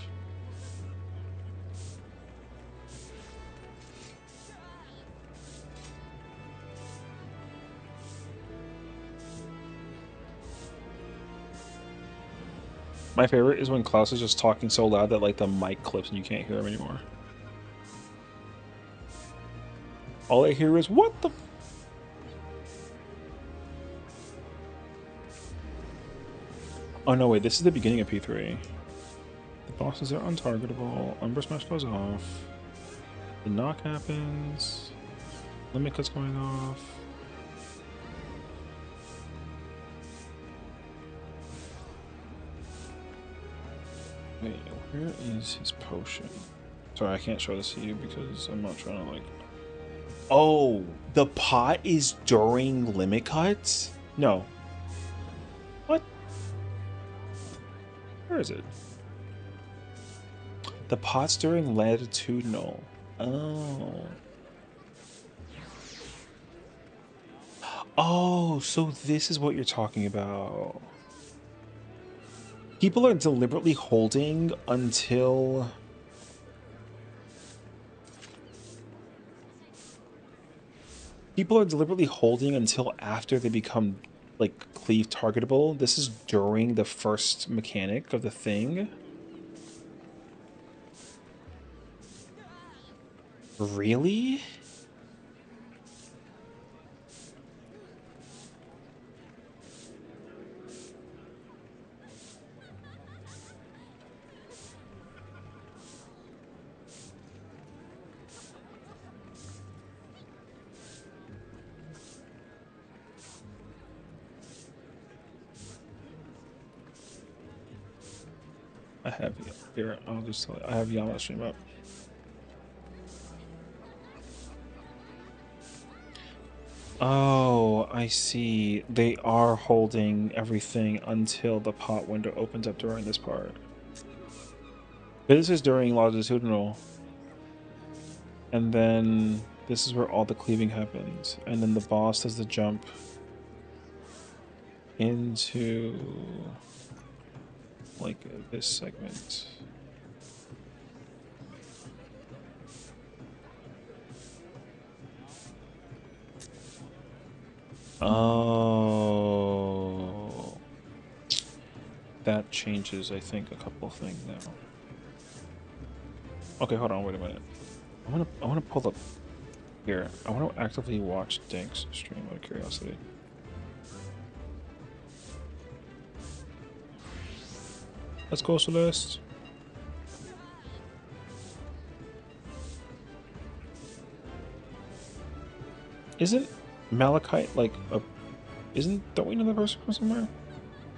My favorite is when Klaus is just talking so loud that like the mic clips and you can't hear him anymore. All I hear is what the. Oh no, wait, this is the beginning of P3. The bosses are untargetable. Umbra Smash goes off. The knock happens. Limit cut's going off. Wait, where is his potion? Sorry, I can't show this to you because I'm not trying to like. Oh, the pot is during limit cuts? No. What? Where is it? The pot's during latitudinal. Oh. Oh, so this is what you're talking about. People are deliberately holding until... People are deliberately holding until after they become, like, cleave targetable. This is during the first mechanic of the thing. Really? I have here. I'll just tell you. I have Yama stream up. Oh, I see. They are holding everything until the pot window opens up during this part. But this is during longitudinal. And then this is where all the cleaving happens. And then the boss does the jump. into like this segment. Oh, that changes, I think, a couple of things now. Okay, hold on, wait a minute. I wanna pull up here. I wanna actively watch Dink's stream out of curiosity. Let's go, Celeste. Isn't Malachite like a? Don't we know that person from somewhere?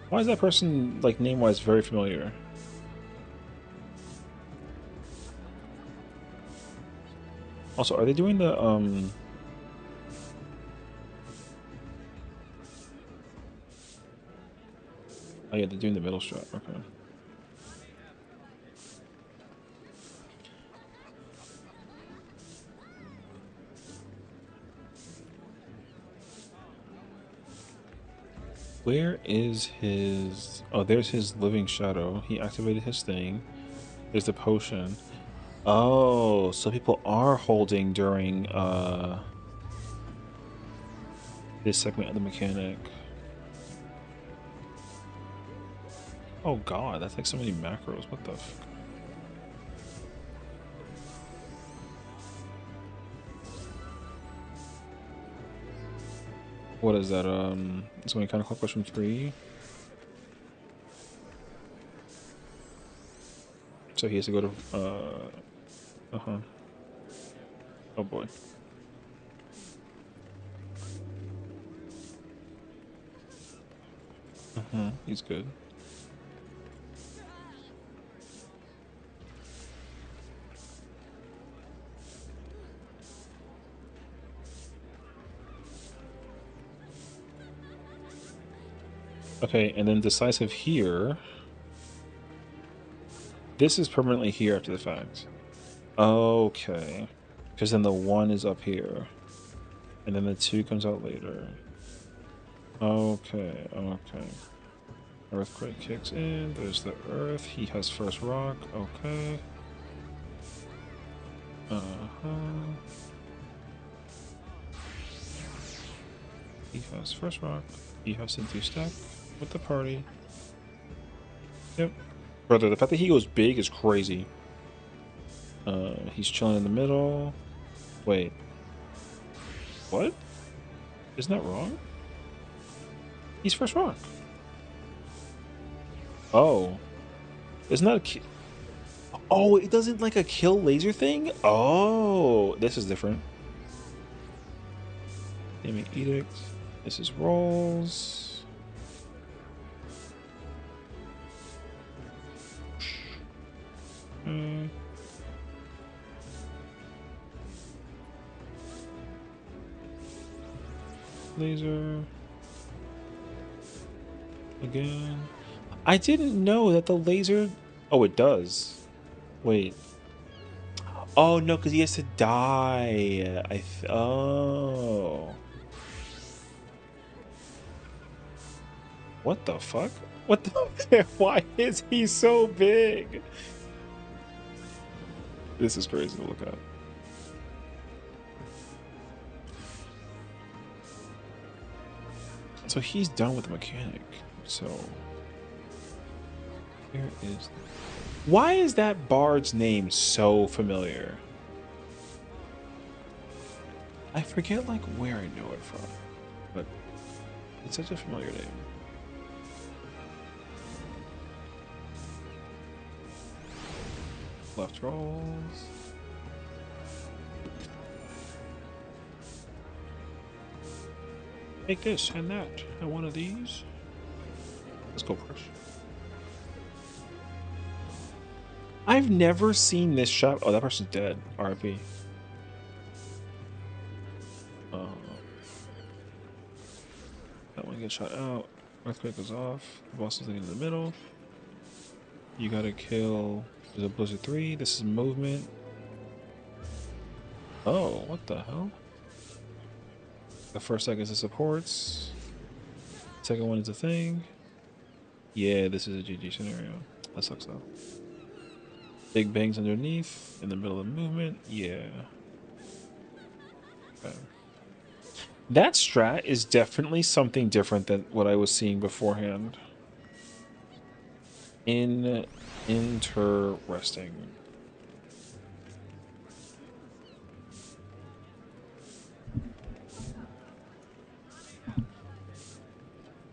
Why is that person like name-wise very familiar? Also, are they doing the Oh yeah, they're doing the middle shot. Okay. Where is his... Oh, there's his living shadow. He activated his thing. There's the potion. Oh, so people are holding during this segment of the mechanic. Oh god, that's like so many macros. What the f... What is that? It's going kind of clock question 3. So he has to go to oh boy. He's good. Okay, and then decisive here. This is permanently here after the fact. Okay. Because then the 1 is up here. And then the 2 comes out later. Okay, okay. Earthquake kicks in. There's the earth. He has first rock. Okay. He has first rock. He has into stack with the party. Yep. Brother, the fact that he goes big is crazy. He's chilling in the middle. Wait. What? Isn't that wrong? He's first rock. Oh. Isn't that a Oh, it doesn't like a kill laser thing? Oh, this is different. Naming edict. This is rolls. Laser. Again. I didn't know that the laser... Oh, it does. Wait. Oh, no, because he has to die. Oh. What the fuck? What the... Why is he so big? This is crazy to look at. So he's done with the mechanic. So... Where is... Why is that bard's name so familiar? I forget like where I know it from, but it's such a familiar name. Left rolls. Take this and that and one of these. Let's go push. I've never seen this shot. Oh, that person's dead. RIP. That one gets shot out. Earthquake goes off. The boss is in the middle. You gotta kill. There's a Blizzard 3. This is movement. Oh, what the hell? The first, I guess, is supports. Second one is a thing. Yeah, this is a GG scenario. That sucks though. Big bangs underneath in the middle of the movement. Yeah. Okay. That strat is definitely something different than what I was seeing beforehand. Interesting.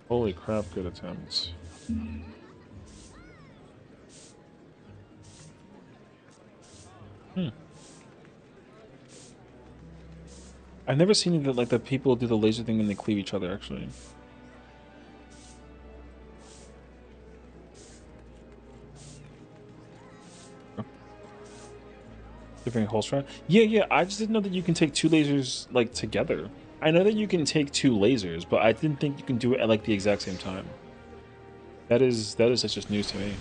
Holy crap, good attempts. I've never seen that like the people do the laser thing and they cleave each other actually. Different whole strat. Yeah, yeah. I just didn't know that you can take two lasers like together. I know that you can take two lasers, but I didn't think you can do it at like the exact same time. That is such just news to me.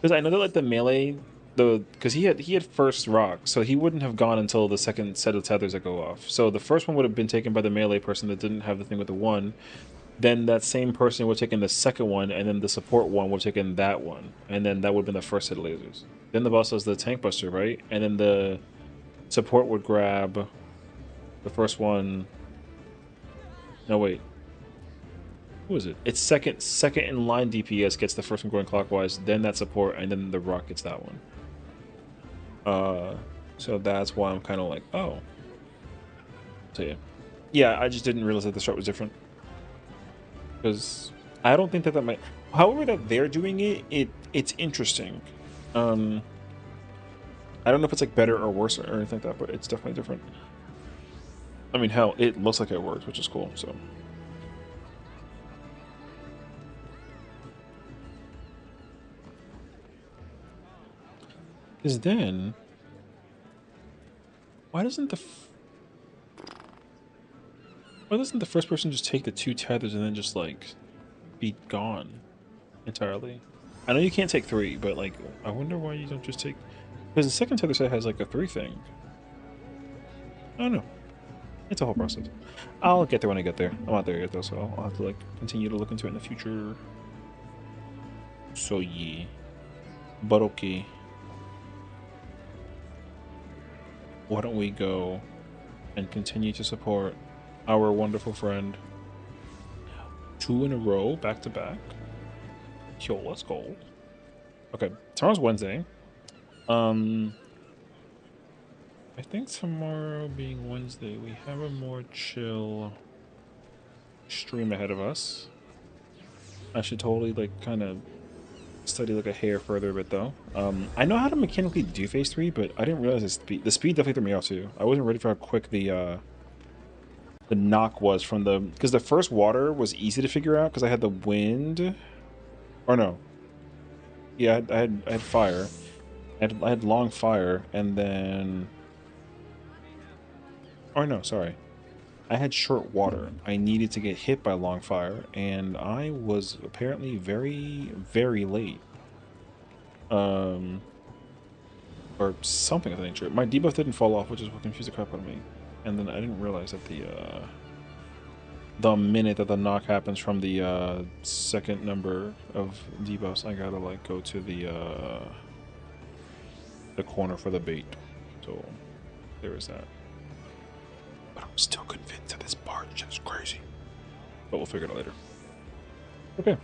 Because I know that like the melee, because he had first rock, so he wouldn't have gone until the second set of tethers that go off. So the first one would have been taken by the melee person that didn't have the thing with the one. Then that same person would have taken the second one, and then the support one would have taken that one, and then that would have been the first set of lasers. Then the boss does the tank buster, right? And then the support would grab the first one. No, wait. Who is it? It's second in line DPS gets the first one going clockwise, then that support, and then the rock gets that one. So that's why I'm kind of like, oh. So yeah. Yeah, I just didn't realize that the strat was different. Because I don't think that that might... However that they're doing it, it's interesting. I don't know if it's like better or worse or anything like that, but it's definitely different. I mean, hell, it looks like it works, which is cool, so... Because then... Why doesn't the first person just take the two tethers and then just, like, be gone entirely? I know you can't take three, but, like, I wonder why you don't just take... Because the second tether set has, like, a three thing. I don't know. It's a whole process. I'll get there when I get there. I'm not there yet, though, so I'll have to, like, continue to look into it in the future. So, yeah. But okay. Why don't we go and continue to support our wonderful friend. 2 in a row, back to back. Yo, let's go. Okay, tomorrow's Wednesday. I think tomorrow being Wednesday, we have a more chill stream ahead of us. I should totally like kind of study like a hair further a bit though. I know how to mechanically do phase 3, but I didn't realize the speed definitely threw me off too. I wasn't ready for how quick the knock was from the, because the first water was easy to figure out because I had the wind, or no, yeah, I had fire, I had long fire, and then, oh no, sorry, I had short water. I needed to get hit by long fire, and I was apparently very late, or something of that nature. My debuff didn't fall off, which is what confused the crap out of me, and then I didn't realize that the minute that the knock happens from the second number of debuffs, I gotta like go to the corner for the bait. So there is that. But I'm still convinced that this part is just crazy. But we'll figure it out later. Okay.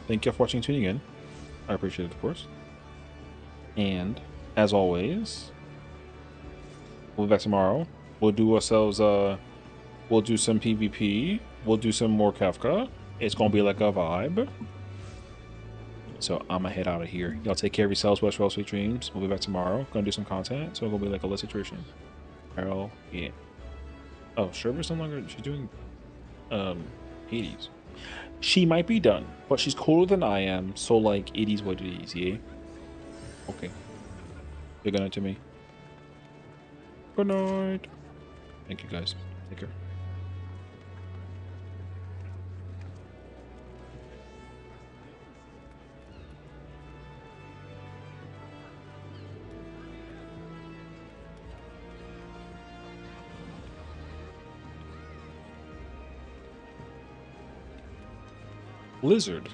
Thank you for watching and tuning in. I appreciate it, of course. And as always, we'll be back tomorrow. We'll do ourselves we'll do some PvP. We'll do some more Kafka. It's gonna be like a vibe. So I'm gonna head out of here. Y'all take care of yourselves. Watch well, sweet dreams. We'll be back tomorrow. Gonna do some content. So it's gonna be like a lit situation. Hell yeah. Oh, Sherber's no longer. She's doing Hades. She might be done, but she's cooler than I am. So like, it is what it is. Yeah. Okay. Good night to me. Good night. Thank you guys. Take care. Lizard.